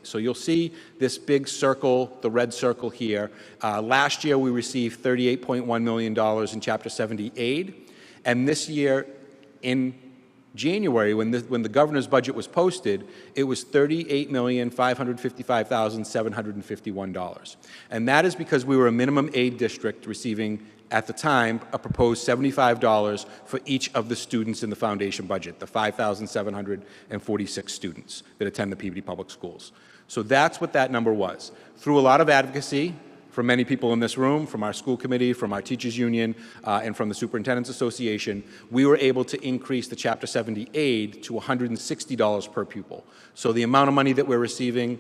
So you'll see this big circle, the red circle here. Last year we received $38.1 million in Chapter 70 aid, and this year in January, when the governor's budget was posted, it was $38,555,751. And that is because we were a minimum aid district receiving, at the time, a proposed $75 for each of the students in the foundation budget, the 5,746 students that attend the Peabody Public Schools. So that's what that number was. Through a lot of advocacy from many people in this room, from our school committee, from our teachers union, and from the Superintendent's Association, we were able to increase the Chapter 70 aid to $160 per pupil. So the amount of money that we're receiving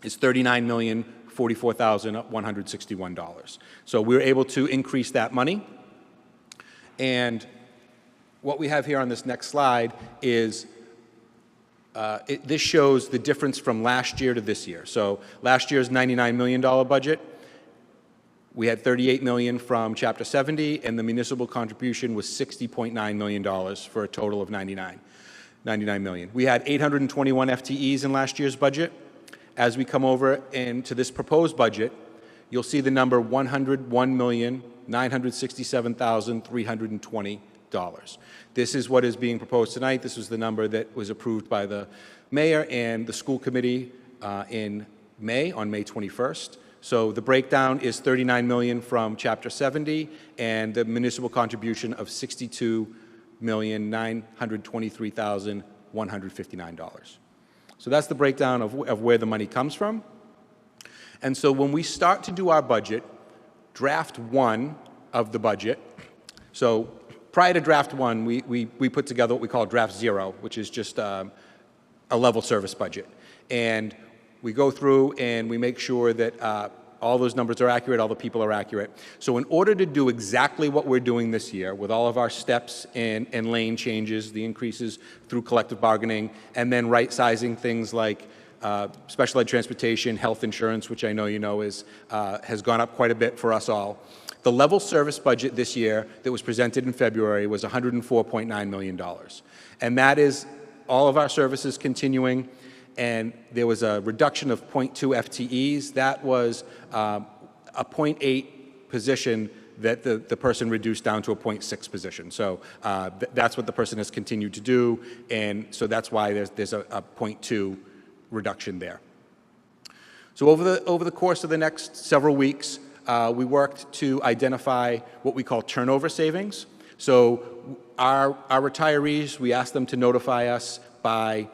is $39,044,161. So we were able to increase that money. And what we have here on this next slide is this shows the difference from last year to this year. So last year's $99 million budget, we had $38 million from Chapter 70, and the municipal contribution was $60.9 million for a total of $99 million. We had 821 FTEs in last year's budget. As we come over into this proposed budget, you'll see the number $101,967,320. This is what is being proposed tonight. This was the number that was approved by the mayor and the school committee in May, on May 21st. So the breakdown is $39 million from Chapter 70 and the municipal contribution of $62,923,159. So that's the breakdown of where the money comes from. And so when we start to do our budget, draft one of the budget, so prior to draft one, we put together what we call draft zero, which is just a level service budget. And we go through and we make sure that all those numbers are accurate, all the people are accurate. So in order to do exactly what we're doing this year, with all of our steps and lane changes, the increases through collective bargaining, and then right-sizing things like special ed transportation, health insurance, which I know you know has gone up quite a bit for us all. The level service budget this year that was presented in February was $104.9 million. And that is all of our services continuing. And there was a reduction of 0.2 FTEs. That was a 0.8 position that the person reduced down to a 0.6 position. So that's what the person has continued to do, and so that's why there's a 0.2 reduction there. So over the course of the next several weeks, we worked to identify what we call turnover savings. So our retirees, we asked them to notify us by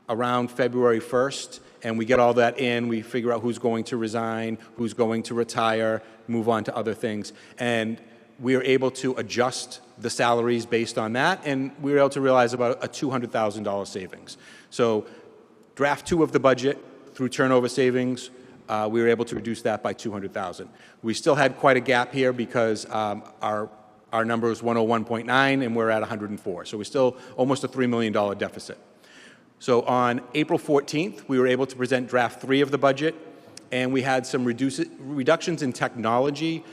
around February 1st, and we get all that in. We figure out who's going to resign, who's going to retire, move on to other things. And we are able to adjust the salaries based on that, and we were able to realize about a $200,000 savings. So draft two of the budget, through turnover savings, we were able to reduce that by $200,000. We still had quite a gap here because our number was 101.9 and we're at 104. So we're still almost a $3 million deficit. So on April 14th, we were able to present draft three of the budget, and we had some reductions in technology,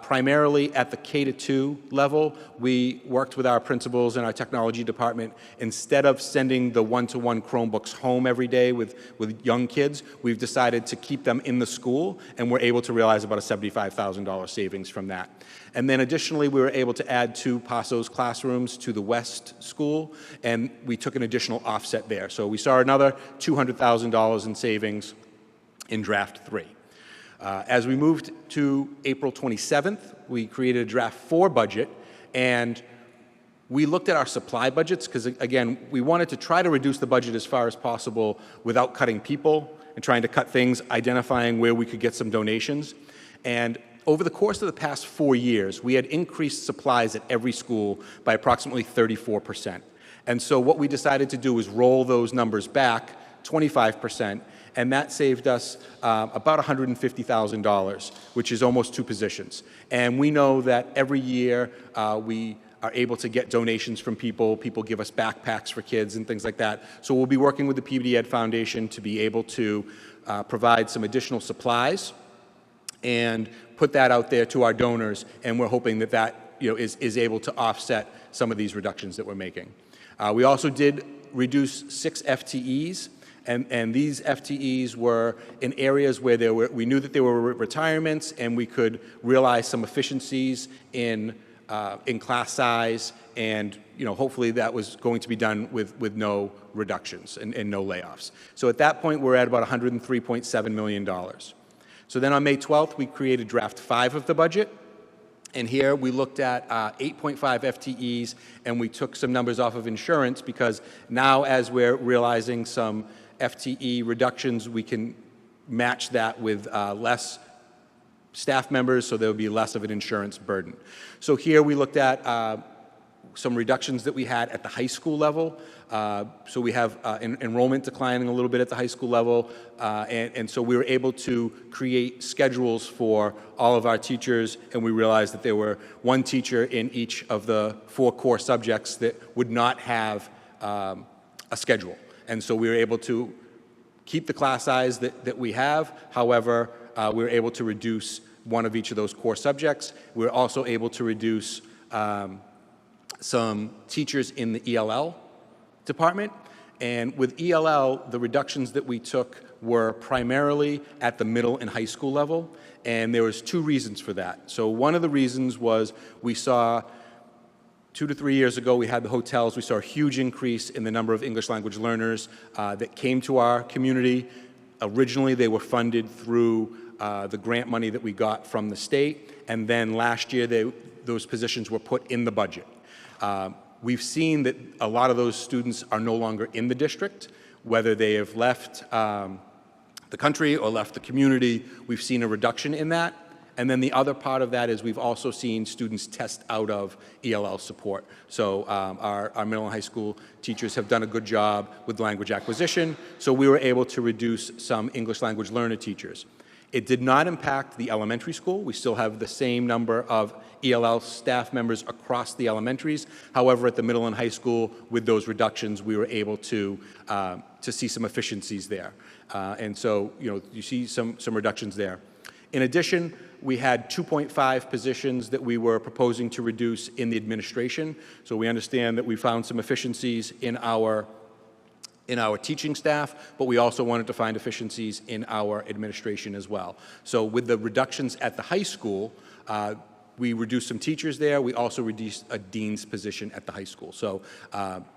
primarily at the K-2 level. We worked with our principals and our technology department. Instead of sending the one-to-one Chromebooks home every day with young kids, we've decided to keep them in the school, and we're able to realize about a $75,000 savings from that. And then additionally, we were able to add 2 Passos classrooms to the West School, and we took an additional offset there. So we saw another $200,000 in savings in draft 3. As we moved to April 27th, we created a draft 4 budget, and we looked at our supply budgets because, again, we wanted to try to reduce the budget as far as possible without cutting people and trying to cut things, identifying where we could get some donations. And over the course of the past 4 years, we had increased supplies at every school by approximately 34%. And so what we decided to do was roll those numbers back 25%, and that saved us about $150,000, which is almost 2 positions. And we know that every year we are able to get donations from people. People give us backpacks for kids and things like that. So we'll be working with the Peabody Ed Foundation to be able to provide some additional supplies and put that out there to our donors, and we're hoping that that is able to offset some of these reductions that we're making. We also did reduce 6 FTEs and these FTEs were in areas where we knew that there were retirements, and we could realize some efficiencies in class size, and hopefully that was going to be done with no reductions and no layoffs. So at that point, we're at about $103.7 million. So then on May 12th, we created draft 5 of the budget. And here we looked at 8.5 FTEs, and we took some numbers off of insurance, because now as we're realizing some FTE reductions, we can match that with less staff members, so there will be less of an insurance burden. So here we looked at some reductions that we had at the high school level. So we have enrollment declining a little bit at the high school level, and so we were able to create schedules for all of our teachers, and we realized that there were one teacher in each of the 4 core subjects that would not have a schedule. And so we were able to keep the class size that we have. However, we were able to reduce one of each of those core subjects. We were also able to reduce some teachers in the ELL department. And with ELL, the reductions that we took were primarily at the middle and high school level, and there was 2 reasons for that. So one of the reasons was we saw 2 to 3 years ago, we had the hotels. We saw a huge increase in the number of English language learners that came to our community. Originally, they were funded through the grant money that we got from the state, and then last year, those positions were put in the budget. We've seen that a lot of those students are no longer in the district, whether they have left the country or left the community. We've seen a reduction in that. And then the other part of that is we've also seen students test out of ELL support. So our middle and high school teachers have done a good job with language acquisition, so we were able to reduce some English language learner teachers. It did not impact the elementary school. We still have the same number of ELL staff members across the elementaries. However, at the middle and high school, with those reductions, we were able to see some efficiencies there. And so, you see some reductions there. In addition, we had 2.5 positions that we were proposing to reduce in the administration. So we understand that we found some efficiencies in our teaching staff, but we also wanted to find efficiencies in our administration as well. So with the reductions at the high school, we reduced some teachers there. We also reduced a dean's position at the high school. So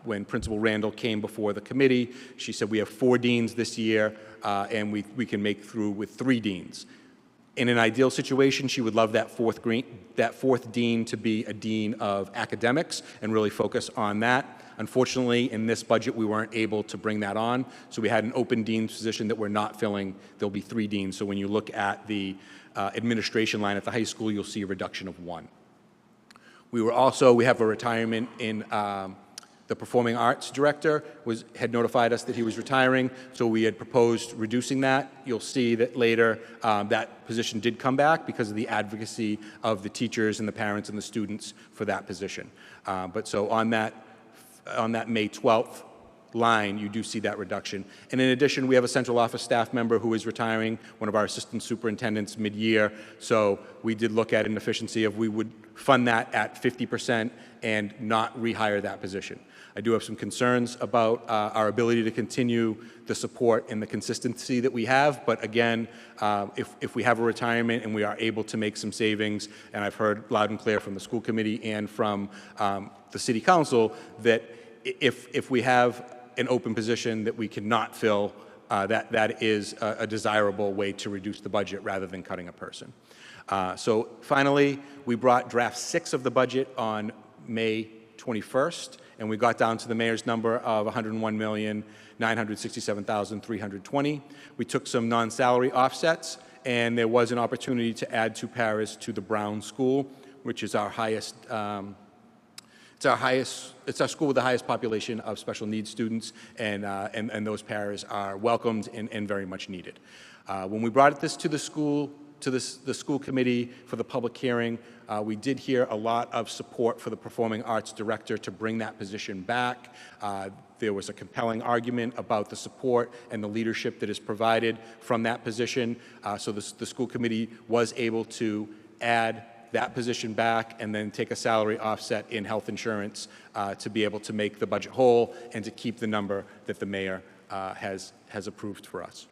when Principal Randall came before the committee, she said we have 4 deans this year, and we can make through with 3 deans. In an ideal situation, she would love that fourth dean to be a dean of academics and really focus on that. Unfortunately, in this budget, we weren't able to bring that on, so we had an open dean's position that we're not filling. There'll be 3 deans, so when you look at the administration line at the high school, you'll see a reduction of 1. We have a retirement in the performing arts director had notified us that he was retiring, so we had proposed reducing that. You'll see that later that position did come back because of the advocacy of the teachers and the parents and the students for that position. But so on that May 12th line, you do see that reduction. And in addition, we have a central office staff member who is retiring, one of our assistant superintendents mid-year. So we did look at an efficiency of we would fund that at 50% and not rehire that position. I do have some concerns about our ability to continue the support and the consistency that we have, but again, if we have a retirement and we are able to make some savings, and I've heard loud and clear from the school committee and from the city council that if we have an open position that we cannot fill, that is a desirable way to reduce the budget rather than cutting a person. So finally, we brought draft 6 of the budget on May 21st, and we got down to the mayor's number of $101,967,320. We took some non-salary offsets, and there was an opportunity to add 2 paras to the Brown School, which is our highest. It's our school with the highest population of special needs students, and those paras are welcomed and very much needed. When we brought this to the school committee for the public hearing, we did hear a lot of support for the performing arts director to bring that position back. There was a compelling argument about the support and the leadership that is provided from that position. So the school committee was able to add that position back and then take a salary offset in health insurance to be able to make the budget whole and to keep the number that the mayor has has approved for us.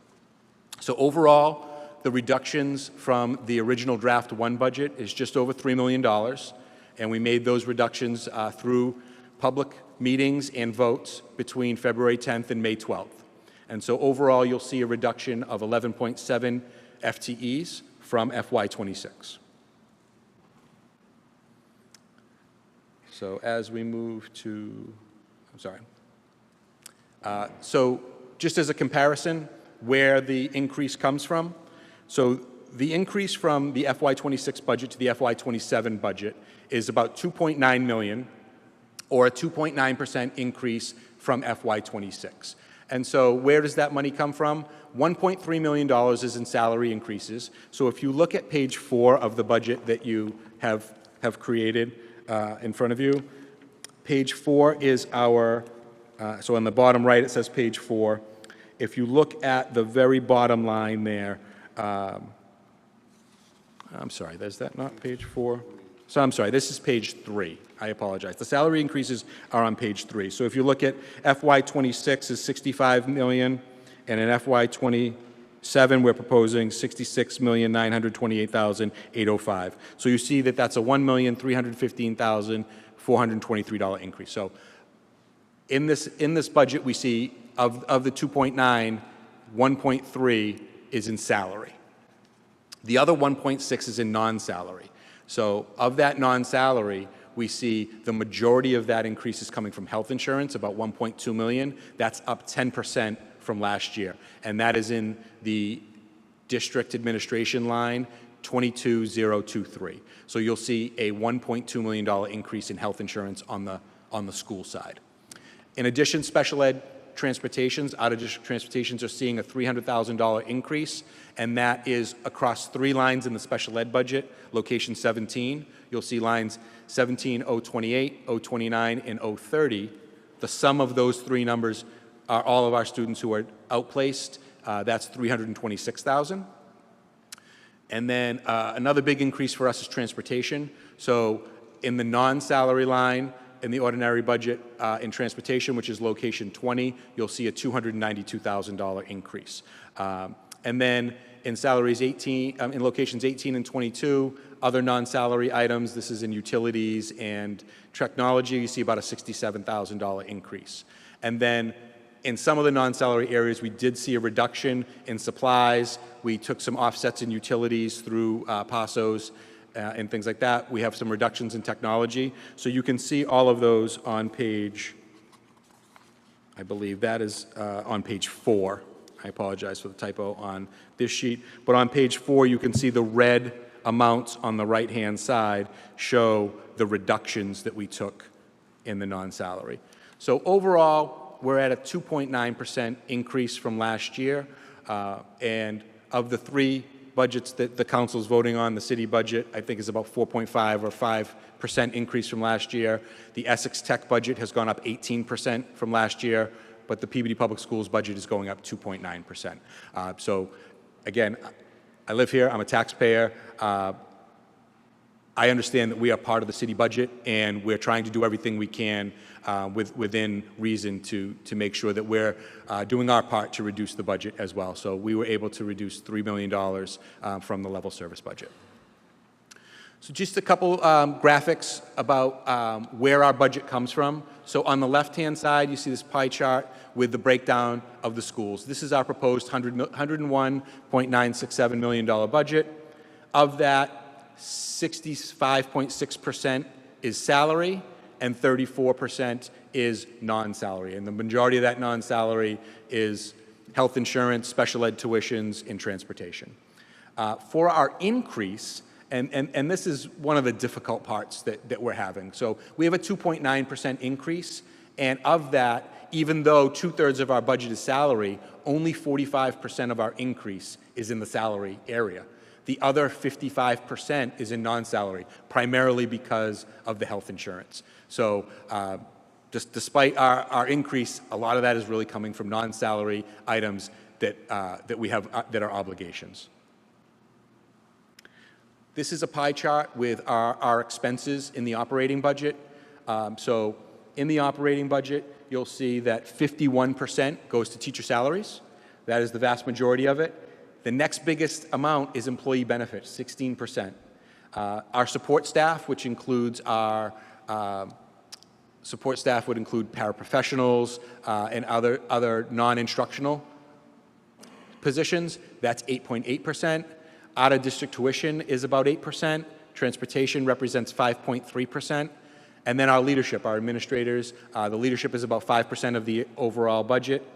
So overall, the reductions from the original draft 1 budget is just over $3 million, and we made those reductions through public meetings and votes between February 10th and May 12th. And so overall, you'll see a reduction of 11.7 FTEs from FY26. So as we move to, so just as a comparison, where the increase comes from. So the increase from the FY26 budget to the FY27 budget is about $2.9 million, or a 2.9% increase from FY26. And so where does that money come from? $1.3 million is in salary increases. So if you look at page 4 of the budget that you have created in front of you, page 4 is our, so on the bottom right it says page 4. If you look at the very bottom line there, I'm sorry, is that not page 4? So I'm sorry, this is page 3. I apologize. The salary increases are on page 3. So if you look at FY26 is $65 million, and in FY27 we're proposing $66,928,805. So you see that that's a $1,315,423 increase. So in this budget we see of the 2.9, 1.3 is in salary. The other 1.6 is in non-salary. So of that non-salary, we see the majority of that increase is coming from health insurance, about $1.2 million. That's up 10% from last year. And that is in the district administration line 22023. So you'll see a $1.2 million increase in health insurance on the school side. In addition, special ed transportations, out-of-district transportations are seeing a $300,000 increase, and that is across 3 lines in the special ed budget, location 17. You'll see lines 17, 028, 029, and 030. The sum of those 3 numbers are all of our students who are outplaced. That's $326,000. And then another big increase for us is transportation. So in the non-salary line, in the ordinary budget in transportation, which is location 20, you'll see a $292,000 increase. And then in salaries 18, in locations 18 and 22, other non-salary items, this is in utilities and technology, you see about a $67,000 increase. And then in some of the non-salary areas, we did see a reduction in supplies. We took some offsets in utilities through PASOs and things like that. We have some reductions in technology. So you can see all of those on page, I believe that is on page 4. I apologize for the typo on this sheet. But on page 4, you can see the red amounts on the right-hand side show the reductions that we took in the non-salary. So overall, we're at a 2.9% increase from last year. And of the 3 budgets that the council is voting on, the city budget, I think, is about 4.5 or 5% increase from last year. The Essex Tech budget has gone up 18% from last year, but the Peabody Public Schools budget is going up 2.9%. So again, I live here, I'm a taxpayer. I understand that we are part of the city budget, and we're trying to do everything we can within reason to make sure that we're doing our part to reduce the budget as well. So we were able to reduce $3 million from the level service budget. So just a couple graphics about where our budget comes from. So on the left-hand side, you see this pie chart with the breakdown of the schools. This is our proposed $101.967 million budget. Of that, 65.6% is salary and 34% is non-salary. And the majority of that non-salary is health insurance, special ed tuitions, and transportation. For our increase, and this is one of the difficult parts that we're having. So we have a 2.9% increase, and of that, even though 2/3 of our budget is salary, only 45% of our increase is in the salary area. The other 55% is in non-salary, primarily because of the health insurance. So just despite our increase, a lot of that is really coming from non-salary items that we have that are obligations. This is a pie chart with our expenses in the operating budget. So in the operating budget, you'll see that 51% goes to teacher salaries, That is the vast majority of it. The next biggest amount is employee benefits, 16%. Our support staff, which includes our support staff would include paraprofessionals and other non-instructional positions, that's 8.8%. Out-of-district tuition is about 8%. Transportation represents 5.3%. And then our leadership, our administrators, the leadership is about 5% of the overall budget.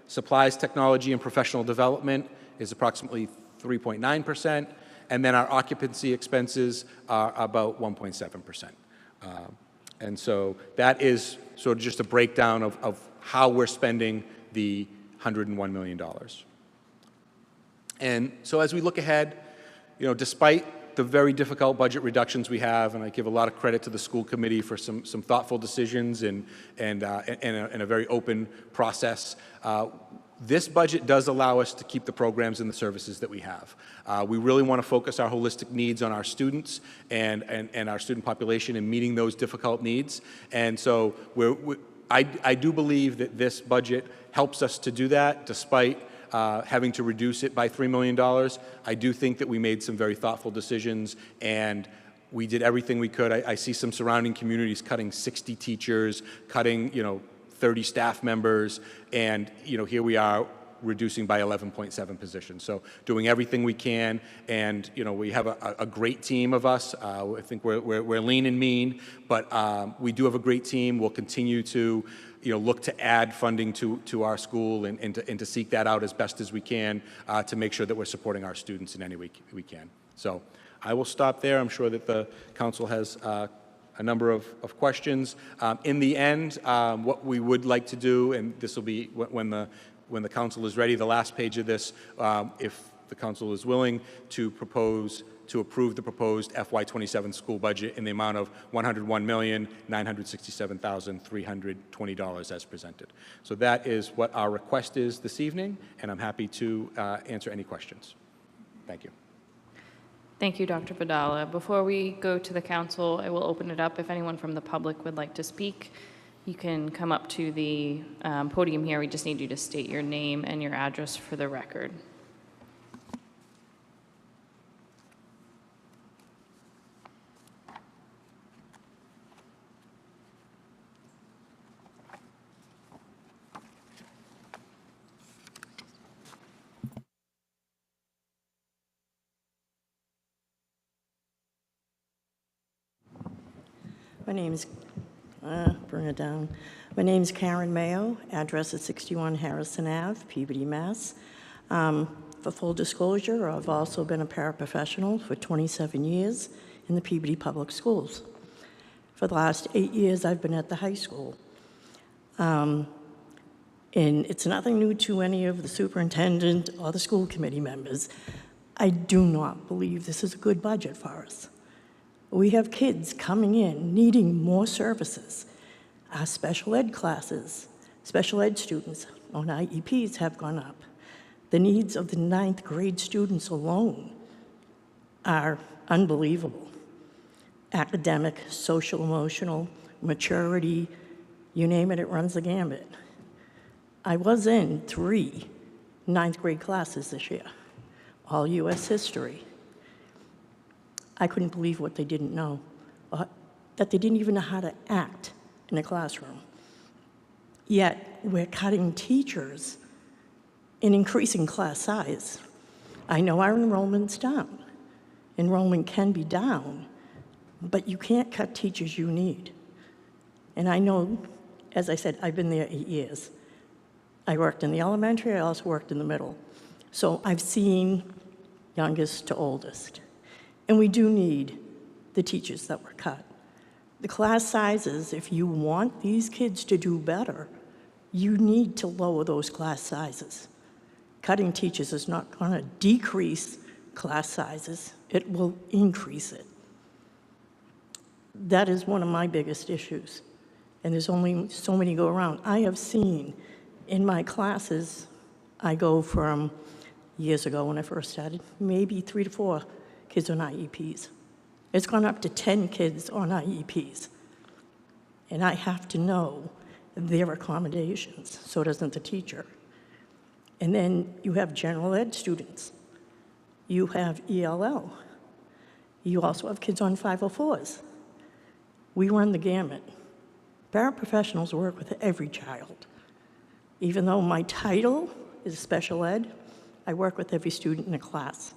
Supplies, technology, and professional development is approximately 3.9%. And then our occupancy expenses are about 1.7%. And so that is sort of just a breakdown of how we're spending the $101 million. And so as we look ahead, you know, despite the very difficult budget reductions we have, and I give a lot of credit to the school committee for some thoughtful decisions and a very open process, this budget does allow us to keep the programs and the services that we have. We really want to focus our holistic needs on our students and our student population and meeting those difficult needs. And so I do believe that this budget helps us to do that despite having to reduce it by $3 million. I do think that we made some very thoughtful decisions, and we did everything we could. I see some surrounding communities cutting 60 teachers, cutting, 30 staff members, and, here we are reducing by 11.7 positions. So doing everything we can, and, we have a great team of us. I think we're lean and mean, but we do have a great team. We'll continue to look to add funding to our school and to seek that out as best as we can to make sure that we're supporting our students in any way we can. So I will stop there. I'm sure that the council has a number of questions. In the end, what we would like to do, and this will be when the council is ready, the last page of this, if the council is willing to approve the proposed FY27 school budget in the amount of $101,967,320 as presented. So that is what our request is this evening, and I'm happy to answer any questions. Thank you. Thank you, Dr. Vidala. Before we go to the council, I will open it up. If anyone from the public would like to speak, you can come up to the podium here. We just need you to state your name and your address for the record. My name's, bring it down. My name's Karen Mayo, address is 61 Harrison Ave, Peabody, Mass. For full disclosure, I've also been a paraprofessional for 27 years in the Peabody Public Schools. For the last 8 years, I've been at the high school. And it's nothing new to any of the superintendent or the school committee members. I do not believe this is a good budget for us. We have kids coming in needing more services. Our special ed classes, special ed students on IEPs have gone up. The needs of the 9th grade students alone are unbelievable. Academic, social, emotional, maturity, you name it, it runs the gambit. I was in 3 9th grade classes this year, all U.S. history. I couldn't believe what they didn't know, that they didn't even know how to act in a classroom. Yet, we're cutting teachers and increasing class size. I know our enrollment's down. Enrollment can be down, but you can't cut teachers you need. And I know, as I said, I've been there 8 years. I worked in the elementary, I also worked in the middle. So I've seen youngest to oldest. And we do need the teachers that were cut. The class sizes, if you want these kids to do better, you need to lower those class sizes. Cutting teachers is not going to decrease class sizes, it will increase it. That is one of my biggest issues. And there's only so many go around. I have seen in my classes, I go from years ago when I first started, maybe 3 to 4 kids on IEPs. It's gone up to 10 kids on IEPs. And I have to know their accommodations, so doesn't the teacher. And then you have general ed students. You have ELL. You also have kids on 504s. We run the gamut. Paraprofessionals work with every child. Even though my title is special ed, I work with every student in a class.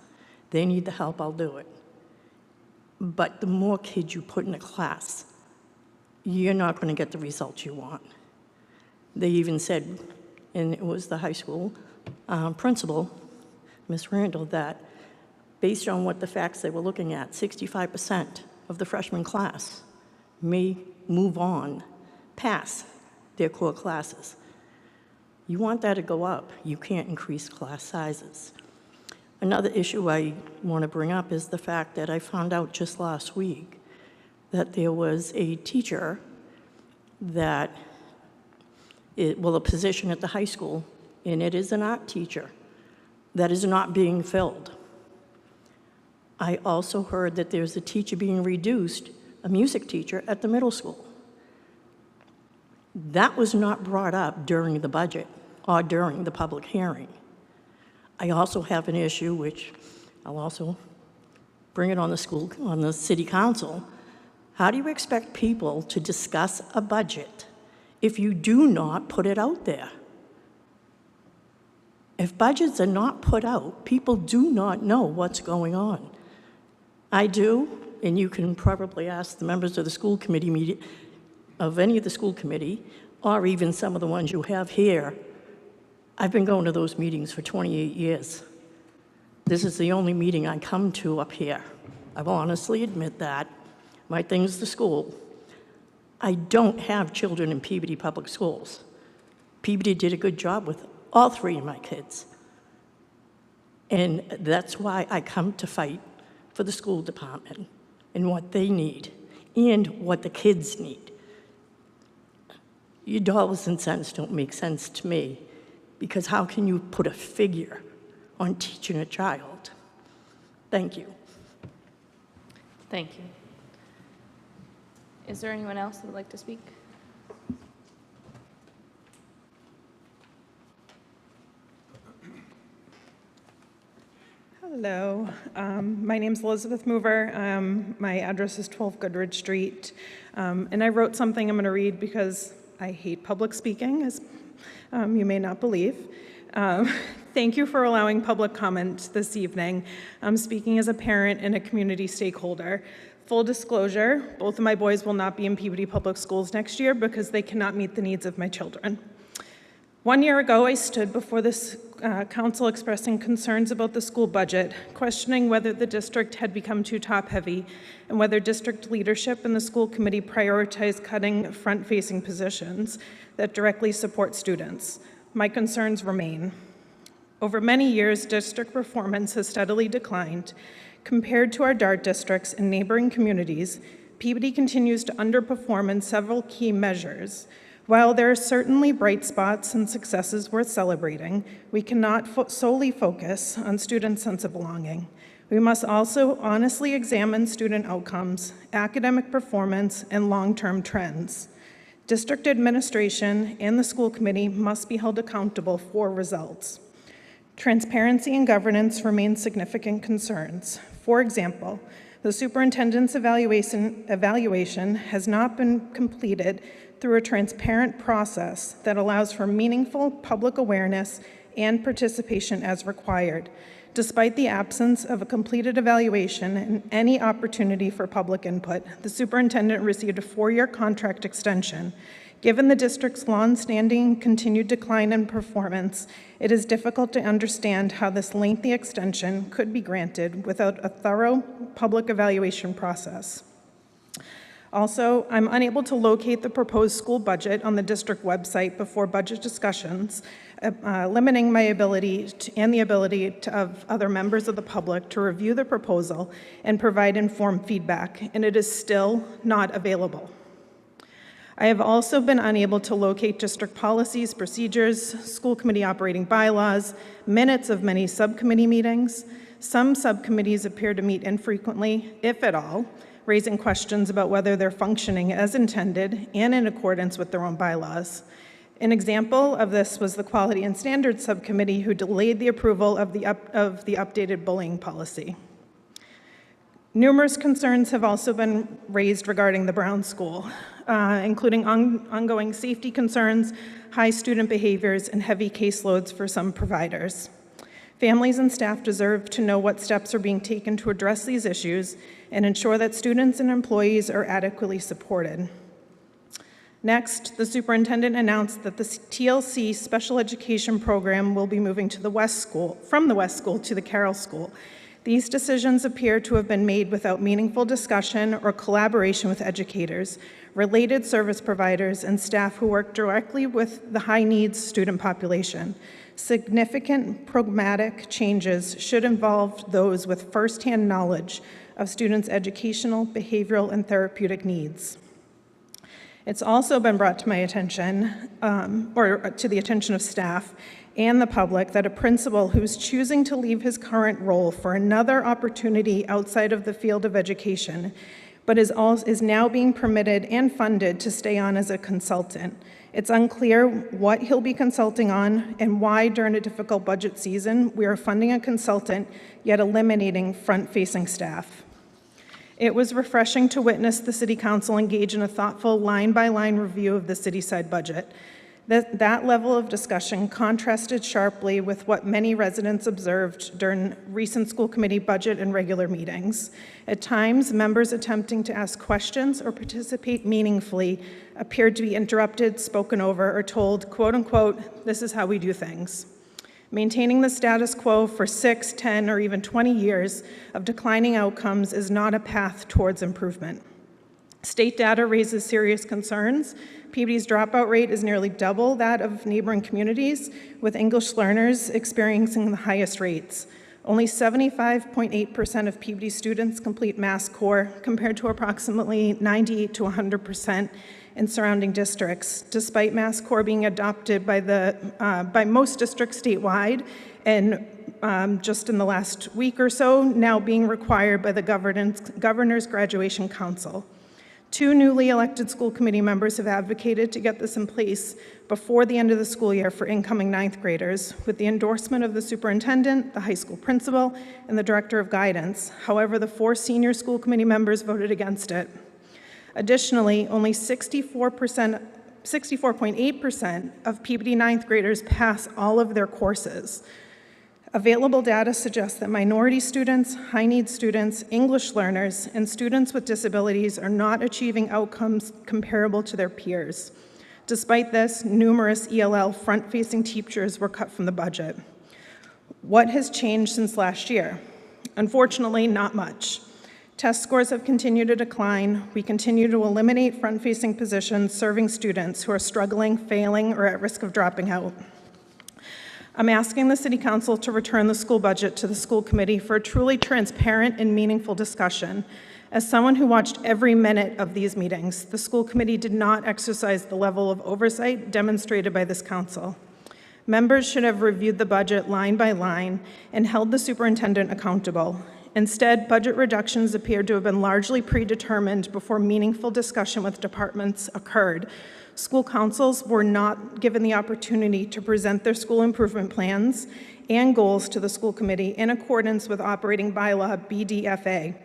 They need the help, I'll do it. But the more kids you put in a class, you're not going to get the results you want. They even said, and it was the high school principal, Ms. Randall, that based on what the facts they were looking at, 65% of the freshman class may move on past their core classes. You want that to go up, you can't increase class sizes. Another issue I want to bring up is the fact that I found out just last week that there was a teacher that, a position at the high school, and it is an art teacher, that is not being filled. I also heard that there's a teacher being reduced, a music teacher at the middle school. That was not brought up during the budget or during the public hearing. I also have an issue, which I'll also bring it on the city council. How do you expect people to discuss a budget if you do not put it out there? If budgets are not put out, people do not know what's going on. I do, and you can probably ask the members of the school committee of any of the school committee, or even some of the ones you have here. I've been going to those meetings for 28 years. This is the only meeting I come to up here. I will honestly admit that. My thing is the school. I don't have children in Peabody Public Schools. Peabody did a good job with all three of my kids. And that's why I come to fight for the school department and what they need and what the kids need. Your dollars and cents don't make sense to me, because how can you put a figure on teaching a child? Thank you. Thank you. Is there anyone else that would like to speak? Hello, my name's Elizabeth Mover. My address is 12 Goodridge Street. And I wrote something I'm going to read because I hate public speaking, as you may not believe. Thank you for allowing public comment this evening. I'm speaking as a parent and a community stakeholder. Full disclosure, both of my boys will not be in Peabody Public Schools next year because they cannot meet the needs of my children. 1 year ago, I stood before this council expressing concerns about the school budget, questioning whether the district had become too top-heavy and whether district leadership and the school committee prioritized cutting front-facing positions that directly support students. My concerns remain. Over many years, district performance has steadily declined. Compared to our DART districts in neighboring communities, Peabody continues to underperform in several key measures. While there are certainly bright spots and successes worth celebrating, we cannot solely focus on student sense of belonging. We must also honestly examine student outcomes, academic performance, and long-term trends. District administration and the school committee must be held accountable for results. Transparency and governance remain significant concerns. For example, the superintendent's evaluation has not been completed through a transparent process that allows for meaningful public awareness and participation as required. Despite the absence of a completed evaluation and any opportunity for public input, the superintendent received a 4-year contract extension. Given the district's long-standing continued decline in performance, it is difficult to understand how this lengthy extension could be granted without a thorough public evaluation process. Also, I'm unable to locate the proposed school budget on the district website before budget discussions, limiting my ability and the ability of other members of the public to review the proposal and provide informed feedback, and it is still not available. I have also been unable to locate district policies, procedures, school committee operating bylaws, minutes of many subcommittee meetings. Some subcommittees appear to meet infrequently, if at all, raising questions about whether they're functioning as intended and in accordance with their own bylaws. An example of this was the Quality and Standards Subcommittee, who delayed the approval of the updated bullying policy. Numerous concerns have also been raised regarding the Brown School, including ongoing safety concerns, high student behaviors, and heavy caseloads for some providers. Families and staff deserve to know what steps are being taken to address these issues and ensure that students and employees are adequately supported. Next, the superintendent announced that the TLC special education program will be moving to the West School, from the West School to the Carroll School. These decisions appear to have been made without meaningful discussion or collaboration with educators, related service providers, and staff who work directly with the high-needs student population. Significant programmatic changes should involve those with firsthand knowledge of students' educational, behavioral, and therapeutic needs. It's also been brought to my attention, or to the attention of staff and the public, that a principal who's choosing to leave his current role for another opportunity outside of the field of education, but is now being permitted and funded to stay on as a consultant. It's unclear what he'll be consulting on and why during a difficult budget season we are funding a consultant yet eliminating front-facing staff. It was refreshing to witness the City Council engage in a thoughtful line-by-line review of the city-side budget. That level of discussion contrasted sharply with what many residents observed during recent school committee budget and regular meetings. At times, members attempting to ask questions or participate meaningfully appeared to be interrupted, spoken over, or told, quote unquote, "This is how we do things." Maintaining the status quo for 6, 10, or even 20 years of declining outcomes is not a path towards improvement. State data raises serious concerns. Peabody's dropout rate is nearly double that of neighboring communities, with English learners experiencing the highest rates. Only 75.8% of Peabody students complete Mass Core, compared to approximately 98 to 100% in surrounding districts, despite Mass Core being adopted by most districts statewide, and just in the last week or so, now being required by the Governor's Graduation Council. 2 newly elected school committee members have advocated to get this in place before the end of the school year for incoming 9th graders, with the endorsement of the superintendent, the high school principal, and the director of guidance. However, the 4 senior school committee members voted against it. Additionally, only 64.8% of Peabody 9th graders pass all of their courses. Available data suggests that minority students, high-need students, English learners, and students with disabilities are not achieving outcomes comparable to their peers. Despite this, numerous ELL front-facing teachers were cut from the budget. What has changed since last year? Unfortunately, not much. Test scores have continued to decline. We continue to eliminate front-facing positions serving students who are struggling, failing, or at risk of dropping out. I'm asking the City Council to return the school budget to the school committee for a truly transparent and meaningful discussion. As someone who watched every minute of these meetings, the school committee did not exercise the level of oversight demonstrated by this council. Members should have reviewed the budget line by line and held the superintendent accountable. Instead, budget reductions appeared to have been largely predetermined before meaningful discussion with departments occurred. School councils were not given the opportunity to present their school improvement plans and goals to the school committee in accordance with operating bylaw BDFA.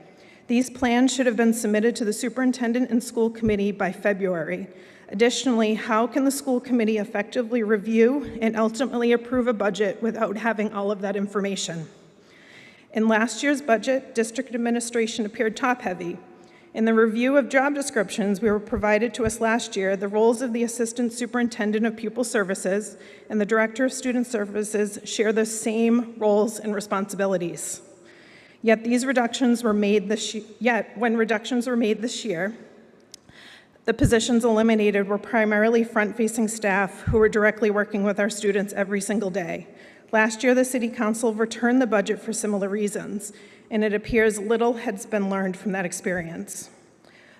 These plans should have been submitted to the superintendent and school committee by February. Additionally, how can the school committee effectively review and ultimately approve a budget without having all of that information? In last year's budget, district administration appeared top-heavy. In the review of job descriptions we were provided to us last year, the roles of the Assistant Superintendent of Pupil Services and the Director of Student Services share the same roles and responsibilities. Yet when reductions were made this year, the positions eliminated were primarily front-facing staff who were directly working with our students every single day. Last year, the City Council returned the budget for similar reasons, and it appears little has been learned from that experience.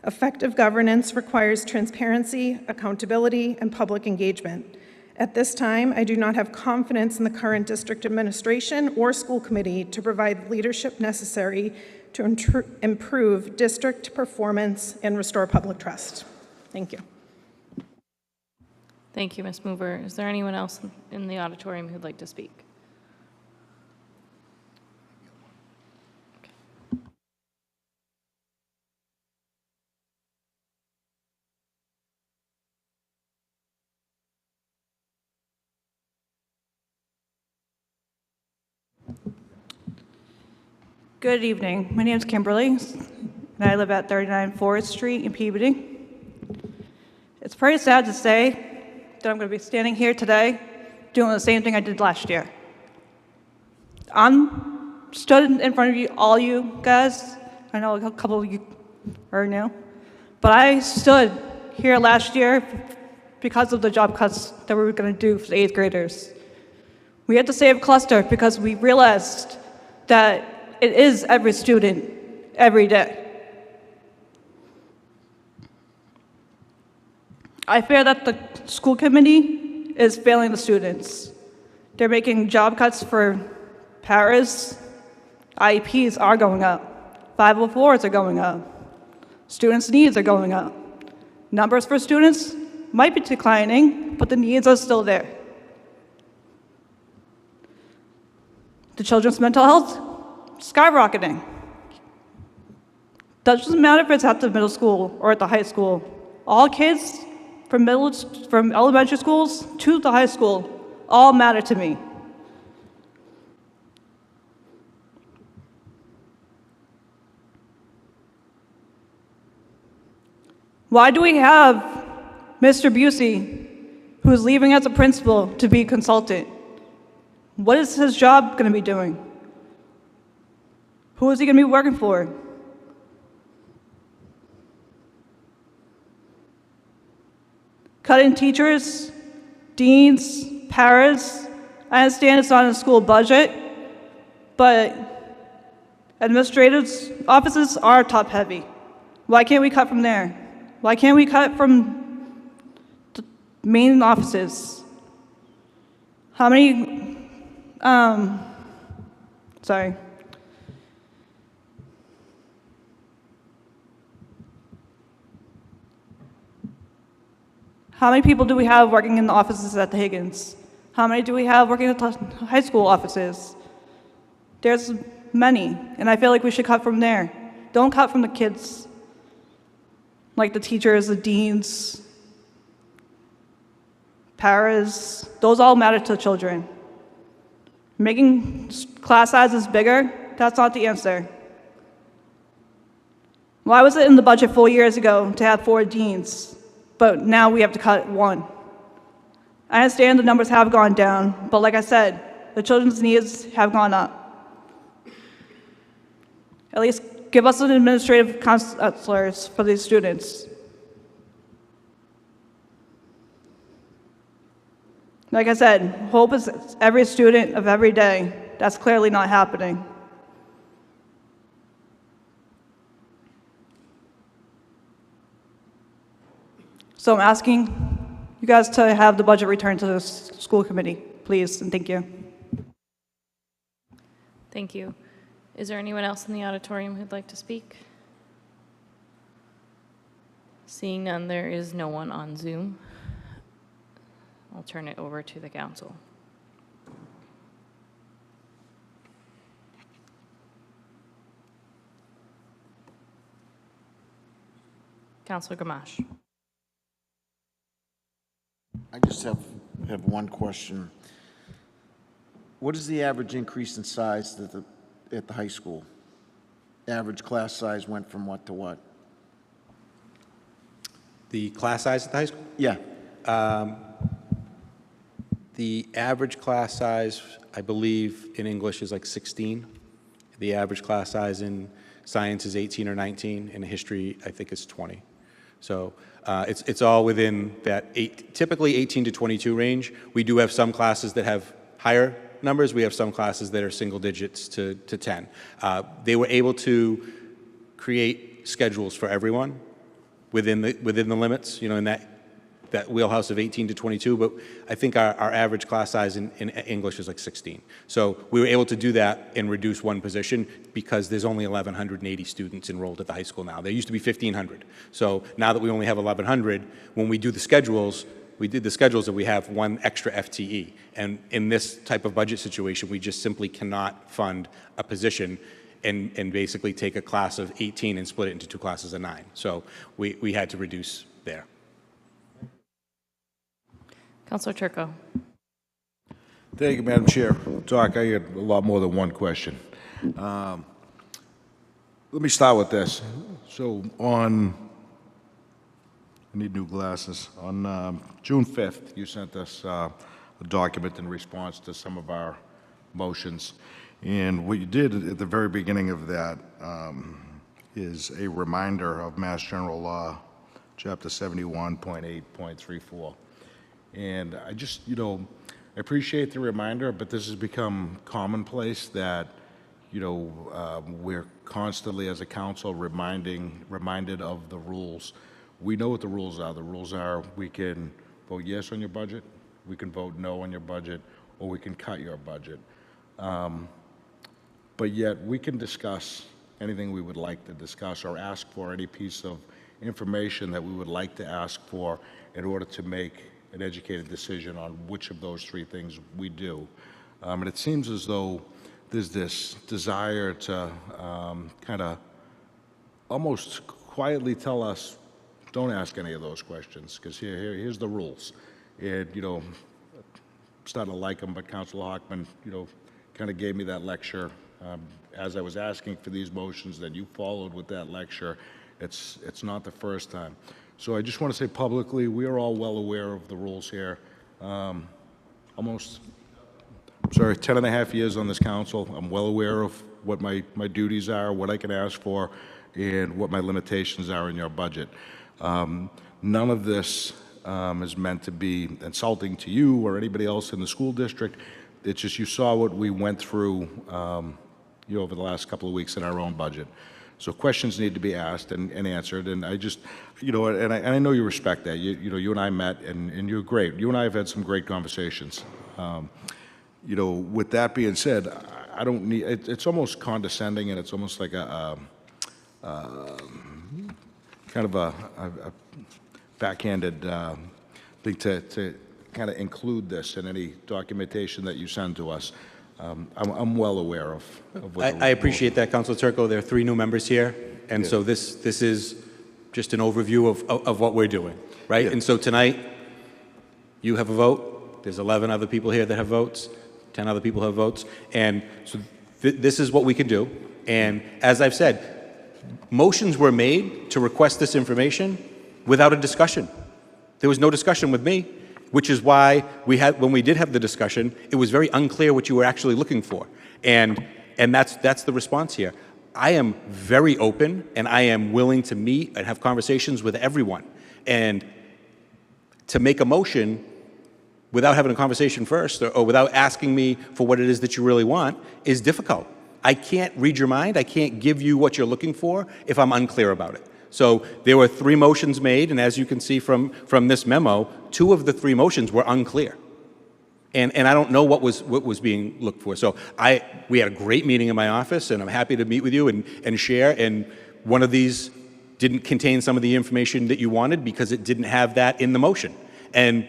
Effective governance requires transparency, accountability, and public engagement. At this time, I do not have confidence in the current district administration or school committee to provide leadership necessary to improve district performance and restore public trust. Thank you. Thank you, Ms. Mover. Is there anyone else in the auditorium who'd like to speak? Good evening. My name is Kimberly, and I live at 39 Forest Street in Peabody. It's pretty sad to say that I'm going to be standing here today doing the same thing I did last year. I'm stood in front of you, all you guys. I know a couple of you are new, but I stood here last year because of the job cuts that we were going to do for the 8th graders. We had to save cluster because we realized that it is every student, every day. I fear that the school committee is failing the students. They're making job cuts for paras. IEPs are going up. 504s are going up. Students' needs are going up. Numbers for students might be declining, but the needs are still there. The children's mental health, skyrocketing. Doesn't matter if it's at the middle school or at the high school. All kids from elementary schools to the high school all matter to me. Why do we have Mr. Busey, who's leaving as a principal, to be a consultant? What is his job going to be doing? Who is he going to be working for? Cutting teachers, deans, paras. I understand it's not in the school budget, but administrative offices are top-heavy. Why can't we cut from there? Why can't we cut from the main offices? How many, sorry. How many people do we have working in the offices at the Higgins? How many do we have working at the high school offices? There's many, and I feel like we should cut from there. Don't cut from the kids, like the teachers, the deans, paras. Those all matter to children. Making class sizes bigger, that's not the answer. Why was it in the budget 4 years ago to have 4 deans? But now we have to cut 1. I understand the numbers have gone down, but like I said, the children's needs have gone up. At least give us an administrative counselors for these students. Like I said, hope is every student of every day. That's clearly not happening. So I'm asking you guys to have the budget returned to the school committee, please, and thank you. Thank you. Is there anyone else in the auditorium who'd like to speak? Seeing none, there is no one on Zoom. I'll turn it over to the council. Councilor Gamache. I just have one question. What is the average increase in size at the high school? Average class size went from what to what? The class size at the high school? Yeah. The average class size, I believe, in English is like 16. The average class size in science is 18 or 19. In history, I think it's 20. So it's all within that typically 18 to 22 range. We do have some classes that have higher numbers. We have some classes that are single digits to 10. They were able to create schedules for everyone within the limits, in that wheelhouse of 18 to 22, but I think our average class size in English is like 16. So we were able to do that and reduce one position because there's only 1,180 students enrolled at the high school now. There used to be 1,500. So now that we only have 1,100, when we do the schedules, we did the schedules and we have one extra FTE. And in this type of budget situation, we just simply cannot fund a position and basically take a class of 18 and split it into 2 classes of 9. So we had to reduce there. Councilor Turco. Thank you, Madam Chair. Doc, I had a lot more than one question. Let me start with this. So I need new glasses. On June 5th, you sent us a document in response to some of our motions. And what you did at the very beginning of that is a reminder of Mass General Law, Chapter 71.8.34. And I just, I appreciate the reminder, but this has become commonplace that, we're constantly as a council reminded of the rules. We know what the rules are. The rules are we can vote yes on your budget, we can vote no on your budget, or we can cut your budget. But yet we can discuss anything we would like to discuss or ask for any piece of information that we would like to ask for in order to make an educated decision on which of those 3 things we do. And it seems as though there's this desire to kind of almost quietly tell us, don't ask any of those questions, because here's the rules. And, I'm starting to like them, but Councilor Hockman, kind of gave me that lecture as I was asking for these motions that you followed with that lecture. It's not the first time. So I just want to say publicly, we are all well aware of the rules here. 10 and a half years on this council. I'm well aware of what my duties are, what I can ask for, and what my limitations are in your budget. None of this is meant to be insulting to you or anybody else in the school district. It's just you saw what we went through over the last couple of weeks in our own budget. So questions need to be asked and answered, and I just, and I know you respect that. You and I met, and you're great. You and I have had some great conversations. With that being said, I don't need. It's almost condescending, and it's almost like a kind of a backhanded thing to kind of include this in any documentation that you send to us. I'm well aware of what I appreciate that, Councilor Turco. There are 3 new members here, and so this is just an overview of what we're doing, right? Yeah. And so tonight, you have a vote. There's 11 other people here that have votes. 10 other people have votes, and so this is what we can do. And as I've said, motions were made to request this information without a discussion. There was no discussion with me, which is why when we did have the discussion, it was very unclear what you were actually looking for. And that's the response here. I am very open, and I am willing to meet and have conversations with everyone. And to make a motion without having a conversation first or without asking me for what it is that you really want is difficult. I can't read your mind. I can't give you what you're looking for if I'm unclear about it. So there were 3 motions made, and as you can see from this memo, 2 of the 3 motions were unclear. And I don't know what was being looked for. So we had a great meeting in my office, and I'm happy to meet with you and share. And one of these didn't contain some of the information that you wanted because it didn't have that in the motion. And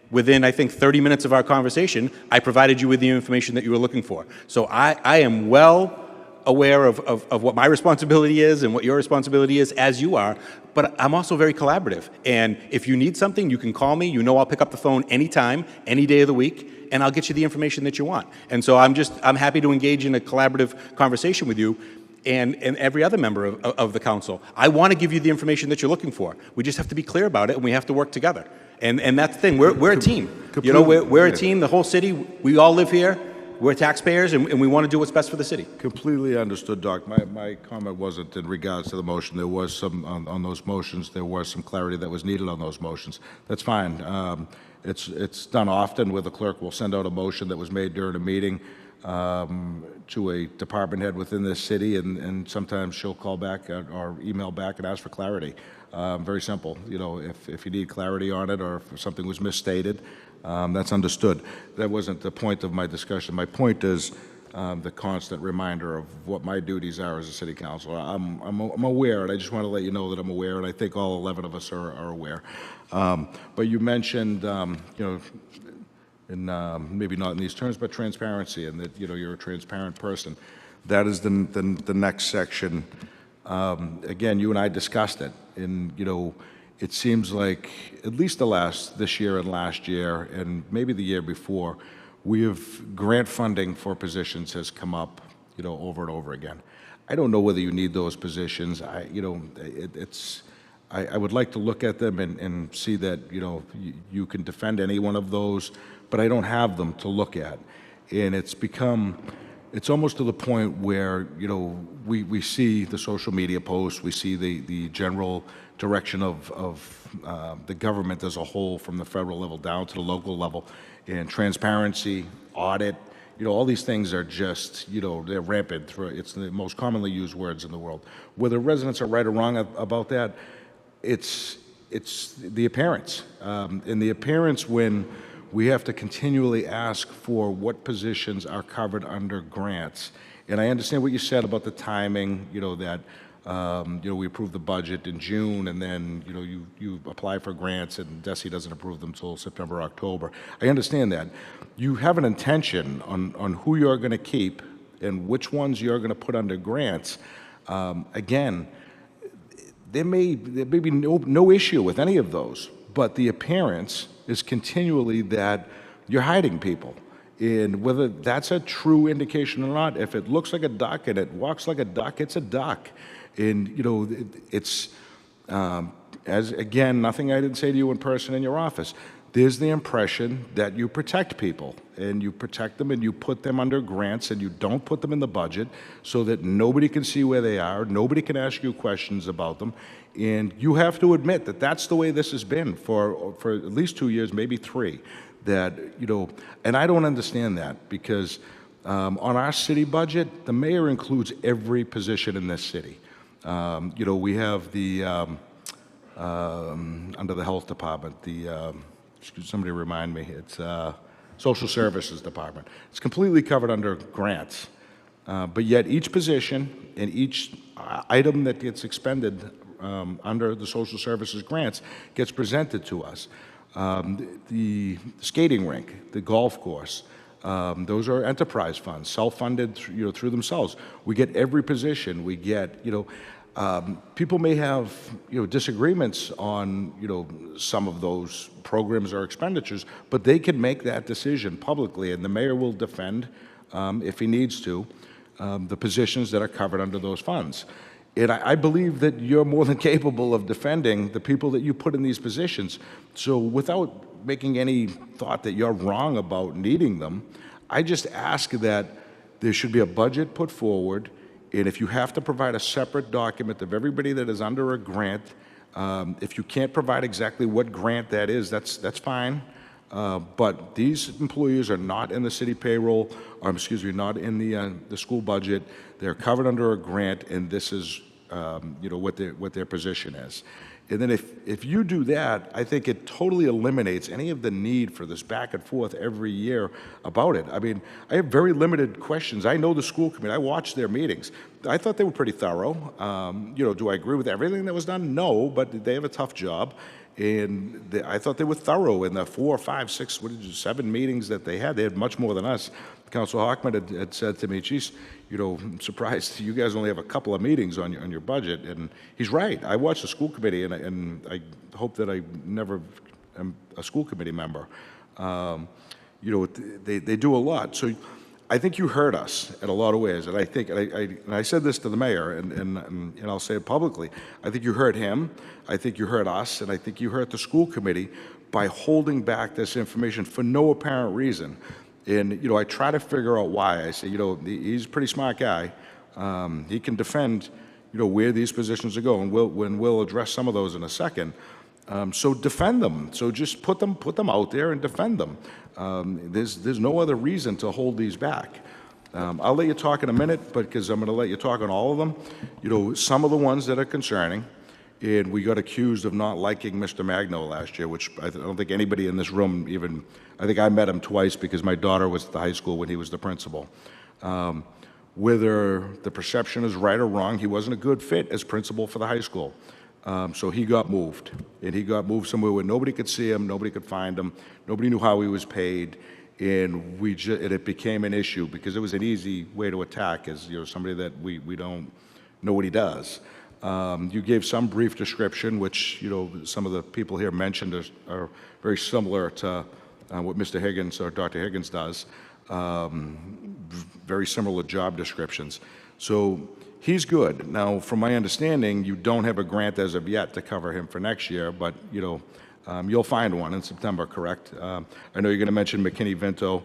within, I think, 30 minutes of our conversation, I provided you with the information that you were looking for. So I am well aware of what my responsibility is and what your responsibility is, as you are, but I'm also very collaborative. And if you need something, you can call me. I'll pick up the phone anytime, any day of the week, and I'll get you the information that you want. And so I'm happy to engage in a collaborative conversation with you and every other member of the council. I want to give you the information that you're looking for. We just have to be clear about it, and we have to work together. And that's the thing. We're a team. We're a team. The whole city. We all live here. We're taxpayers, and we want to do what's best for the city. Completely understood, Doc. My comment wasn't in regards to the motion. There was some, on those motions, there was some clarity that was needed on those motions. That's fine. It's done often where the clerk will send out a motion that was made during a meeting to a department head within this city, and sometimes she'll call back or email back and ask for clarity. Very simple. If you need clarity on it or if something was misstated, that's understood. That wasn't the point of my discussion. My point is, the constant reminder of what my duties are as a city councilor. I'm aware, and I just want to let you know that I'm aware, and I think all 11 of us are aware. But you mentioned, maybe not in these terms, but transparency, and that, you're a transparent person. That is the next section. Again, you and I discussed it, and, it seems like at least this year and last year, and maybe the year before, grant funding for positions has come up, over and over again. I don't know whether you need those positions. I would like to look at them and see that, you can defend any one of those, but I don't have them to look at. And it's almost to the point where, we see the social media posts, we see the general direction of the government as a whole, from the federal level down to the local level, and transparency, audit, all these things are just, they're rampant. It's the most commonly used words in the world. Whether residents are right or wrong about that, it's the appearance. And the appearance when we have to continually ask for what positions are covered under grants. And I understand what you said about the timing, that we approve the budget in June, and then, you apply for grants, and DESI doesn't approve them until September, October. I understand that. You have an intention on who you're going to keep and which ones you're going to put under grants. Again, there may be no issue with any of those, but the appearance is continually that you're hiding people. And whether that's a true indication or not, if it looks like a duck and it walks like a duck, it's a duck. And, it's, as again, nothing I didn't say to you in person in your office. There's the impression that you protect people, and you protect them, and you put them under grants, and you don't put them in the budget so that nobody can see where they are, nobody can ask you questions about them. And you have to admit that that's the way this has been for at least 2 years, maybe 3. That, and I don't understand that, because on our city budget, the mayor includes every position in this city. We have the, under the health department, somebody remind me, it's social services department. It's completely covered under grants. But yet each position and each item that gets expended under the social services grants gets presented to us. The skating rink, the golf course, those are enterprise funds, self-funded, through themselves. We get every position. We get, people may have, disagreements on, some of those programs or expenditures, but they can make that decision publicly, and the mayor will defend, if he needs to, the positions that are covered under those funds. And I believe that you're more than capable of defending the people that you put in these positions. So without making any thought that you're wrong about needing them, I just ask that there should be a budget put forward, and if you have to provide a separate document of everybody that is under a grant, if you can't provide exactly what grant that is, that's fine. But these employees are not in the city payroll, or not in the school budget. They're covered under a grant, and this is, what their position is. And then if you do that, I think it totally eliminates any of the need for this back and forth every year about it. I mean, I have very limited questions. I know the school committee. I watched their meetings. I thought they were pretty thorough. Do I agree with everything that was done? No, but they have a tough job. And I thought they were thorough in the 4, 5, 6, 7 meetings that they had. They had much more than us. Councilor Hockman had said to me, geez, I'm surprised you guys only have a couple of meetings on your budget. And he's right. I watched the school committee, and I hope that I never am a school committee member. They do a lot. So I think you heard us in a lot of ways. And I think, and I said this to the mayor, and I'll say it publicly, I think you heard him, I think you heard us, and I think you heard the school committee by holding back this information for no apparent reason. And, I try to figure out why. I say, he's a pretty smart guy. He can defend, where these positions are going. We'll address some of those in a second. So defend them. So just put them out there and defend them. There's no other reason to hold these back. I'll let you talk in a minute, because I'm going to let you talk on all of them. Some of the ones that are concerning, and we got accused of not liking Mr. Magno last year, which I don't think anybody in this room even, I think I met him twice because my daughter was at the high school when he was the principal. Whether the perception is right or wrong, he wasn't a good fit as principal for the high school. So he got moved, and he got moved somewhere where nobody could see him, nobody could find him, nobody knew how he was paid, and and it became an issue because it was an easy way to attack as, somebody that we don't know what he does. You gave some brief description, which, some of the people here mentioned are very similar to what Mr. Higgins or Dr. Higgins does. Very similar job descriptions. So he's good. Now, from my understanding, you don't have a grant as of yet to cover him for next year, but, you'll find one in September, correct? I know you're going to mention McKinney-Vento.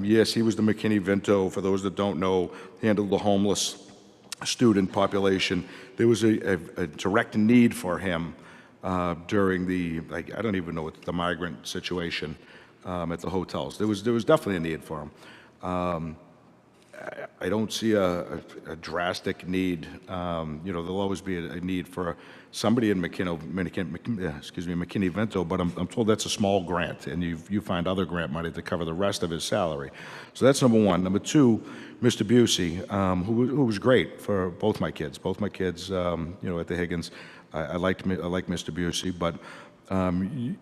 Yes, he was the McKinney-Vento. For those that don't know, handled the homeless student population. There was a direct need for him during the, I don't even know what the migrant situation at the hotels. There was definitely a need for him. I don't see a drastic need. There'll always be a need for somebody in McKinney-Vento, but I'm told that's a small grant, and you find other grant money to cover the rest of his salary. So that's number one. Number two, Mr. Busey, who was great for both my kids. Both my kids, at the Higgins, I like Mr. Busey, but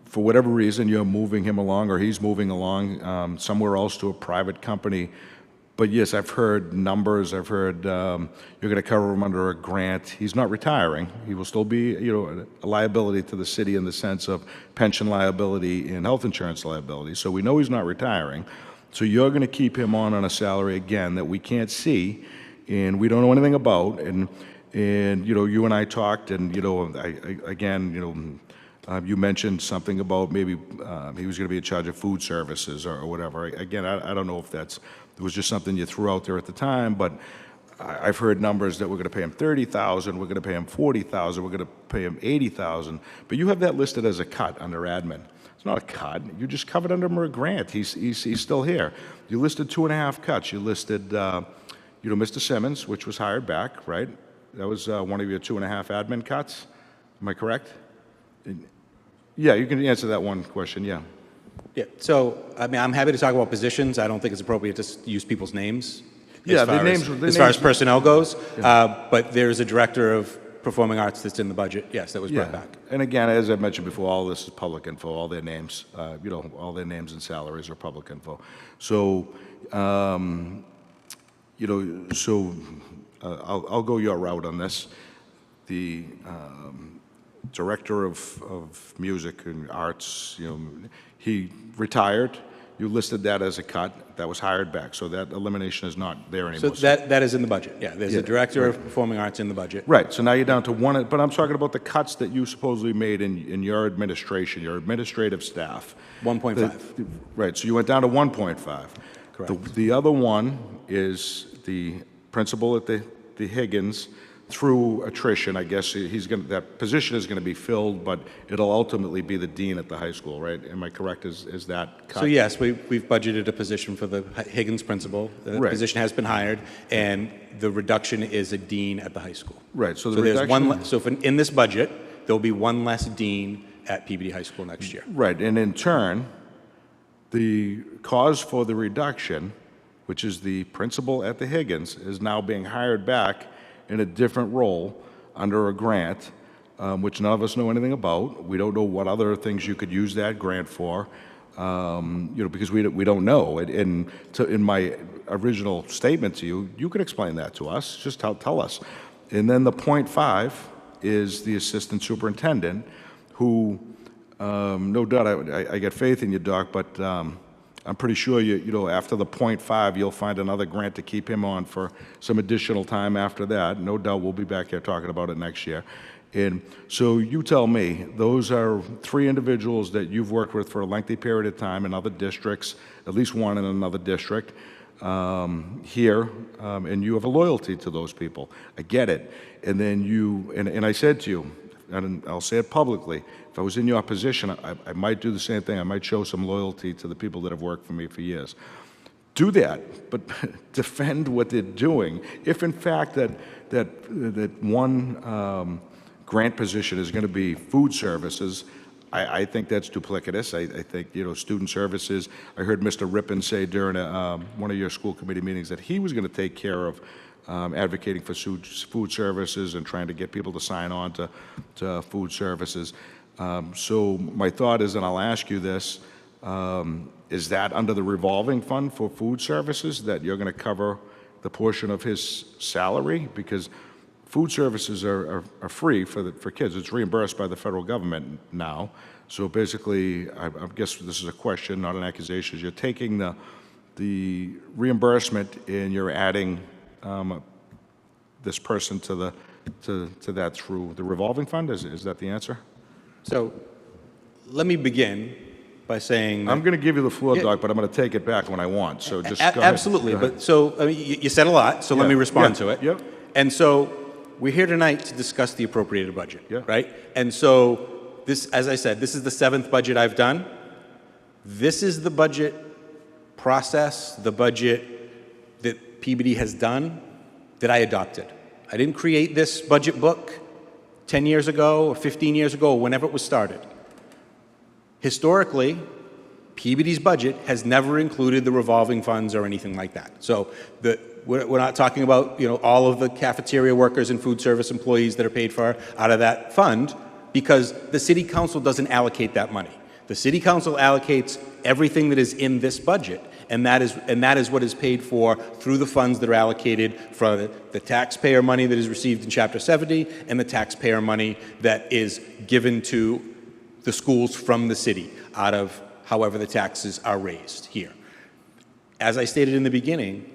for whatever reason, you're moving him along, or he's moving along somewhere else to a private company. But yes, I've heard numbers. I've heard you're going to cover him under a grant. He's not retiring. He will still be, a liability to the city in the sense of pension liability and health insurance liability. So we know he's not retiring. So you're going to keep him on a salary again that we can't see, and we don't know anything about. And you and I talked, and you mentioned something about maybe he was going to be in charge of food services or whatever. Again, I don't know if it was just something you threw out there at the time, but I've heard numbers that we're going to pay him $30,000, we're going to pay him $40,000, we're going to pay him $80,000. But you have that listed as a cut under admin. It's not a cut. You just covered under him a grant. He's still here. You listed 2.5 cuts. You listed, Mr. Simmons, which was hired back, right? That was one of your 2.5 admin cuts. Am I correct? Yeah, you can answer that one question, yeah. Yeah, so, I'm happy to talk about positions. I don't think it's appropriate to use people's names as far as personnel goes. Yeah. But there's a director of performing arts that's in the budget, yes, that was brought back. And again, as I mentioned before, all this is public info. All their names, all their names and salaries are public info. So, I'll go your route on this. The director of music and arts, he retired. You listed that as a cut. That was hired back. So that elimination is not there anymore. So that is in the budget. Yeah, there's a director of performing arts in the budget. Right. So now you're down to one. But I'm talking about the cuts that you supposedly made in your administration, your administrative staff. 1.5. Right. So you went down to 1.5. Correct. The other one is the principal at the Higgins. Through attrition, I guess that position is going to be filled, but it'll ultimately be the dean at the high school, right? Am I correct? Is that cut? So yes, we've budgeted a position for the Higgins principal. The position has been hired, and the reduction is a dean at the high school. Right. So there's one. So in this budget, there'll be one less dean at Peabody High School next year. Right, and in turn, the cause for the reduction, which is the principal at the Higgins, is now being hired back in a different role under a grant, which none of us know anything about. We don't know what other things you could use that grant for, because we don't know. In my original statement to you, you could explain that to us. Just tell us. And then the 0.5 is the assistant superintendent, who, no doubt, I get faith in you, Doc, but I'm pretty sure after the 0.5, you'll find another grant to keep him on for some additional time after that. No doubt we'll be back here talking about it next year. And so you tell me, those are 3 individuals that you've worked with for a lengthy period of time in other districts, at least one in another district here, and you have a loyalty to those people. I get it. And then and I said to you, and I'll say it publicly, if I was in your position, I might do the same thing. I might show some loyalty to the people that have worked for me for years. Do that, but defend what they're doing. If in fact that one grant position is going to be food services, I think that's duplicitous. I think, student services, I heard Mr. Rippon say during one of your school committee meetings that he was going to take care of advocating for food services and trying to get people to sign on to food services. So my thought is, and I'll ask you this, is that under the revolving fund for food services that you're going to cover the portion of his salary? Because food services are free for kids. It's reimbursed by the federal government now. So basically, I guess this is a question, not an accusation. You're taking the reimbursement and you're adding this person to that through the revolving fund? Is that the answer? So let me begin by saying... I'm going to give you the floor, Doc, but I'm going to take it back when I want. So just go ahead. Absolutely. Go ahead. But so I mean, you said a lot, so let me respond to it. Yep. And so we're here tonight to discuss the appropriated budget, right? And so this, as I said, this is the 7th budget I've done. This is the budget process, the budget that Peabody has done, that I adopted. I didn't create this budget book 10 years ago or 15 years ago, or whenever it was started. Historically, Peabody's budget has never included the revolving funds or anything like that. So we're not talking about all of the cafeteria workers and food service employees that are paid for out of that fund, because the city council doesn't allocate that money. The city council allocates everything that is in this budget, and that is what is paid for through the funds that are allocated from the taxpayer money that is received in Chapter 70 and the taxpayer money that is given to the schools from the city out of however the taxes are raised here. As I stated in the beginning,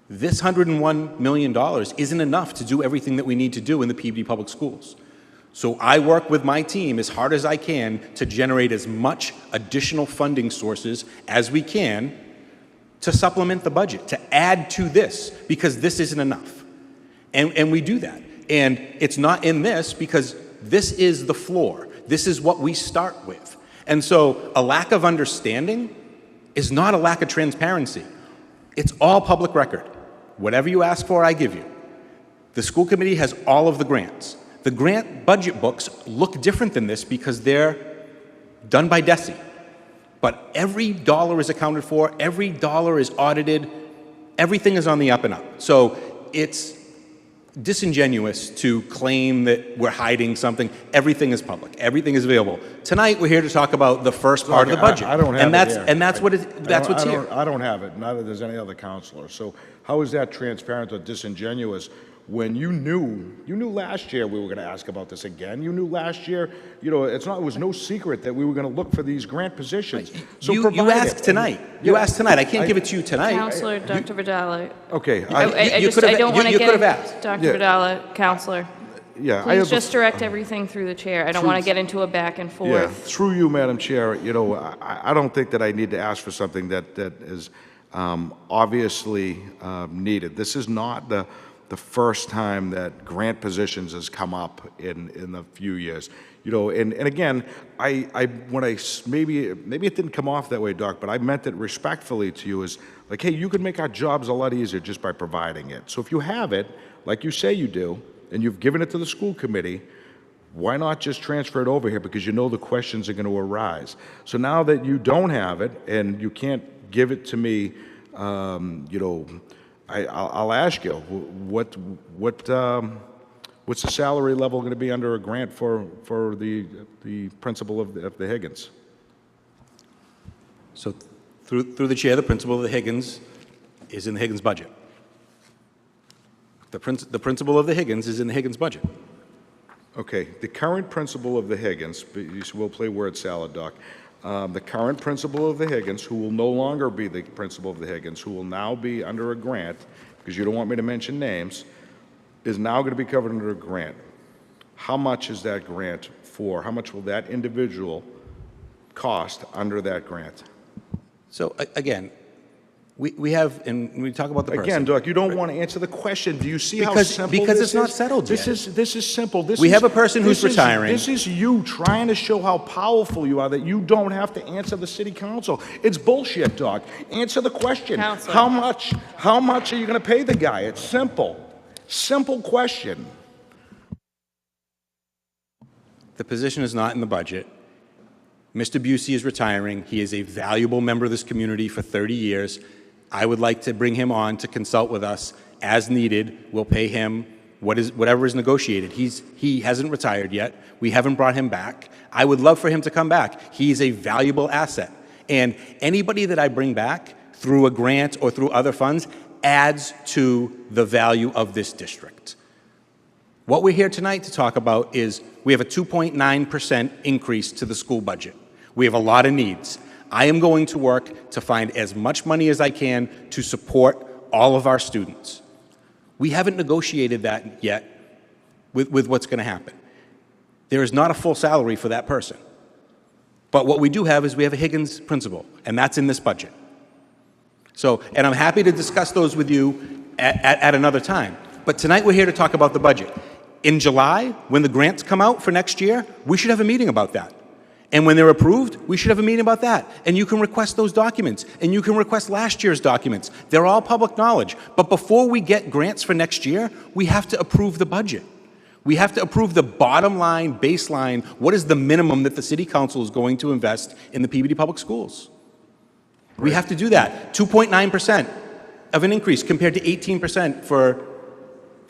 this $101 million isn't enough to do everything that we need to do in the Peabody Public Schools. So I work with my team as hard as I can to generate as much additional funding sources as we can to supplement the budget, to add to this, because this isn't enough. And we do that. And it's not in this because this is the floor. This is what we start with. And so a lack of understanding is not a lack of transparency. It's all public record. Whatever you ask for, I give you. The school committee has all of the grants. The grant budget books look different than this because they're done by DESE. But every dollar is accounted for, every dollar is audited, everything is on the up and up. So it's disingenuous to claim that we're hiding something. Everything is public. Everything is available. Tonight, we're here to talk about the first part of the budget. I don't have it here. And that's what's here. I don't have it. Neither does any other counselor. So how is that transparent or disingenuous when you knew last year we were going to ask about this again? You knew last year, it was no secret that we were going to look for these grant positions. So you asked tonight. You asked tonight. I can't give it to you tonight. Counselor, Dr. Vidala. Okay. I don't want to get asked. Dr. Vidala, Counselor. Yeah, Please just direct everything through the chair. I don't want to get into a back and forth. Yeah, through you, Madam Chair, I don't think that I need to ask for something that is obviously needed. This is not the first time that grant positions has come up in a few years. And again, maybe it didn't come off that way, Doc, but I meant it respectfully to you as like, hey, you could make our jobs a lot easier just by providing it. So if you have it, like you say you do, and you've given it to the school committee, why not just transfer it over here? Because the questions are going to arise. So now that you don't have it and you can't give it to me, I'll ask you, what's the salary level going to be under a grant for the principal of the Higgins? So through the chair, the principal of the Higgins is in the Higgins budget. The principal of the Higgins is in the Higgins budget. Okay, the current principal of the Higgins, we'll play word salad, Doc. The current principal of the Higgins, who will no longer be the principal of the Higgins, who will now be under a grant, because you don't want me to mention names, is now going to be covered under a grant. How much is that grant for? How much will that individual cost under that grant? So again, we have, and we talk about the person. Again, Doc, you don't want to answer the question. Do you see how Because simple this is? because it's not settled yet. This is simple. We have a person who's retiring. This is you trying to show how powerful you are, that you don't have to answer the city council. It's bullshit, Doc. Answer the question. Counselor. How much are you going to pay the guy? It's simple. Simple question. The position is not in the budget. Mr. Busey is retiring. He is a valuable member of this community for 30 years. I would like to bring him on to consult with us as needed. We'll pay him whatever is negotiated. He hasn't retired yet. We haven't brought him back. I would love for him to come back. He's a valuable asset. And anybody that I bring back through a grant or through other funds adds to the value of this district. What we're here tonight to talk about is we have a 2.9% increase to the school budget. We have a lot of needs. I am going to work to find as much money as I can to support all of our students. We haven't negotiated that yet with what's going to happen. There is not a full salary for that person. But what we do have is we have a Higgins principal, and that's in this budget. So, and I'm happy to discuss those with you at another time. But tonight we're here to talk about the budget. In July, when the grants come out for next year, we should have a meeting about that. And when they're approved, we should have a meeting about that. And you can request those documents, and you can request last year's documents. They're all public knowledge. But before we get grants for next year, we have to approve the budget. We have to approve the bottom line, baseline, what is the minimum that the city council is going to invest in the Peabody Public Schools. We have to do that. 2.9% of an increase compared to 18% for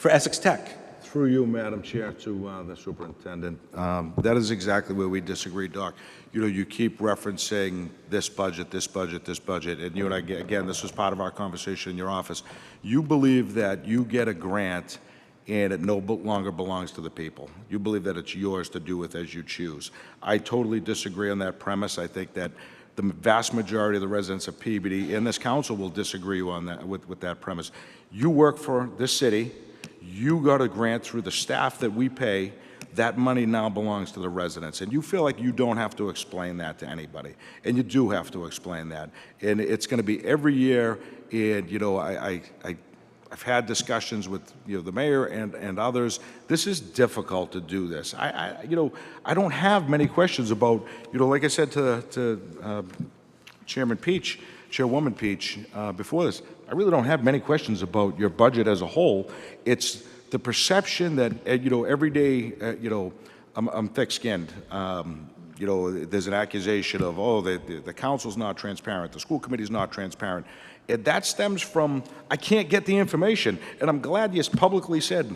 Essex Tech. Through you, Madam Chair, to the superintendent. That is exactly where we disagree, Doc. You know, you keep referencing this budget, this budget, this budget, and you and I, again, this was part of our conversation in your office. You believe that you get a grant and it no longer belongs to the people. You believe that it's yours to do with as you choose. I totally disagree on that premise. I think that the vast majority of the residents of Peabody and this council will disagree on that, with that premise. You work for this city. You got a grant through the staff that we pay. That money now belongs to the residents. And you feel like you don't have to explain that to anybody. And you do have to explain that. And it's going to be every year. And, you know, I've had discussions with, you know, the mayor and others. This is difficult to do this. You know, I don't have many questions about, you know, like I said to Chairwoman Peach before this, I really don't have many questions about your budget as a whole. It's the perception that, you know, every day, you know, I'm thick-skinned. You know, there's an accusation of, oh, the council's not transparent, the school committee's not transparent. And that stems from, I can't get the information. And I'm glad you publicly said,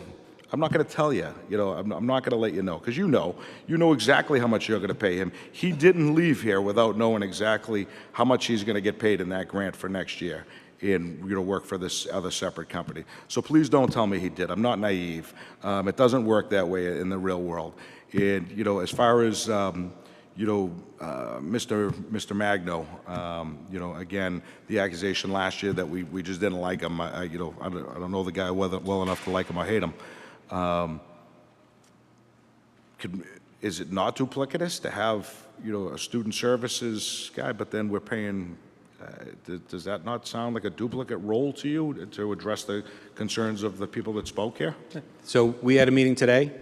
I'm not going to tell you, you know, I'm not going to let you know, because you know exactly how much you're going to pay him. He didn't leave here without knowing exactly how much he's going to get paid in that grant for next year and, you know, work for this other separate company. So please don't tell me he did. I'm not naive. It doesn't work that way in the real world. And, you know, as far as, you know, Mr. Magno, you know, again, the accusation last year that we just didn't like him. You know, I don't know the guy well enough to like him or hate him. Is it not duplicitous to have, you know, a student services guy, but then we're paying, does that not sound like a duplicate role to you to address the concerns of the people that spoke here? So we had a meeting today.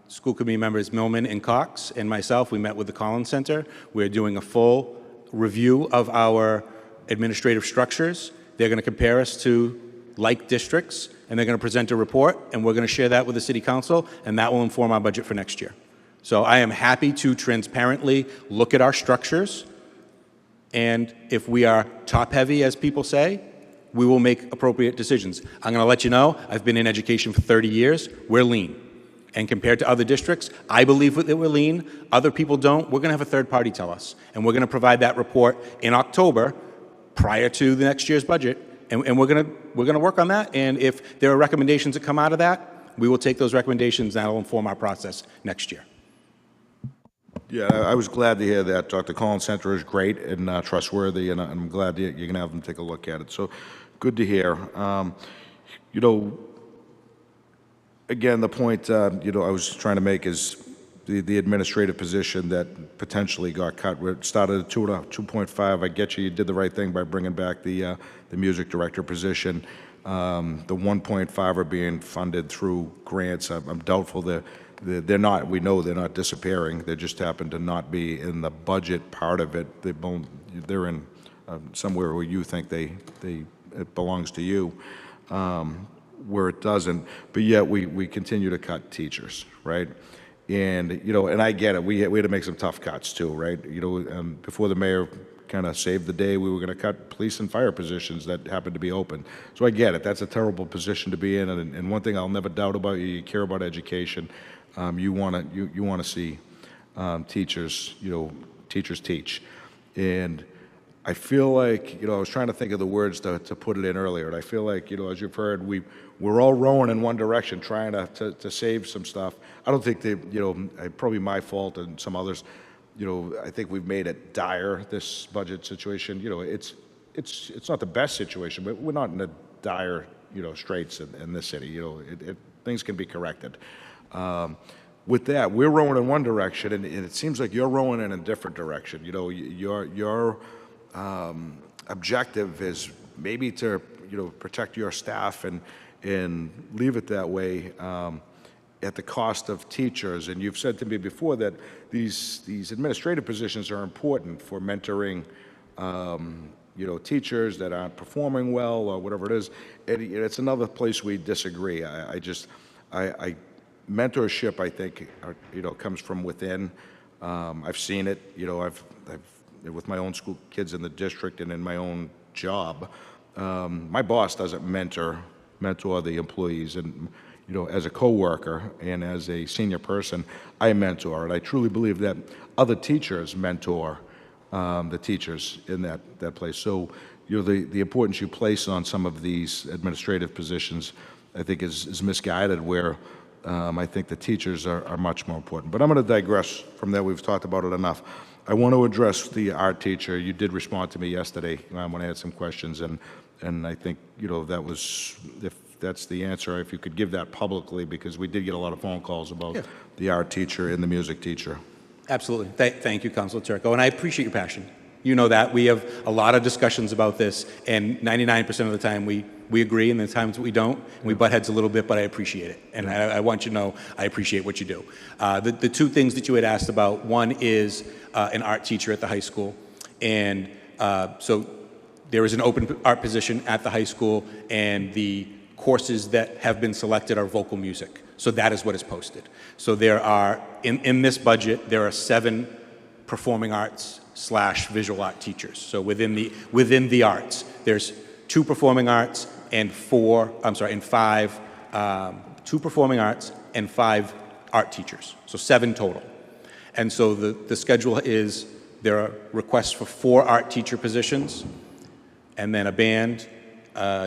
School committee members Millman and Cox and myself, we met with the Collins Center. We're doing a full review of our administrative structures. They're going to compare us to like districts, and they're going to present a report, and we're going to share that with the City Council, and that will inform our budget for next year. So I am happy to transparently look at our structures, and if we are top-heavy, as people say, we will make appropriate decisions. I'm going to let you know, I've been in education for 30 years. We're lean. And compared to other districts, I believe that we're lean. Other people don't. We're going to have a third party tell us. And we're going to provide that report in October prior to the next year's budget. And we're going to work on that. And if there are recommendations that come out of that, we will take those recommendations. And that will inform our process next year. Yeah, I was glad to hear that. Dr. Collins Center is great and trustworthy, and I'm glad that you're going to have them take a look at it. So good to hear. You know, again, the point, you know, I was trying to make is the administrative position that potentially got cut. We started at 2.5. I get you. You did the right thing by bringing back the music director position. The 1.5 are being funded through grants. I'm doubtful they're not. We know they're not disappearing. They just happen to not be in the budget part of it. They're in somewhere where you think it belongs to you. Where it doesn't, but yet we continue to cut teachers, right? And, you know, and I get it, we had to make some tough cuts too, right? You know, before the mayor kind of saved the day, we were going to cut police and fire positions that happened to be open. So I get it, that's a terrible position to be in, and one thing I'll never doubt about you, you care about education. You want to see teachers, you know, teachers teach. And I feel like, you know, I was trying to think of the words to put it in earlier, and I feel like, you know, as you've heard, we're all rowing in one direction, trying to save some stuff. I don't think you know, probably my fault and some others, you know, I think we've made it dire, this budget situation. You know, it's not the best situation, but we're not in a dire, you know, straits in this city. You know, things can be corrected. With that, we're rowing in one direction, and it seems like you're rowing in a different direction. You know, your objective is maybe to, you know, protect your staff and leave it that way at the cost of teachers. And you've said to me before that these administrative positions are important for mentoring, you know, teachers that aren't performing well or whatever it is. It's another place we disagree. Mentorship, I think, you know, comes from within. I've seen it, you know, I've with my own school kids in the district and in my own job. My boss doesn't mentor the employees, and, you know, as a coworker and as a senior person, I mentor, and I truly believe that other teachers mentor the teachers in that place. So, you know, the importance you place on some of these administrative positions, I think, is misguided, where I think the teachers are much more important. But I'm going to digress from that. We've talked about it enough. I want to address the art teacher. You did respond to me yesterday when I had some questions, and I think, you know, that was, if that's the answer, if you could give that publicly, because we did get a lot of phone calls about the art teacher and the music teacher. Absolutely. Thank you, Councilor Turco, and I appreciate your passion. You know that. We have a lot of discussions about this, and 99% of the time we agree, and the times we don't. We butt heads a little bit, but I appreciate it. And I want you to know I appreciate what you do. The two things that you had asked about, one is an art teacher at the high school. And so there is an open art position at the high school, and the courses that have been selected are vocal music. So that is what is posted. So there are, in this budget, there are 7 performing arts / visual art teachers. So within the arts, there's 2 performing arts and 5, 2 performing arts and 5 art teachers. So 7 total. And so the schedule is, there are requests for 4 art teacher positions, and then a band,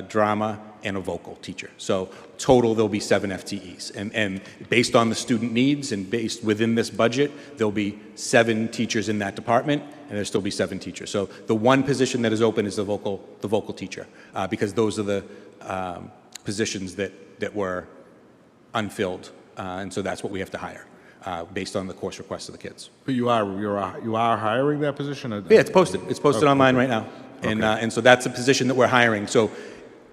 drama, and a vocal teacher. So total, there'll be 7 FTEs. And based on the student needs and based within this budget, there'll be 7 teachers in that department, and there'll still be 7 teachers. So the one position that is open is the vocal teacher, because those are the positions that were unfilled, and so that's what we have to hire. Based on the course requests of the kids. But you are hiring that position? Yeah, it's posted. It's posted online right now. Okay. And so that's a position that we're hiring. So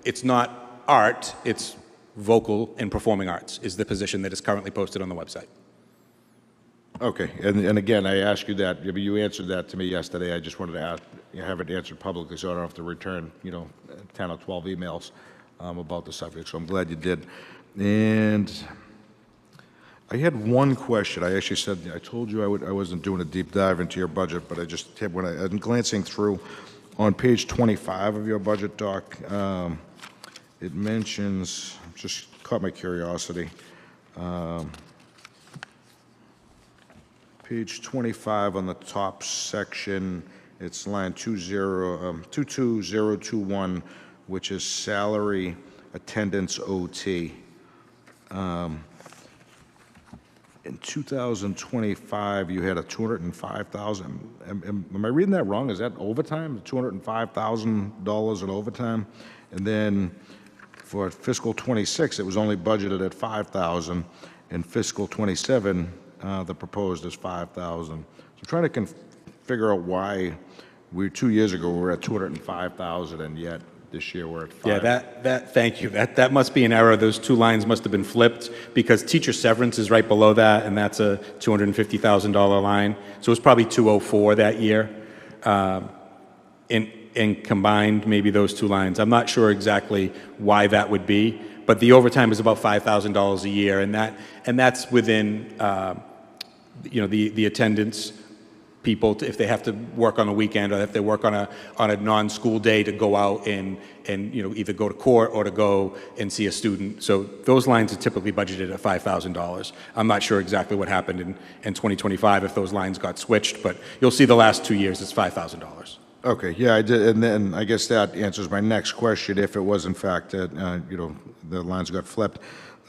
it's not art, it's vocal and performing arts is the position that is currently posted on the website. Okay, and again, I asked you that, you answered that to me yesterday. I just wanted to have it answered publicly so I don't have to return, you know, 10 or 12 emails about the subject. So I'm glad you did. And I had one question. I actually said, I told you I wasn't doing a deep dive into your budget, but I just had, when I'm glancing through on page 25 of your budget doc, it mentions, just caught my curiosity, page 25 on the top section, it's line 22021, which is salary attendance OT. In 2025, you had a $205,000. Am I reading that wrong? Is that overtime? $205,000 in overtime? And then for fiscal 26, it was only budgeted at $5,000. In fiscal 27, the proposed is $5,000. So I'm trying to figure out why 2 years ago we were at $205,000, and yet this year we're at $5,000. Yeah, thank you. That must be an error. Those 2 lines must have been flipped, because teacher severance is right below that, and that's a $250,000 line. So it was probably 204 that year. And combined, maybe those 2 lines. I'm not sure exactly why that would be, but the overtime is about $5,000 a year, and that's within the attendance people, if they have to work on a weekend or if they work on a non-school day to go out and either go to court or to go and see a student. So those lines are typically budgeted at $5,000. I'm not sure exactly what happened in 2025 if those lines got switched, but you'll see the last 2 years it's $5,000. Okay, yeah, I did, and then I guess that answers my next question. If it was in fact that, the lines got flipped,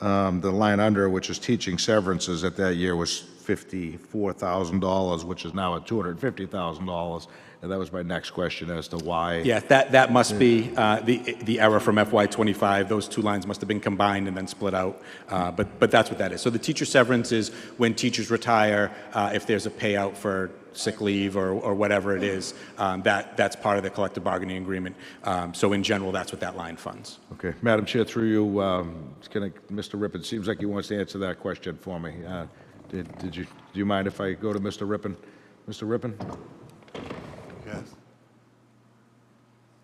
the line under, which is teaching severances at that year, was $54,000, which is now at $250,000. And that was my next question as to why. Yeah, that must be the error from FY25. Those two lines must have been combined and then split out. But that's what that is. So the teacher severance is when teachers retire, if there's a payout for sick leave or whatever it is, that's part of the collective bargaining agreement. So in general, that's what that line funds. Okay, Madam Chair, through you, Mr. Rippon, seems like he wants to answer that question for me. Do you mind if I go to Mr. Rippon? Mr. Rippon? Yes.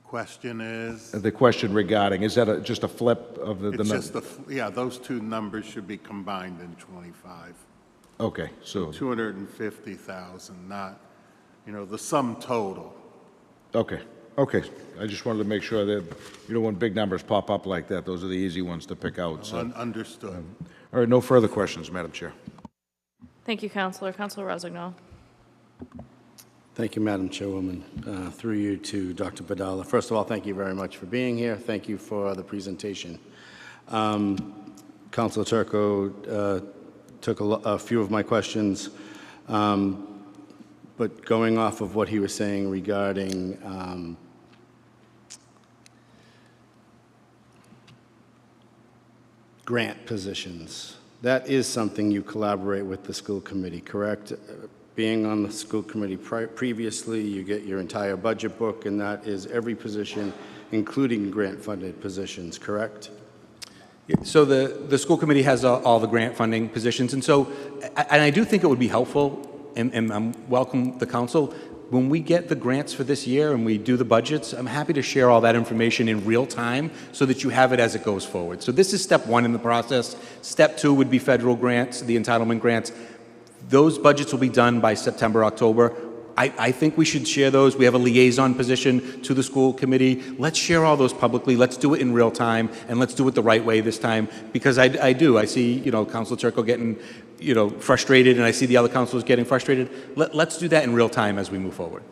Question is? The question regarding, is that just a flip of the? It's just yeah, those two numbers should be combined in 25. Okay, so. 250,000, not, the sum total. Okay, I just wanted to make sure that, when big numbers pop up like that, those are the easy ones to pick out, so. Understood. All right, no further questions, Madam Chair. Thank you, Counselor. Counselor Rossignol. Thank you, Madam Chairwoman. Through you to Dr. Padala. First of all, thank you very much for being here. Thank you for the presentation. Councilor Turco took a few of my questions, but going off of what he was saying regarding grant positions, that is something you collaborate with the school committee, correct? Being on the school committee previously, you get your entire budget book, and that is every position, including grant-funded positions, correct? So the school committee has all the grant funding positions, and so I do think it would be helpful, and I'm welcome the council, when we get the grants for this year and we do the budgets, I'm happy to share all that information in real time so that you have it as it goes forward. So this is step one in the process. Step two would be federal grants, the entitlement grants. Those budgets will be done by September, October. I think we should share those. We have a liaison position to the school committee. Let's share all those publicly. Let's do it in real time, and let's do it the right way this time, because I see, Councilor Turco getting, frustrated, and I see the other councilors getting frustrated. Let's do that in real time as we move forward.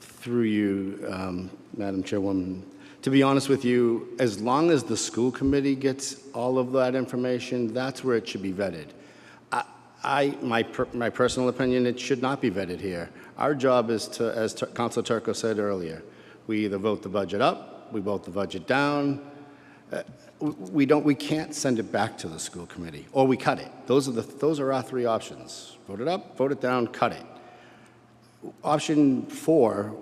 Through you, Madam Chairwoman, to be honest with you, as long as the school committee gets all of that information, that's where it should be vetted. My personal opinion, it should not be vetted here. Our job is to, as Councilor Turco said earlier, we either vote the budget up, we vote the budget down. We can't send it back to the school committee, or we cut it. Those are our three options: vote it up, vote it down, cut it. Option 4,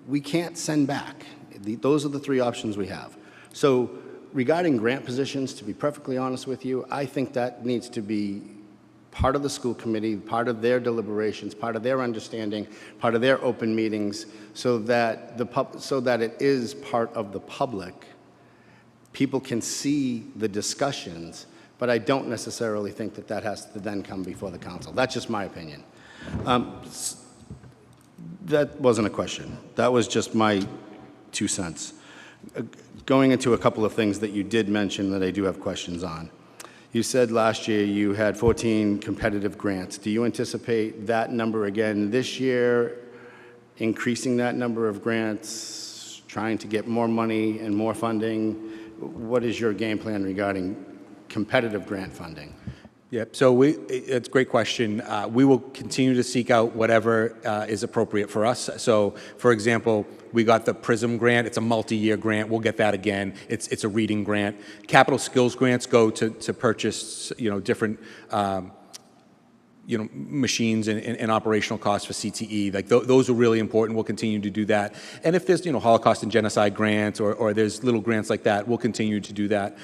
we can't send back. Those are the three options we have. So regarding grant positions, to be perfectly honest with you, I think that needs to be part of the school committee, part of their deliberations, part of their understanding, part of their open meetings, so that it is part of the public. People can see the discussions, but I don't necessarily think that has to then come before the council. That's just my opinion. That wasn't a question. That was just my 2 cents. Going into a couple of things that you did mention that I do have questions on. You said last year you had 14 competitive grants. Do you anticipate that number again this year, increasing that number of grants, trying to get more money and more funding? What is your game plan regarding competitive grant funding? Yeah, so it's a great question. We will continue to seek out whatever is appropriate for us. So, for example, we got the PRISM grant. It's a multi-year grant. We'll get that again. It's a reading grant. Capital skills grants go to purchase, different, machines and operational costs for CTE. Like those are really important. We'll continue to do that. And if there's, Holocaust and genocide grants or there's little grants like that, we'll continue to do that.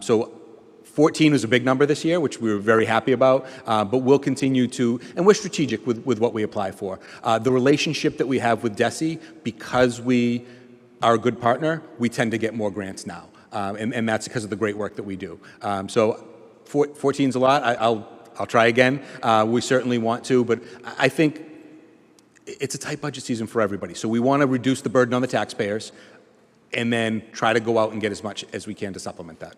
So 14 was a big number this year, which we were very happy about, but we'll continue to, and we're strategic with what we apply for. The relationship that we have with DESE, because we are a good partner, we tend to get more grants now, and that's because of the great work that we do. So 14's a lot. I'll try again. We certainly want to, but I think it's a tight budget season for everybody. So we want to reduce the burden on the taxpayers and then try to go out and get as much as we can to supplement that.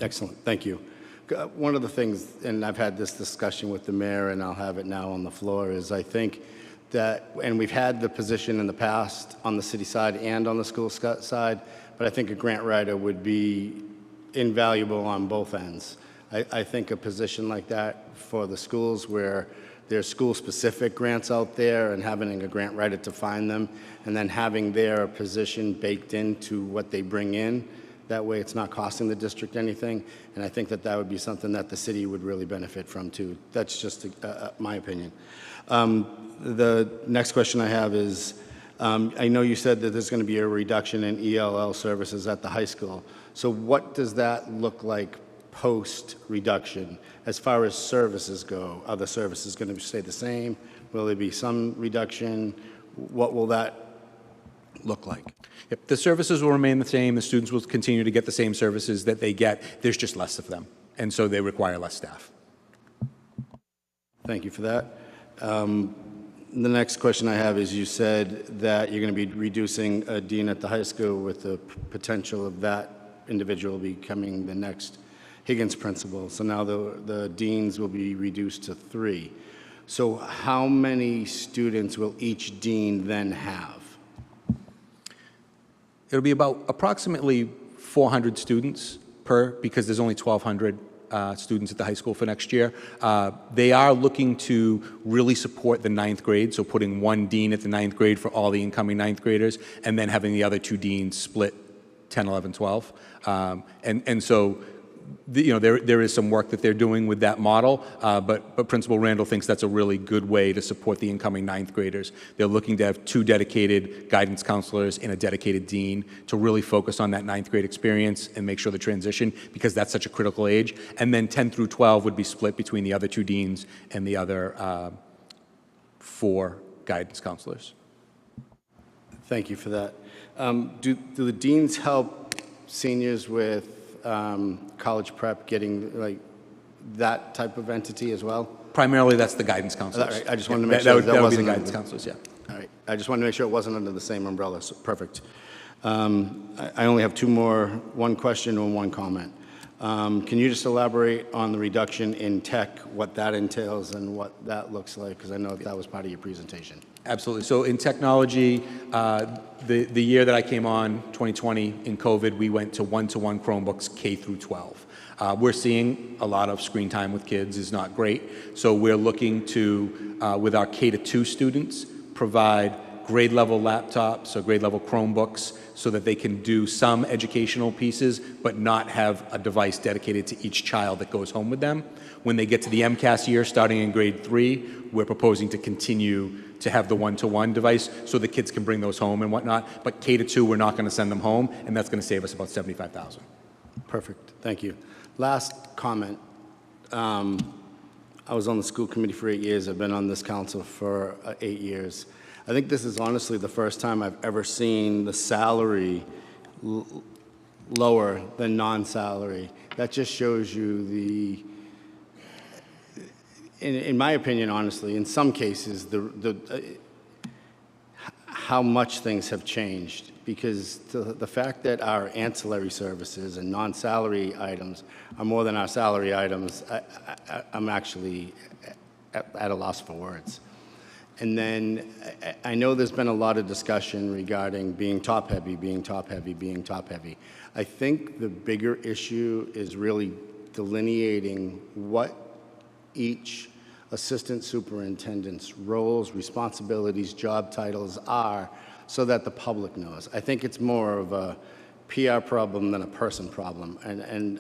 Excellent, thank you. One of the things, and I've had this discussion with the mayor, and I'll have it now on the floor, is I think that, and we've had the position in the past on the city side and on the school side, but I think a grant writer would be invaluable on both ends. I think a position like that for the schools where there's school-specific grants out there and having a grant writer to find them, and then having their position baked into what they bring in. That way it's not costing the district anything, and I think that that would be something that the city would really benefit from too. That's just my opinion. The next question I have is, I know you said that there's going to be a reduction in ELL services at the high school. So what does that look like post-reduction as far as services go? Are the services going to stay the same? Will there be some reduction? What will that look like? Yep, the services will remain the same. The students will continue to get the same services that they get. There's just less of them, and so they require less staff. Thank you for that. The next question I have is, you said that you're going to be reducing a dean at the high school with the potential of that individual becoming the next Higgins principal. So now the deans will be reduced to 3. So how many students will each dean then have? It'll be about approximately 400 students per, because there's only 1,200 students at the high school for next year. They are looking to really support the 9th grade, so putting 1 dean at the 9th grade for all the incoming 9th graders, and then having the other 2 deans split 10, 11, 12. And so there is some work that they're doing with that model, but Principal Randall thinks that's a really good way to support the incoming 9th graders. They're looking to have 2 dedicated guidance counselors and a dedicated dean to really focus on that 9th grade experience and make sure the transition, because that's such a critical age. And then 10 through 12 would be split between the other 2 deans and the other 4 guidance counselors. Thank you for that. Do the deans help seniors with college prep, getting like that type of entity as well? Primarily, that's the guidance counselors. All right. I just wanted to make sure that was the guidance counselors, yeah. All right. I just wanted to make sure it wasn't under the same umbrella. So, perfect. I only have 2 more, 1 question and 1 comment. Can you just elaborate on the reduction in tech, what that entails and what that looks like? Because I know that was part of your presentation. Absolutely. So in technology, the year that I came on, 2020, in COVID, we went to one-to-one Chromebooks K through 12. We're seeing a lot of screen time with kids is not great. So we're looking to, with our K to 2 students, provide grade level laptops or grade level Chromebooks so that they can do some educational pieces, but not have a device dedicated to each child that goes home with them. When they get to the MCAS year, starting in grade 3, we're proposing to continue to have the one-to-one device so the kids can bring those home and whatnot. But K to 2, we're not going to send them home, and that's going to save us about $75,000. Perfect. Thank you. Last comment. I was on the school committee for 8 years. I've been on this council for 8 years. I think this is honestly the first time I've ever seen the salary lower than non-salary. That just shows you the, in my opinion, honestly, in some cases, how much things have changed. Because the fact that our ancillary services and non-salary items are more than our salary items, I'm actually at a loss for words. And then I know there's been a lot of discussion regarding being top-heavy, being top-heavy, being top-heavy. I think the bigger issue is really delineating what each assistant superintendent's roles, responsibilities, job titles are, so that the public knows. I think it's more of a PR problem than a person problem, and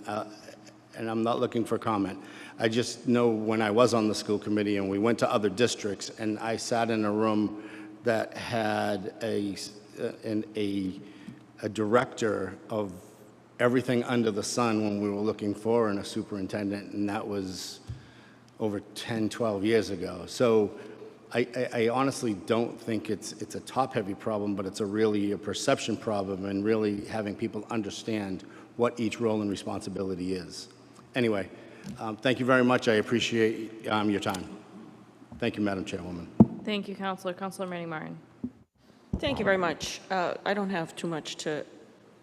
I'm not looking for comment. I just know when I was on the school committee and we went to other districts, and I sat in a room that had a director of everything under the sun when we were looking for a superintendent, and that was over 10, 12 years ago. So I honestly don't think it's a top-heavy problem, but it's really a perception problem, and really having people understand what each role and responsibility is. Anyway, Thank you very much. I appreciate your time. Thank you, Madam Chairwoman. Thank you, Counselor. Counselor Manny Martin. Thank you very much. I don't have too much to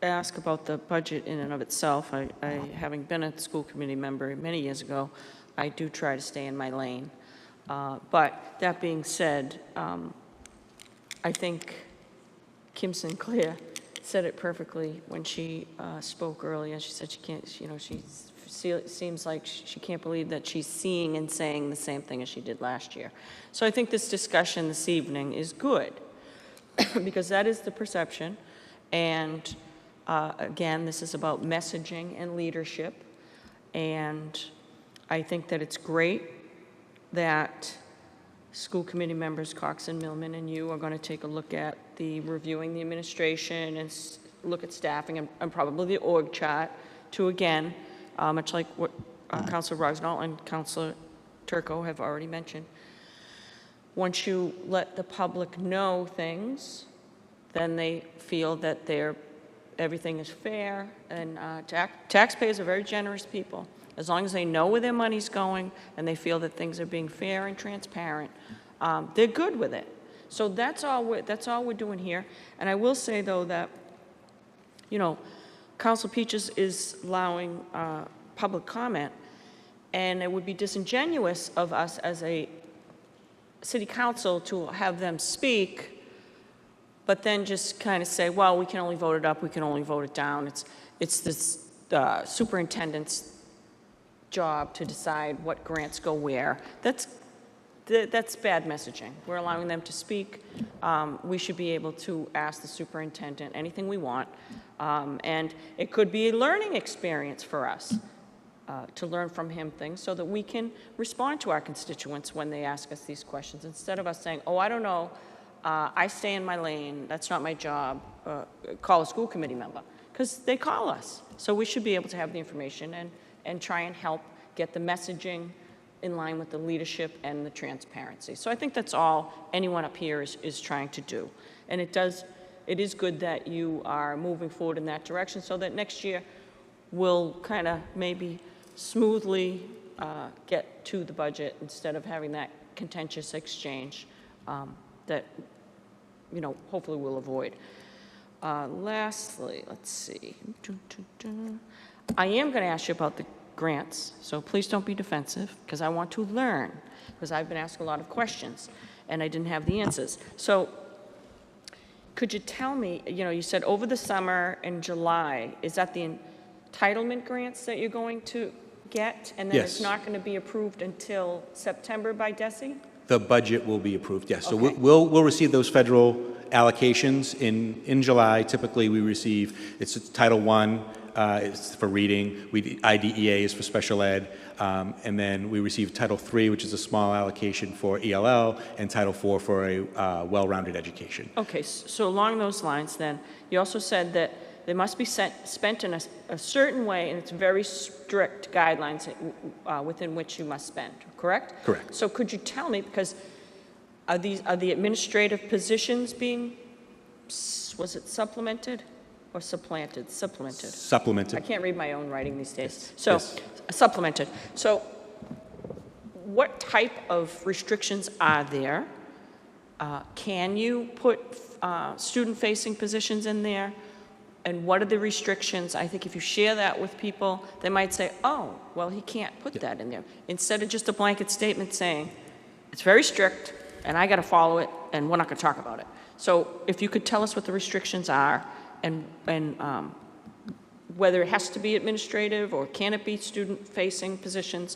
ask about the budget in and of itself. Having been a school committee member many years ago, I do try to stay in my lane. But that being said, I think Kim Sinclair said it perfectly when she spoke earlier. She said she can't, you know, seems like she can't believe that she's seeing and saying the same thing as she did last year. So I think this discussion this evening is good because that is the perception. And again, this is about messaging and leadership. And I think that it's great that school committee members Cox and Millman and you are going to take a look at reviewing the administration and look at staffing and probably the org chart to, again, much like what Councilor Rognall and Councilor Turco have already mentioned. Once you let the public know things, then they feel that everything is fair, and taxpayers are very generous people. As long as they know where their money's going and they feel that things are being fair and transparent, they're good with it. So that's all we're doing here. And I will say, though, that, you know, Council Peaches is allowing public comment, and it would be disingenuous of us as a city council to have them speak, but then just kind of say, well, we can only vote it up, we can only vote it down. It's this superintendent's job to decide what grants go where. That's bad messaging. We're allowing them to speak. We should be able to ask the superintendent anything we want. And it could be a learning experience for us to learn from him things so that we can respond to our constituents when they ask us these questions, instead of us saying, oh, I don't know, I stay in my lane, that's not my job, call a school committee member, because they call us. So we should be able to have the information and try and help get the messaging in line with the leadership and the transparency. So I think that's all anyone up here is trying to do. And it is good that you are moving forward in that direction so that next year we'll kind of maybe smoothly get to the budget instead of having that contentious exchange that, you know, hopefully we'll avoid. Lastly, let's see. I am going to ask you about the grants, so please don't be defensive, because I want to learn, because I've been asked a lot of questions and I didn't have the answers. So could you tell me, you know, you said over the summer in July, is that the entitlement grants that you're going to get, and then Yes. it's not going to be approved until September by DESE? The budget will be approved, yes. So Okay. we'll receive those federal allocations in July. Typically, we receive, it's Title I, it's for reading, IDEA is for special ed, and then we receive Title III, which is a small allocation for ELL, and Title IV for a well-rounded education. Okay, so along those lines then, you also said that they must be spent in a certain way, and it's very strict guidelines within which you must spend, correct? Correct. So could you tell me, because are the administrative positions being, was it supplemented or supplanted? Supplemented. Supplemented. I can't read my own writing these days. Yes. So, Yes. Supplemented. So what type of restrictions are there? Can you put student-facing positions in there? And what are the restrictions? I think if you share that with people, they might say, oh, well, he can't put that in there. Instead of just a blanket statement saying, it's very strict, and I got to follow it, and we're not going to talk about it. So if you could tell us what the restrictions are, and whether it has to be administrative, or can it be student-facing positions?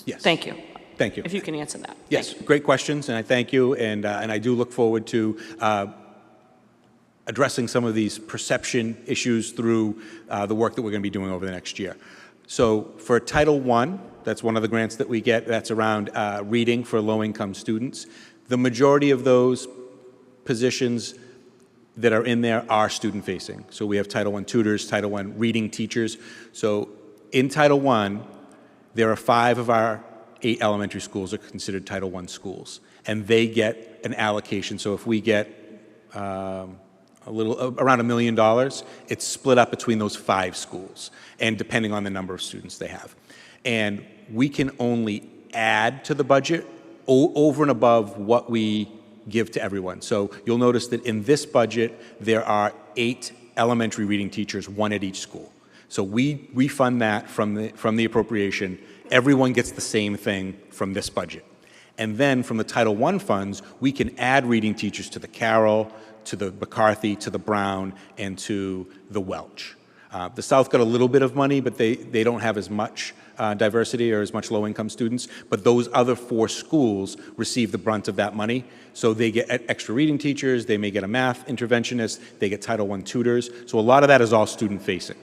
Yes. Thank you. Thank you. If you can answer that. Yes, Thank you. great questions, and I thank you, and I do look forward to addressing some of these perception issues through the work that we're going to be doing over the next year. So for Title I, that's one of the grants that we get, that's around reading for low-income students. The majority of those positions that are in there are student-facing. So we have Title I tutors, Title I reading teachers. So in Title I, there are 5 of our 8 elementary schools are considered Title I schools, and they get an allocation. So if we get around $1 million, it's split up between those 5 schools, and depending on the number of students they have. and we can only add to the budget over and above what we give to everyone. So you'll notice that in this budget, there are 8 elementary reading teachers, 1 at each school. So we fund that from the appropriation. Everyone gets the same thing from this budget. And then from the Title I funds, we can add reading teachers to the Carroll, to the McCarthy, to the Brown, and to the Welch. The South got a little bit of money, but they don't have as much diversity or as much low-income students. But those other 4 schools receive the brunt of that money. So they get extra reading teachers, they may get a math interventionist, they get Title I tutors. So a lot of that is all student-facing.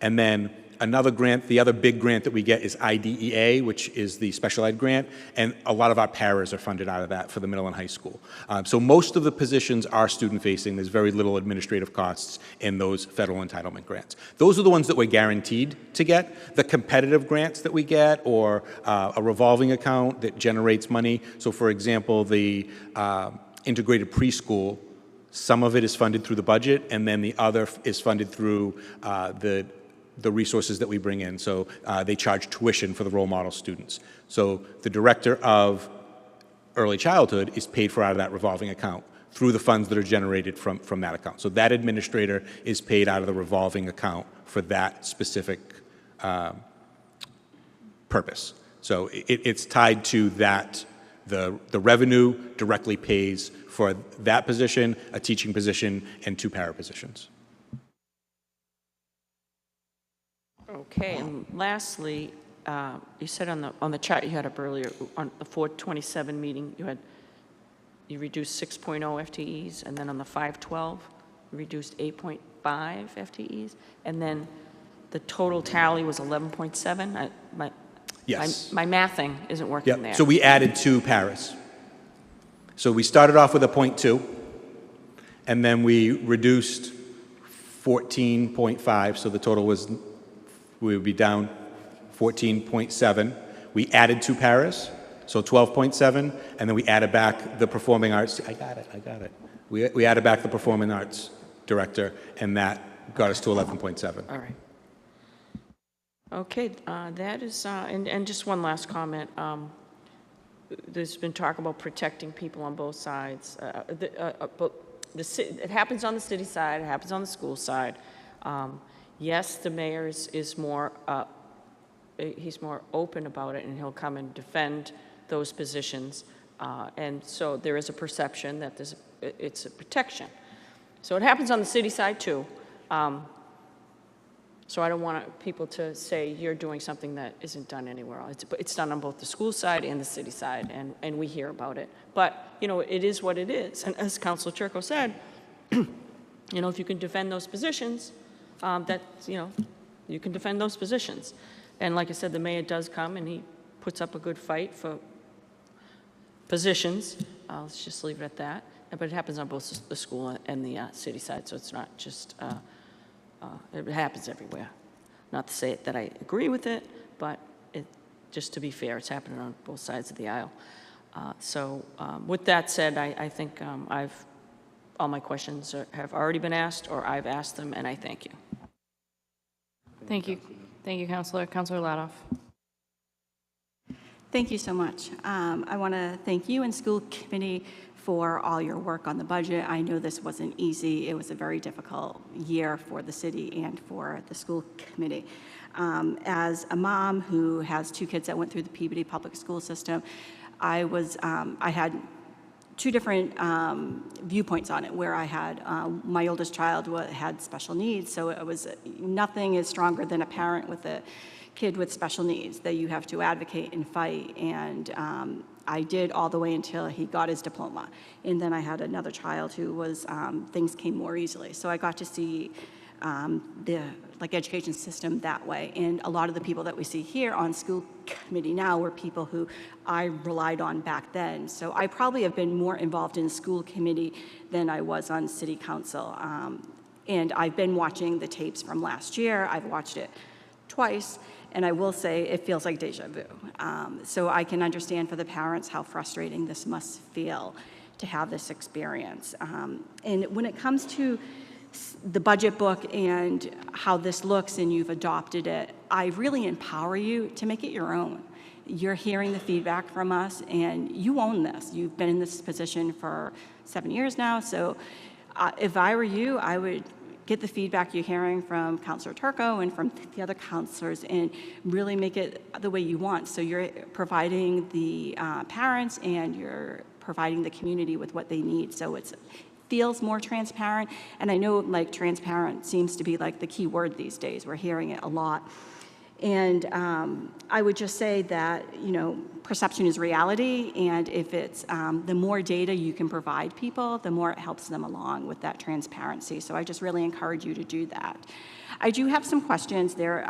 And then another grant, the other big grant that we get is IDEA, which is the special ed grant, and a lot of our paras are funded out of that for the middle and high school. So most of the positions are student-facing. There's very little administrative costs in those federal entitlement grants. Those are the ones that we're guaranteed to get. The competitive grants that we get, or a revolving account that generates money. So for example, the integrated preschool, some of it is funded through the budget, and then the other is funded through the resources that we bring in. So they charge tuition for the role model students. So the director of early childhood is paid for out of that revolving account through the funds that are generated from that account. So that administrator is paid out of the revolving account for that specific purpose. So it's tied to that. The revenue directly pays for that position, a teaching position, and 2 para positions. Okay, and lastly, you said on the chart you had up earlier, on the 427 meeting, you reduced 6.0 FTEs, and then on the 512, you reduced 8.5 FTEs, and then the total tally was 11.7? Yes. My mathing isn't working there. So we added 2 paras. So we started off with a 0.2, and then we reduced 14.5, so the total was, we would be down 14.7. We added 2 paras, so 12.7, and then we added back the performing arts. I got it. We added back the performing arts director, and that got us to 11.7. All right. Okay, that is, and just one last comment. There's been talk about protecting people on both sides. It happens on the city side, it happens on the school side. Yes, the mayor is more, he's more open about it, and he'll come and defend those positions. And so there is a perception that it's a protection. So it happens on the city side too. So I don't want people to say you're doing something that isn't done anywhere else. It's done on both the school side and the city side, and we hear about it. But, you know, it is what it is. And as Councilor Chirko said, you know, if you can defend those positions, you can defend those positions. And like I said, the mayor does come and he puts up a good fight for positions. Let's just leave it at that. But it happens on both the school and the city side, so it's not just, it happens everywhere. Not to say that I agree with it, but just to be fair, it's happening on both sides of the aisle. So with that said, I think all my questions have already been asked, or I've asked them, and I thank you. Thank you. Thank you, Councilor. Councilor Ladoff. Thank you so much. I want to thank you and school committee for all your work on the budget. I know this wasn't easy. It was a very difficult year for the city and for the school committee. As a mom who has 2 kids that went through the Peabody public school system, I had 2 different viewpoints on it, where I had my oldest child had special needs, so it was nothing is stronger than a parent with a kid with special needs that you have to advocate and fight. And I did all the way until he got his diploma. And then I had another child who was, things came more easily. So I got to see the education system that way. And a lot of the people that we see here on school committee now were people who I relied on back then. So I probably have been more involved in school committee than I was on city council. And I've been watching the tapes from last year. I've watched it twice. And I will say it feels like deja vu. So I can understand for the parents how frustrating this must feel to have this experience. And when it comes to the budget book and how this looks, and you've adopted it, I really empower you to make it your own. You're hearing the feedback from us, and you own this. You've been in this position for 7 years now, so if I were you, I would get the feedback you're hearing from Counselor Turco and from the other counselors and really make it the way you want. So you're providing the parents and you're providing the community with what they need. So it feels more transparent. And I know like transparent seems to be like the key word these days. We're hearing it a lot. And I would just say that, you know, perception is reality, and if it's the more data you can provide people, the more it helps them along with that transparency. So I just really encourage you to do that. I do have some questions. They're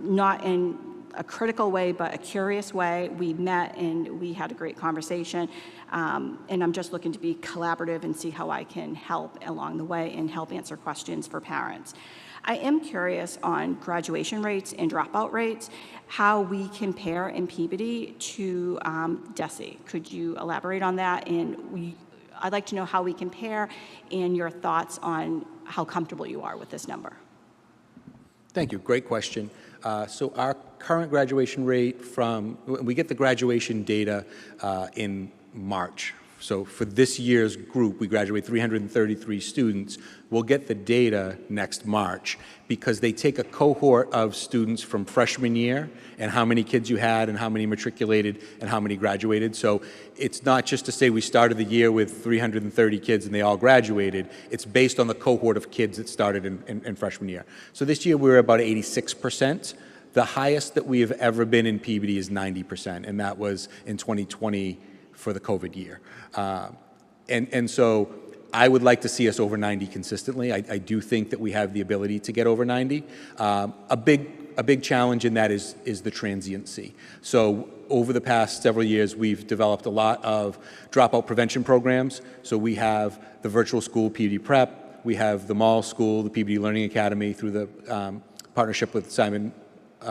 not in a critical way, but a curious way. We met and we had a great conversation, and I'm just looking to be collaborative and see how I can help along the way and help answer questions for parents. I am curious on graduation rates and dropout rates, how we compare in Peabody to DESE. Could you elaborate on that? And I'd like to know how we compare and your thoughts on how comfortable you are with this number. Thank you. Great question. So our current graduation rate we get the graduation data in March. So for this year's group, we graduate 333 students. We'll get the data next March because they take a cohort of students from freshman year and how many kids you had and how many matriculated and how many graduated. So it's not just to say we started the year with 330 kids and they all graduated. It's based on the cohort of kids that started in freshman year. So this year we were about 86%. The highest that we have ever been in Peabody is 90%, and that was in 2020 for the COVID year. And so I would like to see us over 90 consistently. I do think that we have the ability to get over 90. A big challenge in that is the transiency. So over the past several years, we've developed a lot of dropout prevention programs. So we have the virtual school, Peabody Prep. We have the mall school, the Peabody Learning Academy through the partnership with Simon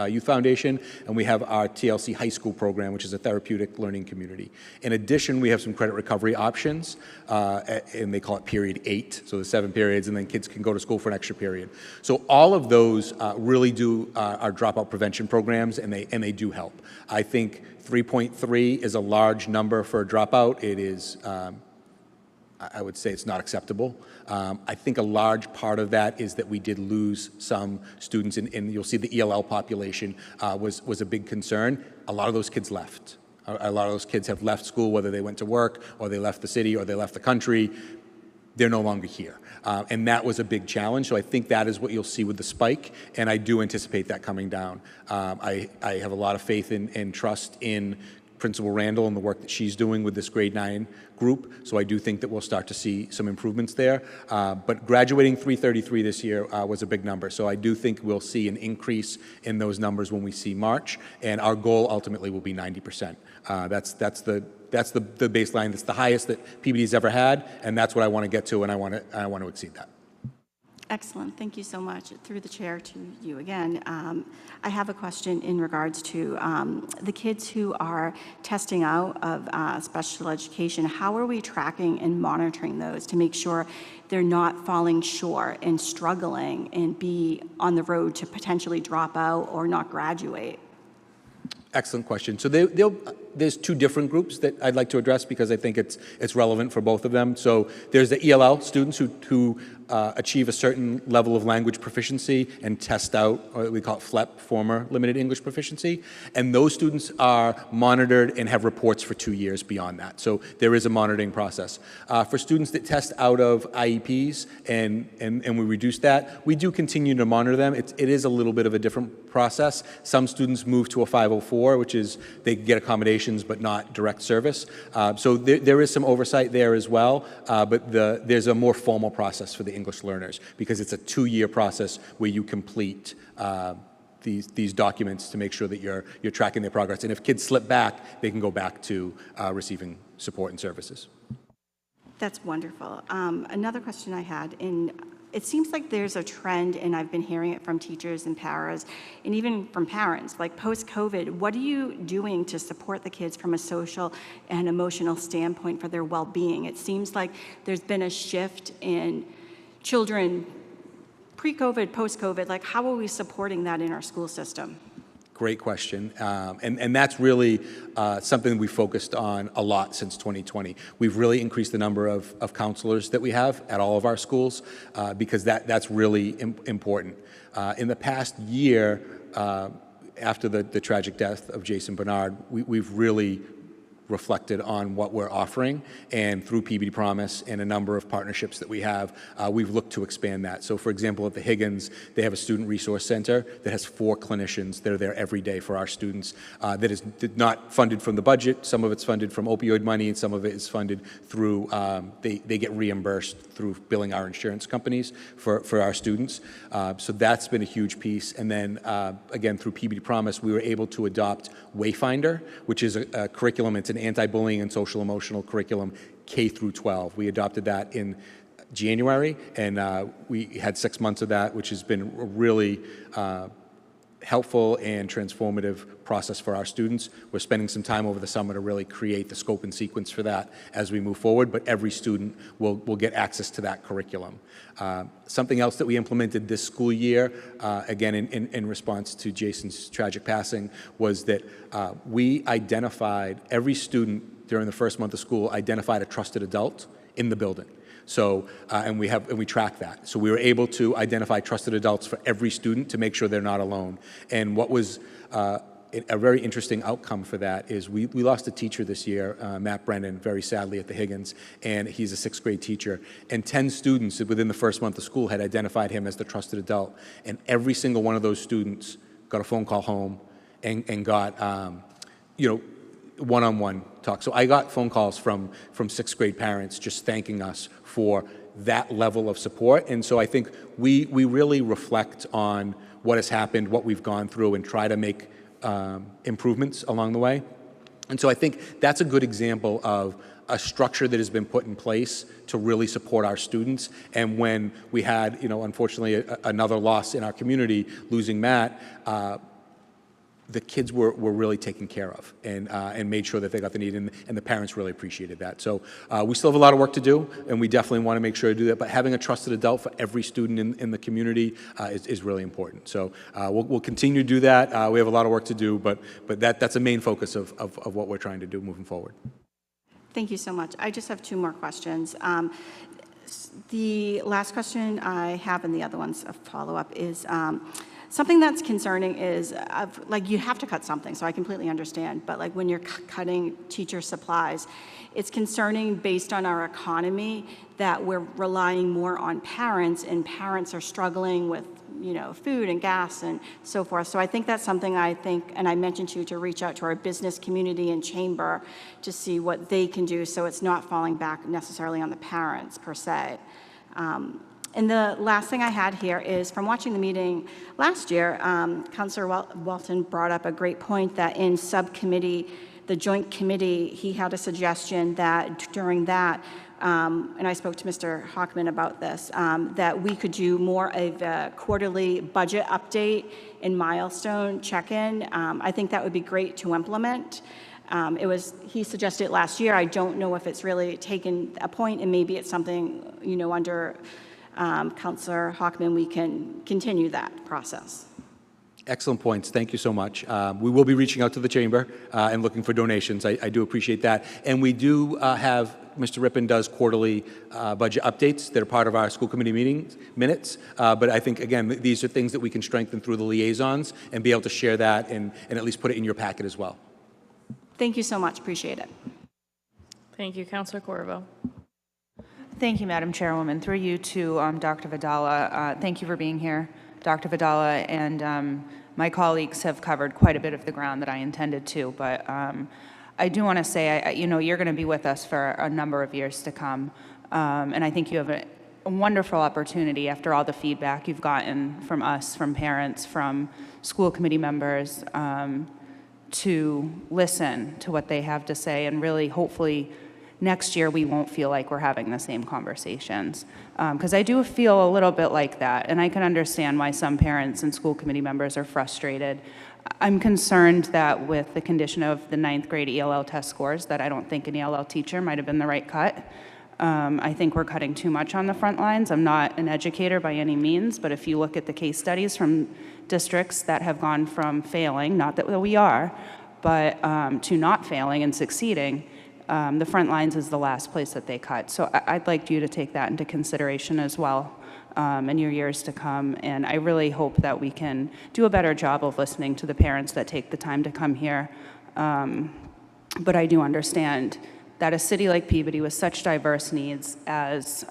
Youth Foundation, and we have our TLC high school program, which is a therapeutic learning community. In addition, we have some credit recovery options, and they call it period 8, so the 7 periods, and then kids can go to school for an extra period. So all of those really are dropout prevention programs, and they do help. I think 3.3 is a large number for a dropout. It is, I would say it's not acceptable. I think a large part of that is that we did lose some students, and you'll see the ELL population was a big concern. A lot of those kids left. A lot of those kids have left school, whether they went to work, or they left the city, or they left the country. They're no longer here. And that was a big challenge, so I think that is what you'll see with the spike, and I do anticipate that coming down. I have a lot of faith and trust in Principal Randall and the work that she's doing with this grade 9 group, so I do think that we'll start to see some improvements there. But graduating 333 this year was a big number, so I do think we'll see an increase in those numbers when we see March, and our goal ultimately will be 90%. That's the baseline. That's the highest that Peabody's ever had, and that's what I want to get to, and I want to exceed that. Excellent. Thank you so much. Through the chair to you again. I have a question in regards to the kids who are testing out of special education. How are we tracking and monitoring those to make sure they're not falling short and struggling and be on the road to potentially drop out or not graduate? Excellent question. So there's 2 different groups that I'd like to address because I think it's relevant for both of them. So there's the ELL students who achieve a certain level of language proficiency and test out, or we call it FLEP, former limited English proficiency, and those students are monitored and have reports for 2 years beyond that. So there is a monitoring process. For students that test out of IEPs and we reduce that, we do continue to monitor them. It is a little bit of a different process. Some students move to a 504, which is they get accommodations but not direct service. So there is some oversight there as well, but there's a more formal process for the English learners because it's a 2-year process where you complete these documents to make sure that you're tracking their progress. And if kids slip back, they can go back to receiving support and services. That's wonderful. Another question I had, it seems like there's a trend, and I've been hearing it from teachers and paras, and even from parents, like post-COVID, what are you doing to support the kids from a social and emotional standpoint for their well-being? It seems like there's been a shift in children pre-COVID, post-COVID. Like, how are we supporting that in our school system? Great question. And that's really something we focused on a lot since 2020. We've really increased the number of counselors that we have at all of our schools because that's really important. In the past year, after the tragic death of Jason Bernard, we've really reflected on what we're offering, and through Peabody Promise and a number of partnerships that we have, we've looked to expand that. So for example, at the Higgins, they have a student resource center that has 4 clinicians that are there every day for our students. That is not funded from the budget. Some of it's funded from opioid money, and some of it is funded through, they get reimbursed through billing our insurance companies for our students. So that's been a huge piece. And then again, through Peabody Promise, we were able to adopt Wayfinder, which is a curriculum. It's an anti-bullying and social emotional curriculum, K through 12. We adopted that in January, and we had 6 months of that, which has been a really helpful and transformative process for our students. We're spending some time over the summer to really create the scope and sequence for that as we move forward, but every student will get access to that curriculum. Something else that we implemented this school year, again in response to Jason's tragic passing, was that we identified, every student during the first month of school identified a trusted adult in the building. So, and we track that. So we were able to identify trusted adults for every student to make sure they're not alone. And what was a very interesting outcome for that is we lost a teacher this year, Matt Brennan, very sadly at the Higgins, and he's a 6th grade teacher. And 10 students within the first month of school had identified him as the trusted adult. And every single one of those students got a phone call home and got, one-on-one talk. So I got phone calls from 6th grade parents just thanking us for that level of support. And so I think we really reflect on what has happened, what we've gone through, and try to make improvements along the way. And so I think that's a good example of a structure that has been put in place to really support our students. And when we had, unfortunately, another loss in our community, losing Matt, the kids were really taken care of and made sure that they got the need, and the parents really appreciated that. So we still have a lot of work to do, and we definitely want to make sure to do that, but having a trusted adult for every student in the community is really important. So we'll continue to do that. We have a lot of work to do, but that's a main focus of what we're trying to do moving forward. Thank you so much. I just have 2 more questions. The last question I have, and the other one's a follow-up, is something that's concerning is, you have to cut something, so I completely understand, but when you're cutting teacher supplies, it's concerning based on our economy that we're relying more on parents, and parents are struggling with, food and gas and so forth. So I think that's something and I mentioned to you to reach out to our business community and chamber to see what they can do so it's not falling back necessarily on the parents per se. And the last thing I had here is from watching the meeting last year, Councillor Walton brought up a great point that in subcommittee, the joint committee, he had a suggestion that during that, and I spoke to Mr. Hockman about this, that we could do more of a quarterly budget update and milestone check-in. I think that would be great to implement. He suggested it last year. I don't know if it's really taken a point, and maybe it's something, under Councillor Hockman, we can continue that process. Excellent points. Thank you so much. We will be reaching out to the chamber and looking for donations. I do appreciate that. And we do have, Mr. Rippon does quarterly budget updates that are part of our school committee minutes. But I think, again, these are things that we can strengthen through the liaisons and be able to share that and at least put it in your packet as well. Thank you so much. Appreciate it. Thank you, Councillor Corvo. Thank you, Madam Chairwoman. Through you to Dr. Vidala. Thank you for being here, Dr. Vidala, and my colleagues have covered quite a bit of the ground that I intended to, but I do want to say, you're going to be with us for a number of years to come, and I think you have a wonderful opportunity after all the feedback you've gotten from us, from parents, from school committee members, to listen to what they have to say, and really, hopefully, next year we won't feel like we're having the same conversations. Because I do feel a little bit like that, and I can understand why some parents and school committee members are frustrated. I'm concerned that with the condition of the 9th grade ELL test scores, that I don't think an ELL teacher might have been the right cut. I think we're cutting too much on the front lines. I'm not an educator by any means, but if you look at the case studies from districts that have gone from failing, not that we are, but to not failing and succeeding, the front lines is the last place that they cut. So I'd like you to take that into consideration as well in your years to come. And I really hope that we can do a better job of listening to the parents that take the time to come here. But I do understand that a city like Peabody with such diverse needs as,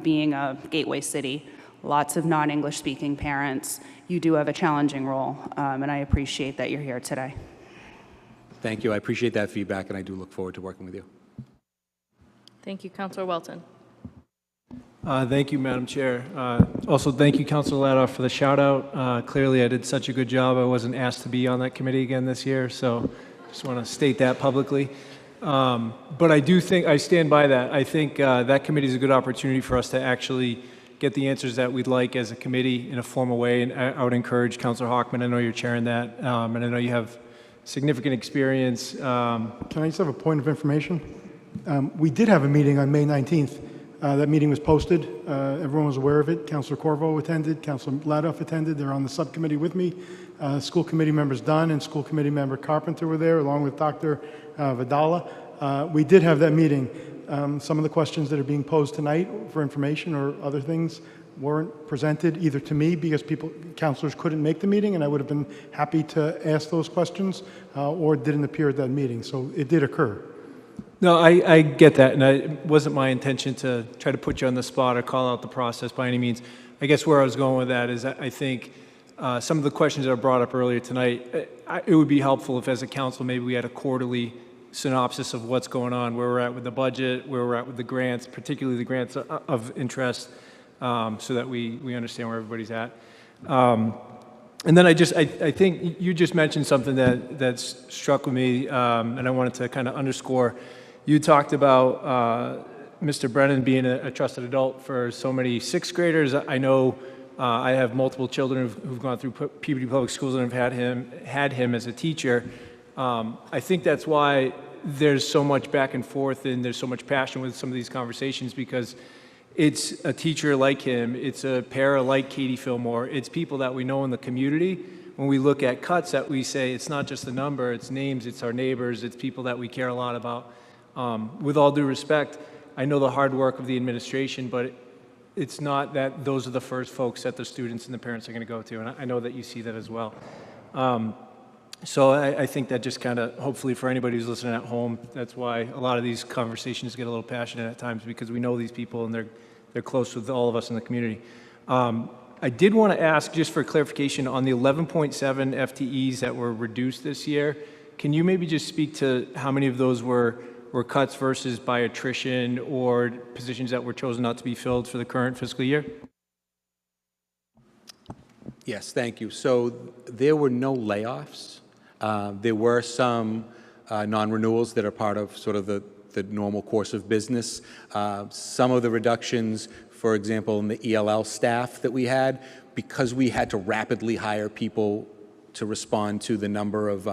being a gateway city, lots of non-English speaking parents, you do have a challenging role, and I appreciate that you're here today. Thank you. I appreciate that feedback, and I do look forward to working with you. Thank you, Councilor Welton. Thank you, Madam Chair. Also, thank you, Councilor Ladoff, for the shout-out. Clearly, I did such a good job. I wasn't asked to be on that committee again this year, so just want to state that publicly. But I do think, I stand by that. I think that committee is a good opportunity for us to actually get the answers that we'd like as a committee in a formal way, and I would encourage Councilor Hockman, I know you're chairing that, and I know you have significant experience. Can I just have a point of information? We did have a meeting on May 19th. That meeting was posted. Everyone was aware of it. Councilor Corvo attended. Councilor Ladoff attended. They're on the subcommittee with me. School committee members Dunn and school committee member Carpenter were there, along with Dr. Vidala. We did have that meeting. Some of the questions that are being posed tonight for information or other things weren't presented either to me because councilors couldn't make the meeting, and I would have been happy to ask those questions, or didn't appear at that meeting. So it did occur. No, I get that, and it wasn't my intention to try to put you on the spot or call out the process by any means. I guess where I was going with that is I think some of the questions that were brought up earlier tonight, it would be helpful if as a council maybe we had a quarterly synopsis of what's going on, where we're at with the budget, where we're at with the grants, particularly the grants of interest, so that we understand where everybody's at. And then I think you just mentioned something that struck with me, and I wanted to kind of underscore. You talked about Mr. Brennan being a trusted adult for so many sixth graders. I know I have multiple children who've gone through Peabody Public Schools and have had him as a teacher. I think that's why there's so much back and forth and there's so much passion with some of these conversations, because it's a teacher like him, it's a para like Katie Fillmore, it's people that we know in the community. When we look at cuts, that we say it's not just a number, it's names, it's our neighbors, it's people that we care a lot about. With all due respect, I know the hard work of the administration, but it's not that those are the first folks that the students and the parents are going to go to, and I know that you see that as well. So I think that just kind of, hopefully for anybody who's listening at home, that's why a lot of these conversations get a little passionate at times, because we know these people and they're close with all of us in the community. I did want to ask, just for clarification, on the 11.7 FTEs that were reduced this year, can you maybe just speak to how many of those were cuts versus by attrition or positions that were chosen not to be filled for the current fiscal year? Yes, thank you. So there were no layoffs. There were some non-renewals that are part of sort of the normal course of business. Some of the reductions, for example, in the ELL staff that we had, because we had to rapidly hire people to respond to the number of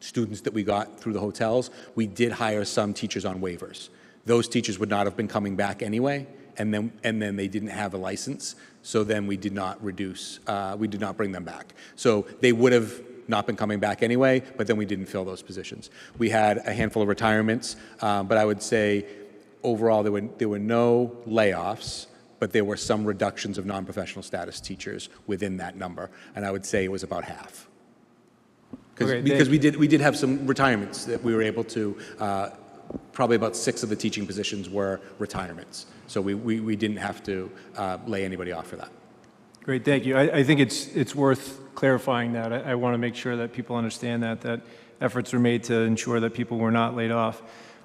students that we got through the hotels, we did hire some teachers on waivers. Those teachers would not have been coming back anyway, and then they didn't have a license, so then we did not we did not bring them back. So they would have not been coming back anyway, but then we didn't fill those positions. We had a handful of retirements, but I would say overall there were no layoffs, but there were some reductions of non-professional status teachers within that number, and I would say it was about half. Because we did have some retirements that we were able to, probably about 6 of the teaching positions were retirements. So we didn't have to lay anybody off for that. Great, thank you. I think it's worth clarifying that. I want to make sure that people understand that efforts were made to ensure that people were not laid off.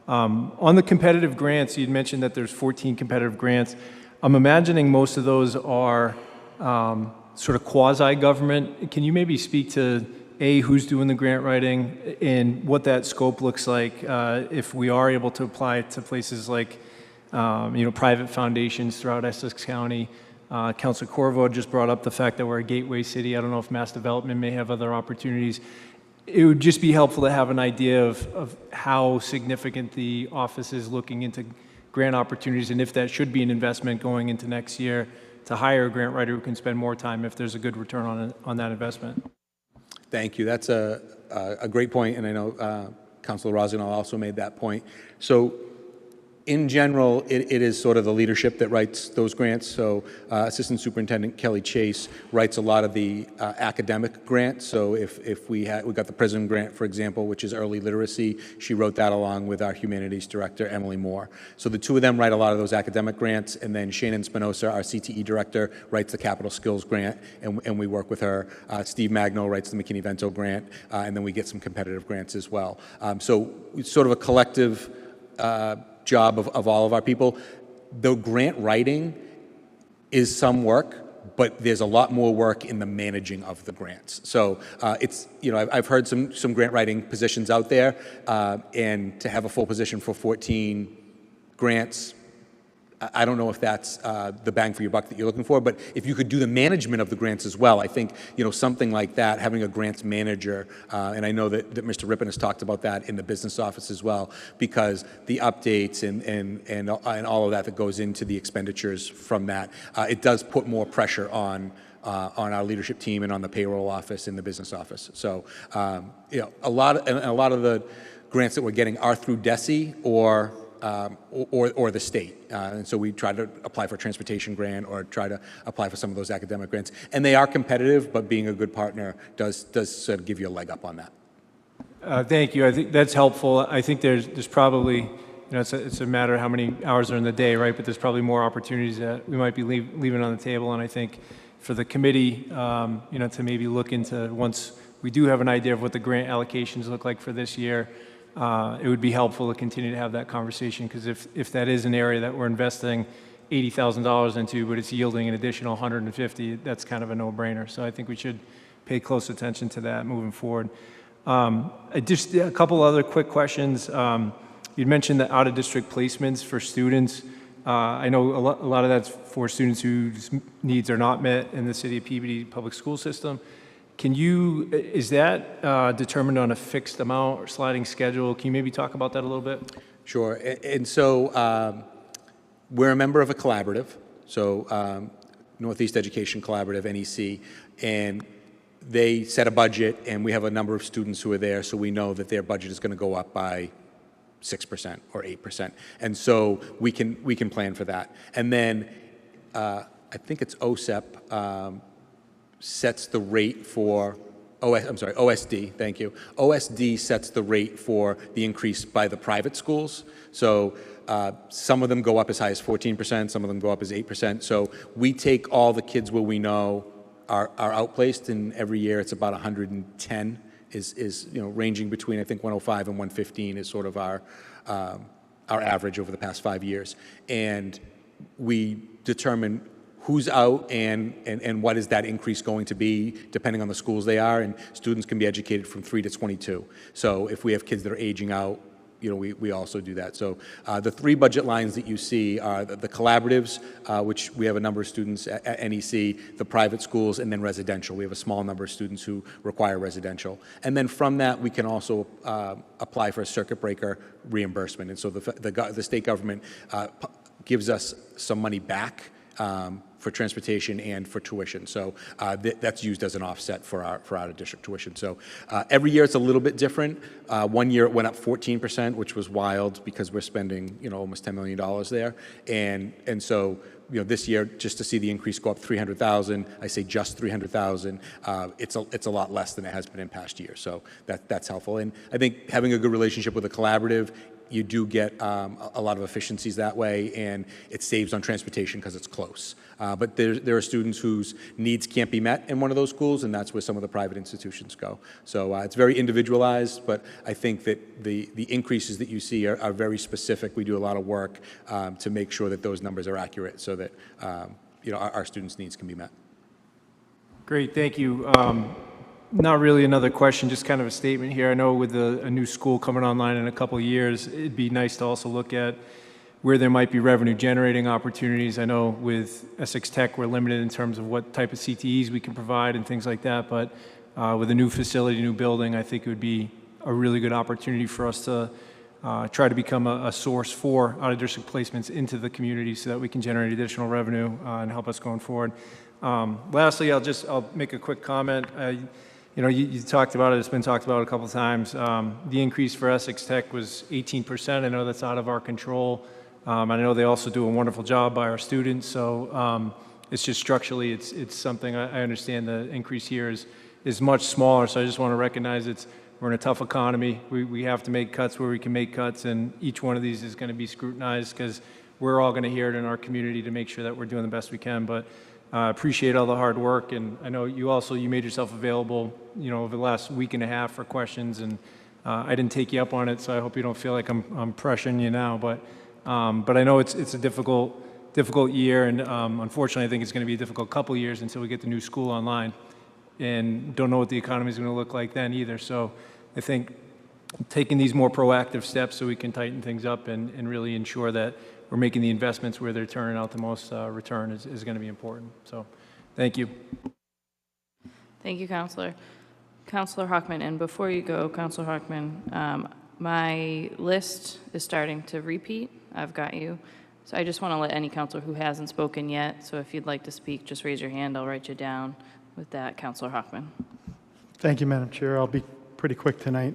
On the competitive grants, you'd mentioned that there's 14 competitive grants. I'm imagining most of those are sort of quasi-government. Can you maybe speak to who's doing the grant writing and what that scope looks like if we are able to apply it to places like private foundations throughout Essex County? Councilor Corvo just brought up the fact that we're a gateway city. I don't know if mass development may have other opportunities. it would just be helpful to have an idea of how significant the office is looking into grant opportunities, and if that should be an investment going into next year to hire a grant writer who can spend more time if there's a good return on that investment. Thank you. That's a great point, and I know Councilor Rossignol also made that point. So in general, it is sort of the leadership that writes those grants. So Assistant Superintendent Kelly Chase writes a lot of the academic grants. So if we got the PRISM grant, for example, which is early literacy, she wrote that along with our humanities director, Emily Moore. So the two of them write a lot of those academic grants, and then Shannon Spinoza, our CTE director, writes the capital skills grant, and we work with her. Steve Magno writes the McKinney-Vento grant, and then we get some competitive grants as well. So it's sort of a collective job of all of our people. The grant writing is some work, but there's a lot more work in the managing of the grants. So it's, you know, I've heard some grant writing positions out there, and to have a full position for 14 grants, I don't know if that's the bang for your buck that you're looking for, but if you could do the management of the grants as well, I think, you know, something like that, having a grants manager, and I know that Mr. Rippon has talked about that in the business office as well, because the updates and all of that goes into the expenditures from that, it does put more pressure on our leadership team and on the payroll office and the business office. So, you know, a lot of the grants that we're getting are through DESE or the state. And so we try to apply for a transportation grant or try to apply for some of those academic grants. And they are competitive, but being a good partner does sort of give you a leg up on that. Thank you. I think that's helpful. I think there's probably, you know, it's a matter of how many hours are in the day, right? But there's probably more opportunities that we might be leaving on the table. And I think for the committee, you know, to maybe look into, once we do have an idea of what the grant allocations look like for this year, it would be helpful to continue to have that conversation, because if that is an area that we're investing $80,000 into, but it's yielding an additional 150, that's kind of a no-brainer. So I think we should pay close attention to that moving forward. Just a couple other quick questions. You'd mentioned the out-of-district placements for students. I know a lot of that's for students whose needs are not met in the city of Peabody public school system. Is that determined on a fixed amount or sliding schedule? Can you maybe talk about that a little bit? Sure. And so we're a member of a collaborative, so Northeast Education Collaborative, NEC, and they set a budget, and we have a number of students who are there, so we know that their budget is going to go up by 6% or 8%. And so we can plan for that. And then I think it's OSEP, sets the rate for, OSD, thank you. OSD sets the rate for the increase by the private schools. So some of them go up as high as 14%, some of them go up as 8%. So we take all the kids where we know are outplaced, and every year it's about 110 is you know, ranging between, I think, 105 and 115 is sort of our average over the past 5 years. And we determine who's out and what is that increase going to be depending on the schools they are, and students can be educated from 3 to 22. So if we have kids that are aging out, you know, we also do that. So the 3 budget lines that you see are the collaboratives, which we have a number of students at NEC, the private schools, and then residential. We have a small number of students who require residential. And then from that, we can also apply for a circuit breaker reimbursement. And so the state government gives us some money back for transportation and for tuition. So that's used as an offset for our out-of-district tuition. So every year it's a little bit different. One year it went up 14%, which was wild because we're spending, you know, almost $10 million there. And so, you know, this year, just to see the increase go up 300,000, I say just 300,000, it's a lot less than it has been in past years. So that's helpful. And I think having a good relationship with a collaborative, you do get a lot of efficiencies that way, and it saves on transportation because it's close. But there are students whose needs can't be met in one of those schools, and that's where some of the private institutions go. So it's very individualized, but I think that the increases that you see are very specific. We do a lot of work to make sure that those numbers are accurate so that you know, our students' needs can be met. Great, thank you. Not really another question, just kind of a statement here. I know with a new school coming online in a couple of years, it'd be nice to also look at where there might be revenue generating opportunities. I know with Essex Tech, we're limited in terms of what type of CTEs we can provide and things like that, but with a new facility, new building, I think it would be a really good opportunity for us to try to become a source for out-of-district placements into the community so that we can generate additional revenue and help us going forward. Lastly, I'll make a quick comment. You talked about it, it's been talked about a couple times. The increase for Essex Tech was 18%. I know that's out of our control. I know they also do a wonderful job by our students, so it's just structurally, it's something I understand the increase here is much smaller, so I just want to recognize we're in a tough economy. We have to make cuts where we can make cuts, and each one of these is going to be scrutinized because we're all going to hear it in our community to make sure that we're doing the best we can. But I appreciate all the hard work, and I know you made yourself available, over the last week and a half for questions, and I didn't take you up on it, so I hope you don't feel like I'm pressuring you now. But I know it's a difficult year, and unfortunately, I think it's going to be a difficult couple years until we get the new school online, and don't know what the economy is going to look like then either. So I think taking these more proactive steps so we can tighten things up and really ensure that we're making the investments where they're turning out the most return is going to be important. So thank you. Thank you, Counselor. Counselor Hockman, and before you go, Counselor Hockman, my list is starting to repeat. I've got you. So I just want to let any counselor who hasn't spoken yet, so if you'd like to speak, just raise your hand. I'll write you down. With that, Counselor Hockman. Thank you, Madam Chair. I'll be pretty quick tonight.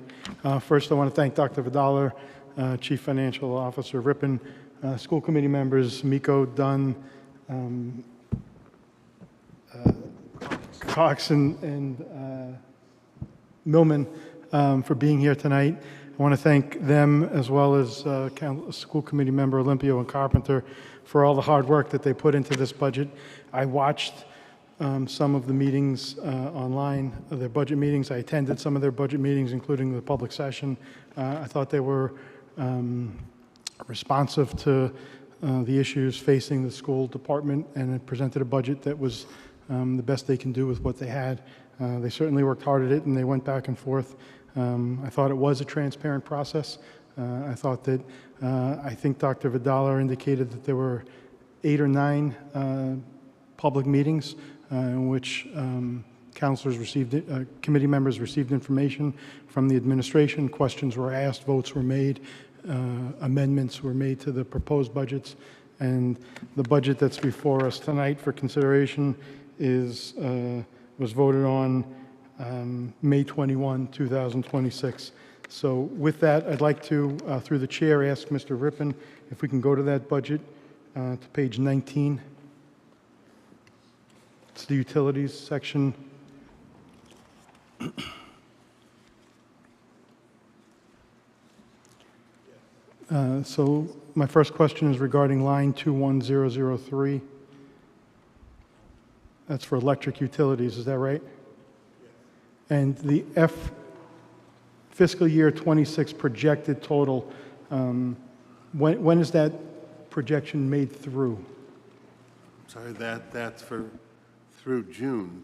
First, I want to thank Dr. Vidala, Chief Financial Officer Rippon, school committee members Miko, Dunn, Cox, and Millman for being here tonight. I want to thank them as well as school committee member Olympio and Carpenter for all the hard work that they put into this budget. I watched some of the meetings online, their budget meetings. I attended some of their budget meetings, including the public session. I thought they were responsive to the issues facing the school department, and it presented a budget that was the best they can do with what they had. They certainly worked hard at it, and they went back and forth. I thought it was a transparent process. I thought that, I think Dr. Vidala indicated that there were 8 or 9 public meetings in which counselors received, committee members received information from the administration. Questions were asked, votes were made, amendments were made to the proposed budgets, and the budget that's before us tonight for consideration was voted on May 21, 2026. So with that, I'd like to, through the chair, ask Mr. Rippon if we can go to that budget to page 19. It's the utilities section. So my first question is regarding line 21003. That's for electric utilities, is that right? And the fiscal year 26 projected total, when is that projection made through? Sorry, that's through June.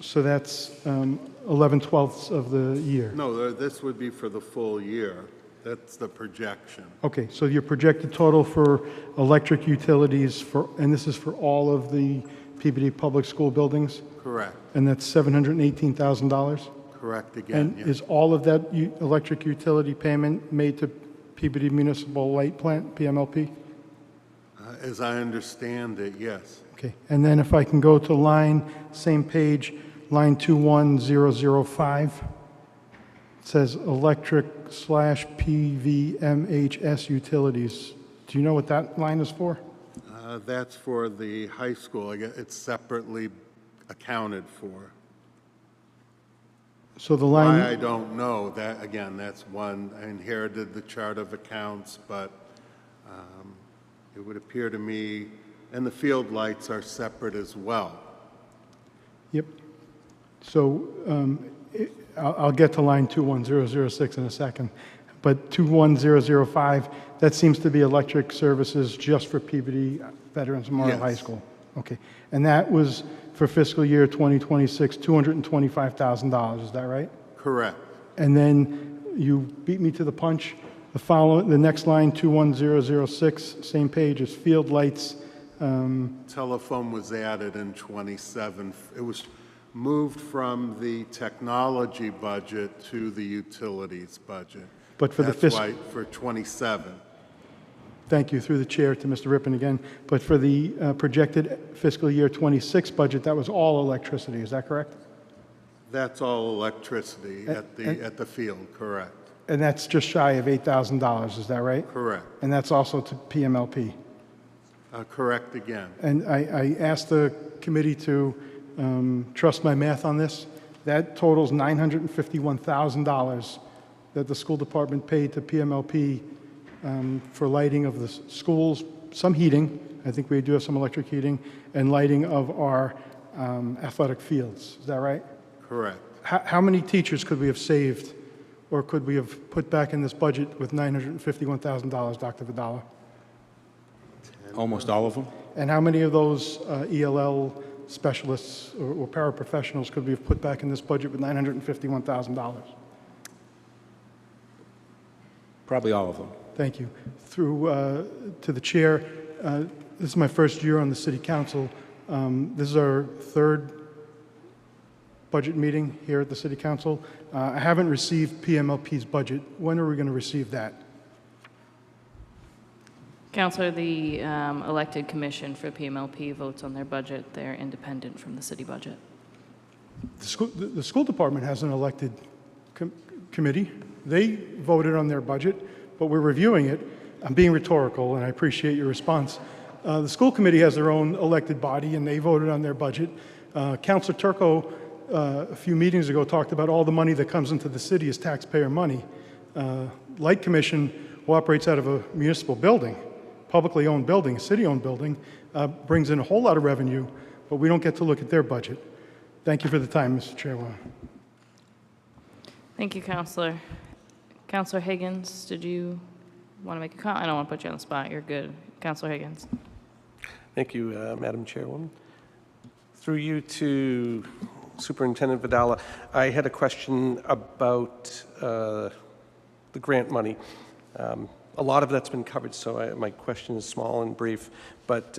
So that's 11/12 of the year? No, this would be for the full year. That's the projection. Okay, so your projected total for electric utilities, and this is for all of the Peabody Public School buildings? Correct. And that's $718,000? Correct again, And yes. is all of that electric utility payment made to Peabody Municipal Light Plant, PMLP? As I understand it, yes. Okay, and then if I can go to same page, line 21005. It says electric/PVMHS utilities. Do you know what that line is for? That's for the high school. It's separately accounted for. So the line... Why, I don't know. That, again, that's one. I inherited the chart of accounts, but it would appear to me, and the field lights are separate as well. Yep. So I'll get to line 21006 in a second. But 21005, that seems to be electric services just for Peabody Veterans Memorial High School. Okay. And that was for fiscal year 2026, $225,000, is that right? Correct. And then you beat me to the punch. The next line, 21006, same page, is field lights. Telephone was added in 27. It was moved from the technology budget to the utilities budget. But for the That's fiscal, why for 27. thank you, through the chair to Mr. Rippon again, but for the projected fiscal year 26 budget, that was all electricity, is that correct? That's all electricity And- at the field, correct? And that's just shy of $8,000, is that right? Correct. And that's also to PMLP. Correct again. And I asked the committee to trust my math on this. That totals $951,000 that the school department paid to PMLP for lighting of the schools, some heating, I think we do have some electric heating, and lighting of our athletic fields. Is that right? Correct. How many teachers could we have saved or could we have put back in this budget with $951,000, Dr. Vidala? Almost all of them. And how many of those ELL specialists or paraprofessionals could we have put back in this budget with $951,000? Probably all of them. Thank you. Through to the chair, this is my first year on the city council. This is our third budget meeting here at the city council. I haven't received PMLP's budget. When are we going to receive that? Counselor, the elected commission for PMLP votes on their budget. They're independent from the city budget. The school department has an elected committee. They voted on their budget, but we're reviewing it. I'm being rhetorical, and I appreciate your response. The school committee has their own elected body, and they voted on their budget. Councilor Turco, a few meetings ago, talked about all the money that comes into the city as taxpayer money. Light Commission, who operates out of a municipal building, publicly owned building, a city-owned building, brings in a whole lot of revenue, but we don't get to look at their budget. Thank you for the time, Mr. Chairman. Thank you, Counselor. Counselor Higgins, did you want to make a comment? I don't want to put you on the spot. You're good. Counselor Higgins. Thank you, Madam Chairwoman. Through you to Superintendent Vidala, I had a question about the grant money. A lot of that's been covered, so my question is small and brief, but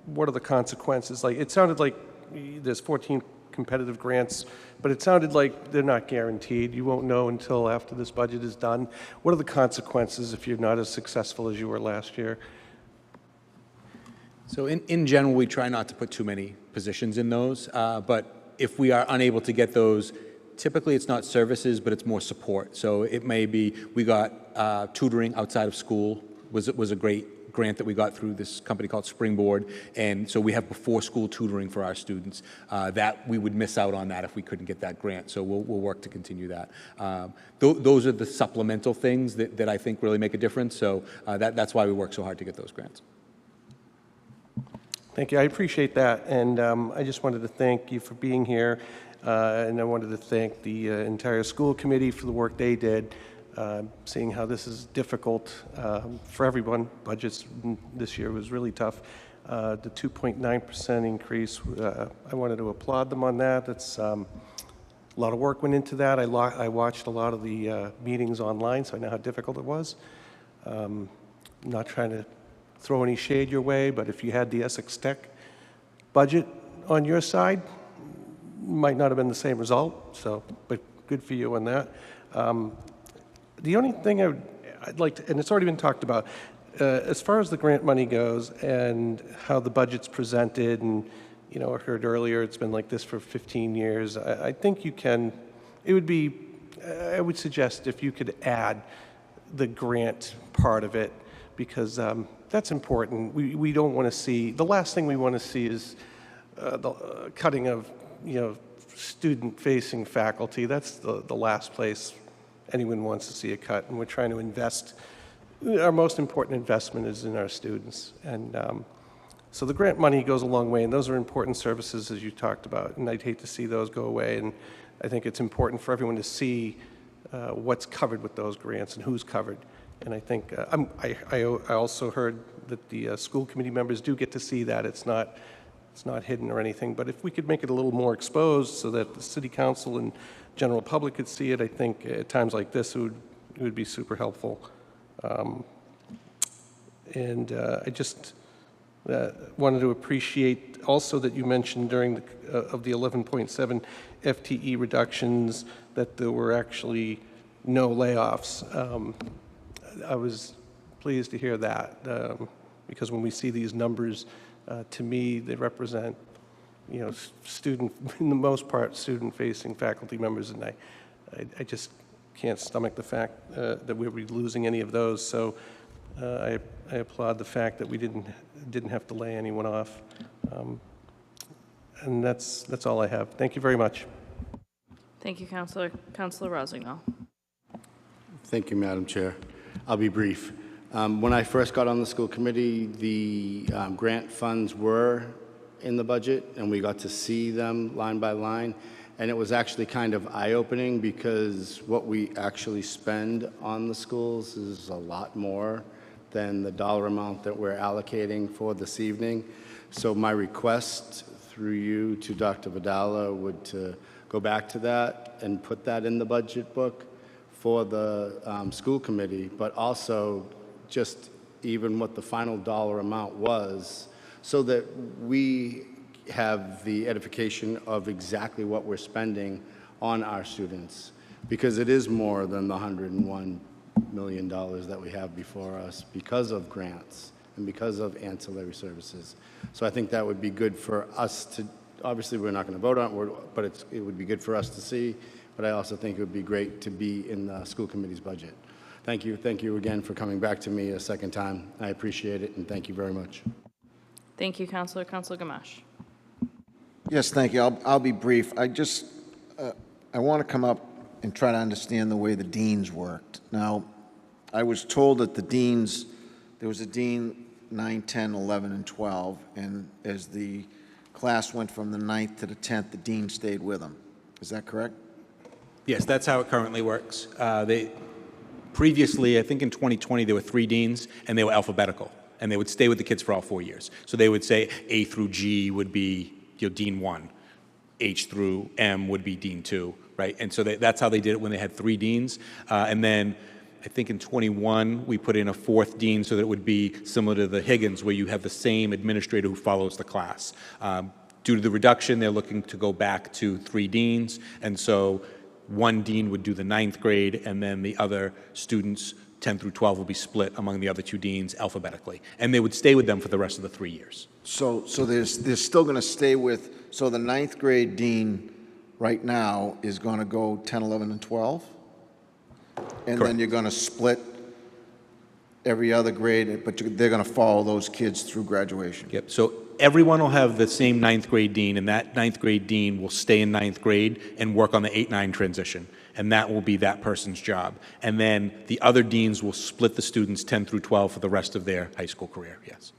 what are the consequences? Like, it sounded like there's 14 competitive grants, but it sounded like they're not guaranteed. You won't know until after this budget is done. What are the consequences if you're not as successful as you were last year? So in general, we try not to put too many positions in those, but if we are unable to get those, typically it's not services, but it's more support. So it may be, we got tutoring outside of school was a great grant that we got through this company called Springboard, and so we have before school tutoring for our students. That we would miss out on that if we couldn't get that grant, so we'll work to continue that. Those are the supplemental things that I think really make a difference, so that's why we work so hard to get those grants. Thank you. I appreciate that, and I just wanted to thank you for being here, and I wanted to thank the entire school committee for the work they did, seeing how this is difficult for everyone. Budgets this year was really tough. The 2.9% increase, I wanted to applaud them on that. That's a lot of work went into that. I watched a lot of the meetings online, so I know how difficult it was. I'm not trying to throw any shade your way, but if you had the Essex Tech budget on your side, might not have been the same result, so, but good for you on that. The only thing I'd like to, and it's already been talked about, as far as the grant money goes and how the budget's presented, and, you know, I heard earlier it's been like this for 15 years, I think you can, it would be, I would suggest if you could add the grant part of it, because that's important. We don't want to see, the last thing we want to see is the cutting of, you know, student-facing faculty. That's the last place anyone wants to see a cut, and we're trying to invest. Our most important investment is in our students, and so the grant money goes a long way, and those are important services, as you talked about, and I'd hate to see those go away, and I think it's important for everyone to see what's covered with those grants and who's covered. And I think, I also heard that the school committee members do get to see that. It's not hidden or anything, but if we could make it a little more exposed so that the city council and general public could see it, I think at times like this, it would be super helpful. And I just Wanted to appreciate also that you mentioned during of the 11.7 FTE reductions that there were actually no layoffs. I was pleased to hear that because when we see these numbers, to me, they represent, student, in the most part, student-facing faculty members, and I just can't stomach the fact that we would be losing any of those. So I applaud the fact that we didn't have to lay anyone off. And that's all I have. Thank you very much. Thank you, Councilor. Councilor Rossignol. Thank you, Madam Chair. I'll be brief. When I first got on the school committee, the grant funds were in the budget, and we got to see them line by line. And it was actually kind of eye-opening because what we actually spend on the schools is a lot more than the dollar amount that we're allocating for this evening. So my request through you to Dr. Vidala would to go back to that and put that in the budget book for the school committee, but also just even what the final dollar amount was so that we have the edification of exactly what we're spending on our students, because it is more than the $101 million that we have before us because of grants and because of ancillary services. So I think that would be good for us to, obviously we're not going to vote on it, but it would be good for us to see, but I also think it would be great to be in the school committee's budget. Thank you. Thank you again for coming back to me a second time. I appreciate it, and thank you very much. Thank you, Councilor. Councilor Gamache. Yes, thank you. I'll be brief. I want to come up and try to understand the way the deans worked. Now, I was told that the deans, there was a dean 9, 10, 11, and 12, and as the class went from the 9th to the 10th, the dean stayed with them. Is that correct? Yes, that's how it currently works. Previously, I think in 2020, there were 3 deans, and they were alphabetical, and they would stay with the kids for all 4 years. So they would say A through G would be Dean 1, H through M would be Dean 2, right? And so that's how they did it when they had 3 deans. And then I think in 21, we put in a 4th dean so that it would be similar to the Higgins, where you have the same administrator who follows the class. Due to the reduction, they're looking to go back to 3 deans, and so 1 dean would do the 9th grade, and then the other students, 10 through 12, will be split among the other 2 deans alphabetically. And they would stay with them for the rest of the 3 years. So they're still going to stay with, so the 9th grade dean right now is going to go 10, 11, and 12? And Correct. Then you're going to split every other grade, but they're going to follow those kids through graduation? Yep, so everyone will have the same 9th grade dean, and that 9th grade dean will stay in 9th grade and work on the 8-9 transition. And that will be that person's job. And then the other deans will split the students 10 through 12 for the rest of their high school career, yes.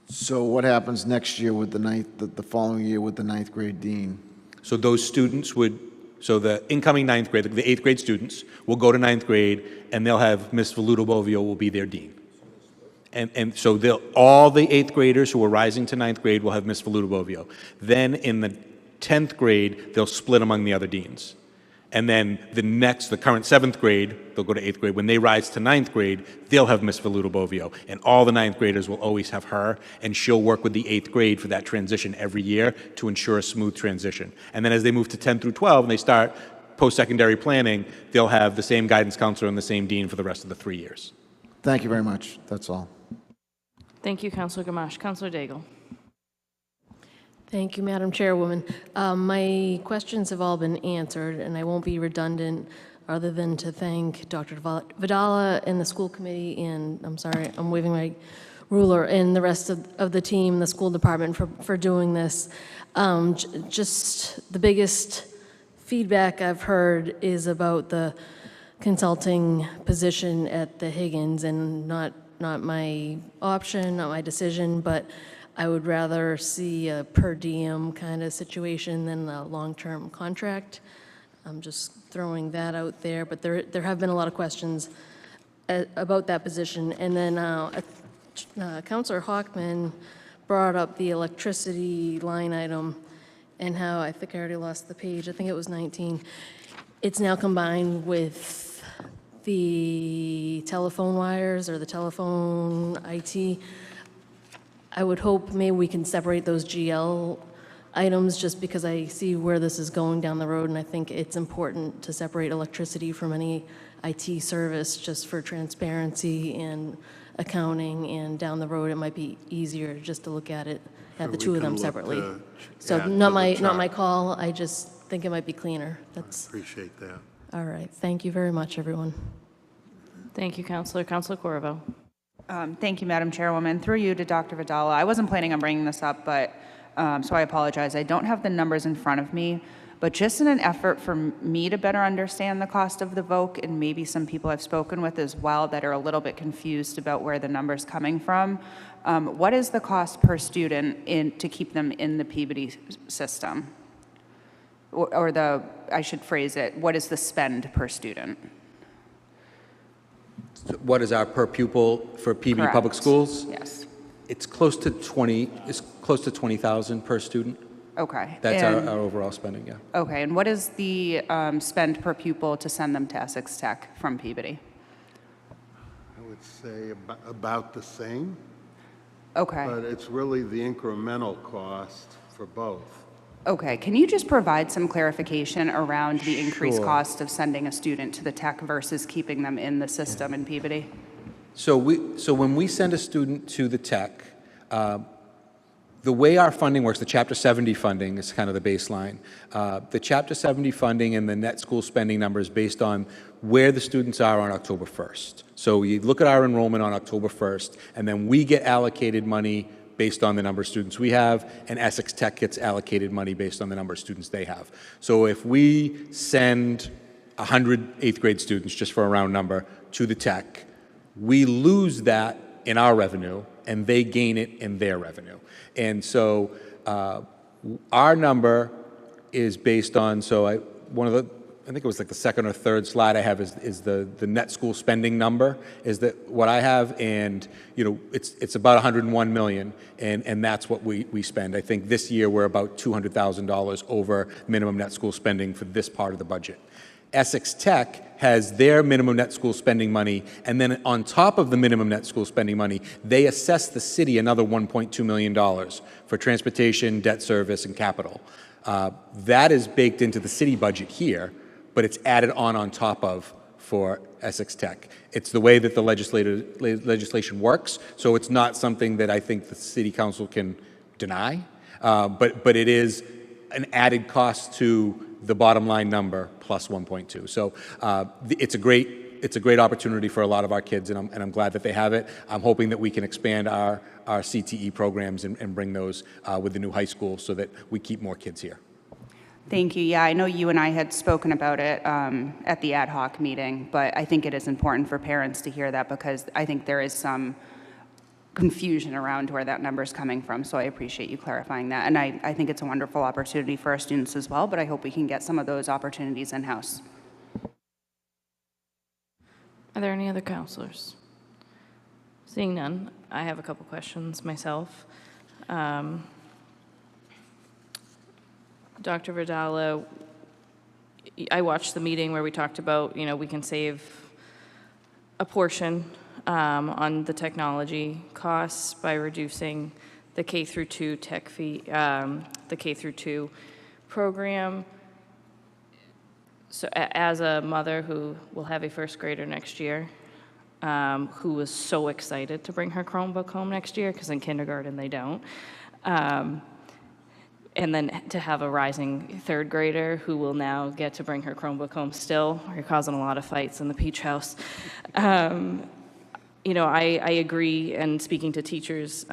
So what happens next year with the following year with the 9th grade dean? So those students would, so the incoming 9th grade, the 8th grade students will go to 9th grade, and they'll have Ms. Valuto-Bovio will be their dean. And so all the 8th graders who are rising to 9th grade will have Ms. Valuto-Bovio. Then in the 10th grade, they'll split among the other deans. And then the current 7th grade, they'll go to 8th grade. When they rise to 9th grade, they'll have Ms. Valuto-Bovio. And all the 9th graders will always have her, and she'll work with the 8th grade for that transition every year to ensure a smooth transition. And then as they move to 10 through 12 and they start post-secondary planning, they'll have the same guidance counselor and the same dean for the rest of the 3 years. Thank you very much. That's all. Thank you, Councilor Gamache. Councilor Daigle. Thank you, Madam Chairwoman. My questions have all been answered, and I won't be redundant other than to thank Dr. Vidala and the school committee, and I'm sorry, I'm waving my ruler, and the rest of the team, the school department for doing this. Just the biggest feedback I've heard is about the consulting position at the Higgins, and not my option, not my decision, but I would rather see a per diem kind of situation than a long-term contract. I'm just throwing that out there, but there have been a lot of questions about that position. And then Councilor Hockman brought up the electricity line item and how, I think I already lost the page, I think it was 19. It's now combined with the telephone wires or the telephone IT. I would hope maybe we can separate those GL items just because I see where this is going down the road, and I think it's important to separate electricity from any IT service just for transparency and accounting, and down the road it might be easier just to look at it, at the two of them separately. So not my call, I just think it might be cleaner. That's. I appreciate that. All right, thank you very much, everyone. Thank you, Counselor. Counselor Corvo. Thank you, Madam Chairwoman. Through you to Dr. Vidala. I wasn't planning on bringing this up, but so I apologize. I don't have the numbers in front of me, but just in an effort for me to better understand the cost of the VOC, and maybe some people I've spoken with as well that are a little bit confused about where the number's coming from, what is the cost per student to keep them in the Peabody system? Or I should phrase it, what is the spend per student? So what is our per pupil for Peabody Correct. Public Schools? Yes. It's close to 20,000 per student. Okay. That's our overall spending, yeah. Okay, and what is the spend per pupil to send them to Essex Tech from Peabody? I would say about the same. Okay. But it's really the incremental cost for both. Okay, can you just provide some clarification around the increased Sure. cost of sending a student to the Tech versus keeping them in the system in Peabody? So when we send a student to the Tech, the way our funding works, the Chapter 70 funding is kind of the baseline. The Chapter 70 funding and the net school spending number is based on where the students are on October 1st. So you look at our enrollment on October 1st, and then we get allocated money based on the number of students we have, and Essex Tech gets allocated money based on the number of students they have. So if we send 100 eighth grade students, just for a round number, to the Tech, we lose that in our revenue, and they gain it in their revenue. And so our number is based on, I think it was like the second or third slide I have is the net school spending number, is that what I have, and it's about 101 million, and that's what we spend. I think this year we're about $200,000 over minimum net school spending for this part of the budget. Essex Tech has their minimum net school spending money, and then on top of the minimum net school spending money, they assess the city another $1.2 million for transportation, debt service, and capital. That is baked into the city budget here, but it's added on top of for Essex Tech. It's the way that the legislation works, so it's not something that I think the city council can deny, but it is an added cost to the bottom line number plus 1.2. So it's a great opportunity for a lot of our kids, and I'm glad that they have it. I'm hoping that we can expand our CTE programs and bring those with the new high school so that we keep more kids here. Thank you. Yeah, I know you and I had spoken about it at the ad hoc meeting, but I think it is important for parents to hear that because I think there is some confusion around where that number is coming from, so I appreciate you clarifying that. And I think it's a wonderful opportunity for our students as well, but I hope we can get some of those opportunities in-house. Are there any other counselors? Seeing none, I have a couple questions myself. Dr. Vidala, I watched the meeting where we talked about, we can save a portion on the technology costs by reducing the K through 2 tech fee, the K through 2 program. So as a mother who will have a first grader next year, who was so excited to bring her Chromebook home next year, because in kindergarten they don't, and then to have a rising third grader who will now get to bring her Chromebook home still. You're causing a lot of fights in the Peach House. I agree, and speaking to teachers,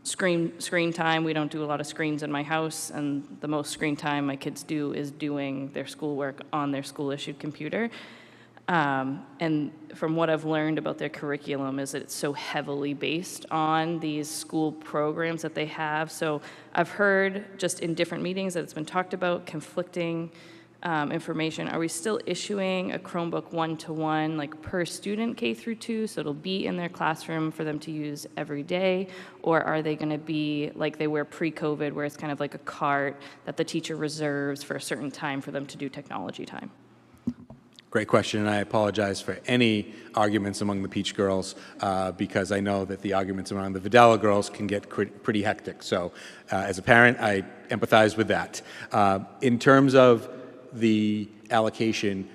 screen time, we don't do a lot of screens in my house, and the most screen time my kids do is doing their schoolwork on their school-issued computer. And from what I've learned about their curriculum is that it's so heavily based on these school programs that they have. So I've heard just in different meetings that it's been talked about, conflicting information. Are we still issuing a Chromebook one-to-one, like per student K through 2, so it'll be in their classroom for them to use every day? Or are they gonna be like they were pre-COVID, where it's kind of like a cart that the teacher reserves for a certain time for them to do technology time? Great question, and I apologize for any arguments among the Peach girls because I know that the arguments among the Vidala girls can get pretty hectic. So as a parent, I empathize with that. In terms of the allocation,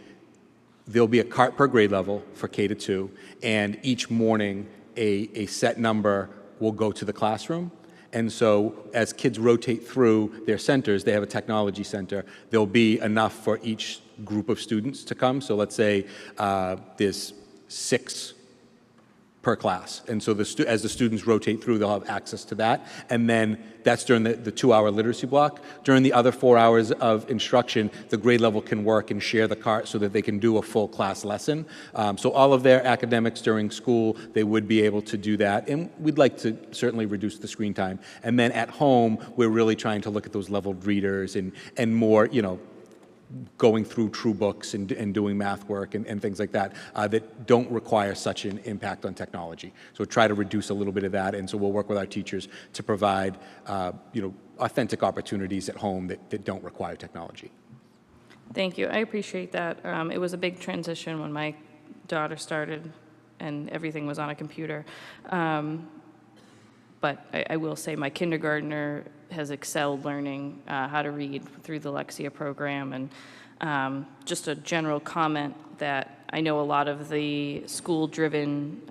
there'll be a cart per grade level for K to 2, and each morning a set number will go to the classroom. And so as kids rotate through their centers, they have a technology center, there'll be enough for each group of students to come. So let's say there's 6 per class. And so as the students rotate through, they'll have access to that. And then that's during the 2-hour literacy block. During the other 4 hours of instruction, the grade level can work and share the cart so that they can do a full class lesson. So all of their academics during school, they would be able to do that. And we'd like to certainly reduce the screen time. And then at home, we're really trying to look at those leveled readers and more, going through true books and doing math work and things like that that don't require such an impact on technology. So try to reduce a little bit of that, and so we'll work with our teachers to provide authentic opportunities at home that don't require technology. Thank you. I appreciate that. It was a big transition when my daughter started and everything was on a computer. But I will say my kindergartner has excelled learning how to read through the Lexia program. And just a general comment that I know a lot of the school-driven,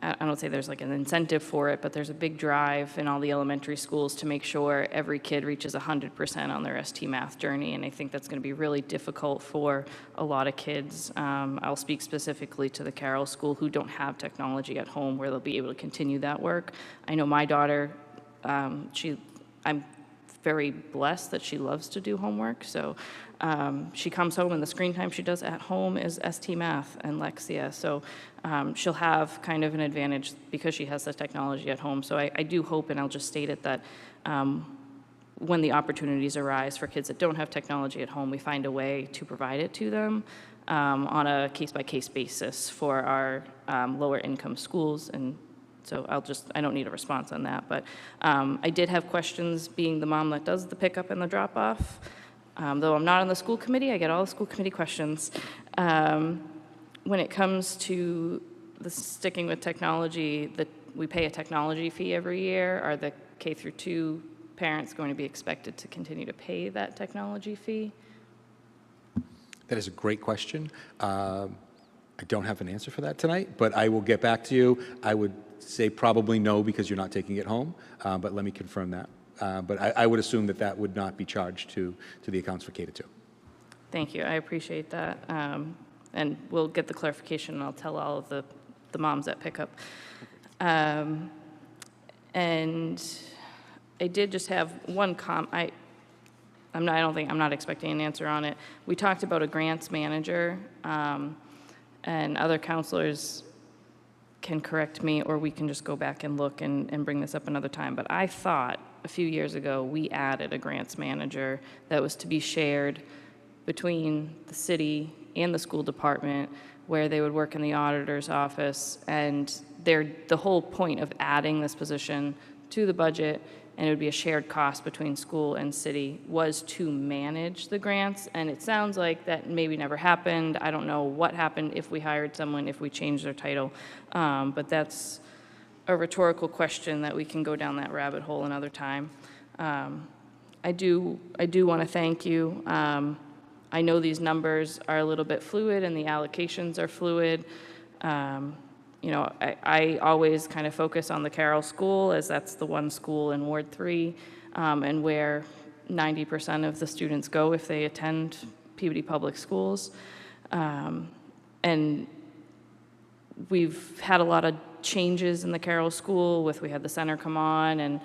I don't say there's like an incentive for it, but there's a big drive in all the elementary schools to make sure every kid reaches 100% on their ST math journey, and I think that's going to be really difficult for a lot of kids. I'll speak specifically to the Carroll School who don't have technology at home where they'll be able to continue that work. I know my daughter, I'm very blessed that she loves to do homework, so she comes home and the screen time she does at home is ST Math and Lexia, so she'll have kind of an advantage because she has the technology at home. So I do hope, and I'll just state it, that when the opportunities arise for kids that don't have technology at home, we find a way to provide it to them on a case-by-case basis for our lower income schools. And so I don't need a response on that, but I did have questions being the mom that does the pickup and the drop-off. Though I'm not on the school committee, I get all the school committee questions. When it comes to the sticking with technology, we pay a technology fee every year. Are the K through 2 parents going to be expected to continue to pay that technology fee? That is a great question. I don't have an answer for that tonight, but I will get back to you. I would say probably no because you're not taking it home, but let me confirm that. But I would assume that would not be charged to the accounts for K to 2. Thank you. I appreciate that. And we'll get the clarification, and I'll tell all of the moms at pickup. And I did just have one comment. I'm not expecting an answer on it. We talked about a grants manager, and other counselors can correct me, or we can just go back and look and bring this up another time. But I thought a few years ago we added a grants manager that was to be shared between the city and the school department, where they would work in the auditor's office. And the whole point of adding this position to the budget, and it would be a shared cost between school and city, was to manage the grants. And it sounds like that maybe never happened. I don't know what happened, if we hired someone, if we changed their title. But that's a rhetorical question that we can go down that rabbit hole another time. I do want to thank you. I know these numbers are a little bit fluid and the allocations are fluid. I always kind of focus on the Carroll School, as that's the one school in Ward 3, and where 90% of the students go if they attend Peabody Public Schools. And we've had a lot of changes in the Carroll School we had the center come on, and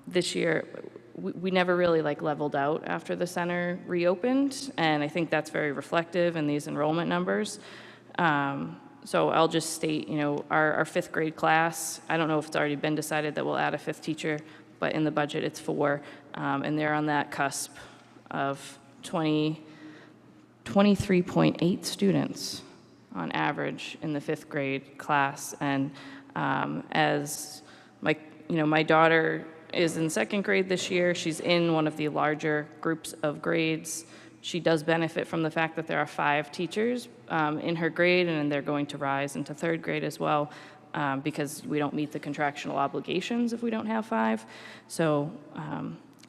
this year we never really leveled out after the center reopened, and I think that's very reflective in these enrollment numbers. So I'll just state, our 5th grade class, I don't know if it's already been decided that we'll add a 5th teacher, but in the budget it's 4, and they're on that cusp of 23.8 students on average in the 5th grade class. And as my daughter is in 2nd grade this year, she's in one of the larger groups of grades. she does benefit from the fact that there are 5 teachers in her grade, and they're going to rise into 3rd grade as well, because we don't meet the contractual obligations if we don't have 5. So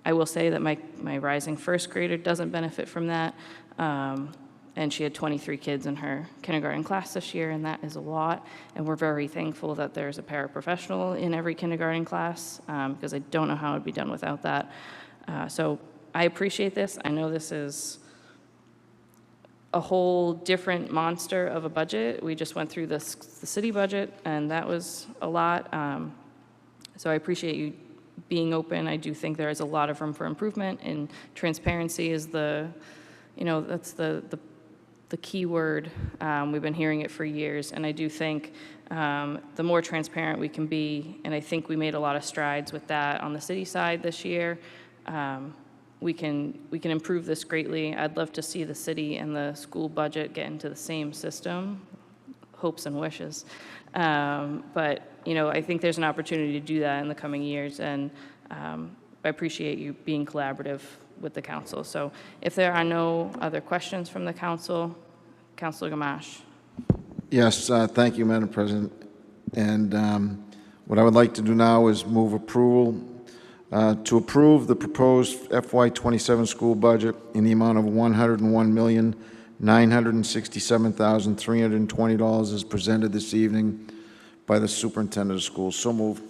I will say that my rising 1st grader doesn't benefit from that. And she had 23 kids in her kindergarten class this year, and that is a lot. And we're very thankful that there's a paraprofessional in every kindergarten class, because I don't know how it would be done without that. So I appreciate this. I know this is a whole different monster of a budget. We just went through the city budget, and that was a lot. So I appreciate you being open. I do think there is a lot of room for improvement, and transparency is that's the key word. We've been hearing it for years, and I do think the more transparent we can be, and I think we made a lot of strides with that on the city side this year, we can improve this greatly. I'd love to see the city and the school budget get into the same system, hopes and wishes. But I think there's an opportunity to do that in the coming years, and I appreciate you being collaborative with the council. So if there are no other questions from the council, Councilor Gamache. Yes, thank you, Madam President. And what I would like to do now is move approval to approve the proposed FY27 school budget in the amount of $101,967,320 as presented this evening by the Superintendent of Schools. So moved.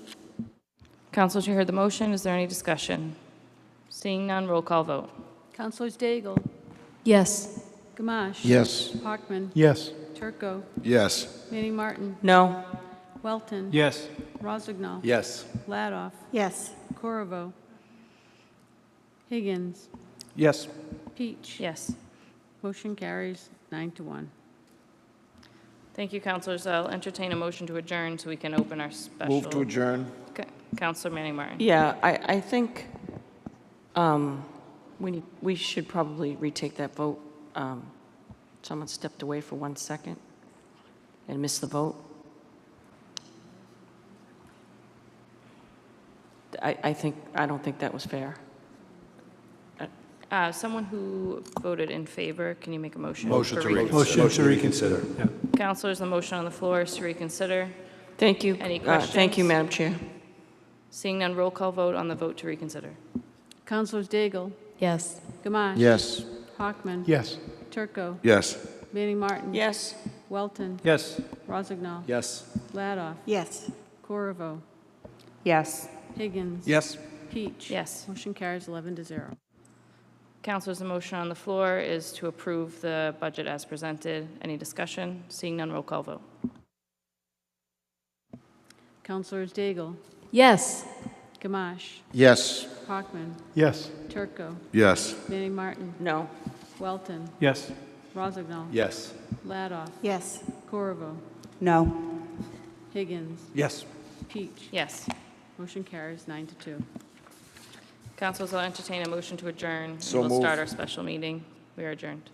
Councilors, you heard the motion. Is there any discussion? Seeing none, roll call vote. Councilors Daigle. Yes. Gamache. Yes. Hockman. Yes. Turco. Yes. Manning Martin. No. Welton. Yes. Rozignol. Yes. Ladoff. Yes. Corriveau. Higgins. Yes. Peach. Yes. Motion carries 9-1. Thank you, councilors. I'll entertain a motion to adjourn so we can open our special. Move to adjourn. Okay. Councilor Manning Martin. Yeah, I think we should probably retake that vote. Someone stepped away for 1 second and missed the vote. I don't think that was fair. Someone who voted in favor, can you make a motion? Motion for to reconsider. Motion to reconsider. Yeah. Councilors, the motion on the floor is to reconsider. Thank you. Any questions? Thank you, Madam Chair. Seeing none, roll call vote on the vote to reconsider. Councilors Daigle. Yes. Gamache. Yes. Hockman. Yes. Turco. Yes. Manning Martin. Yes. Welton. Yes. Rozignol. Yes. Ladoff. Yes. Corriveau. Yes. Higgins. Yes. Peach. Yes. Motion carries 11-0. Councilors, the motion on the floor is to approve the budget as presented. Any discussion? Seeing none, roll call vote. Councilors Daigle. Yes. Gamache. Yes. Hockman. Yes. Turco. Yes. Manning Martin. No. Welton. Yes. Rozignol. Yes. Ladoff. Yes. Corriveau. No. Higgins. Yes. Peach. Yes. Motion carries 9-2. Councilors, I'll entertain a motion to adjourn. So We'll start moved. our special meeting. We are adjourned.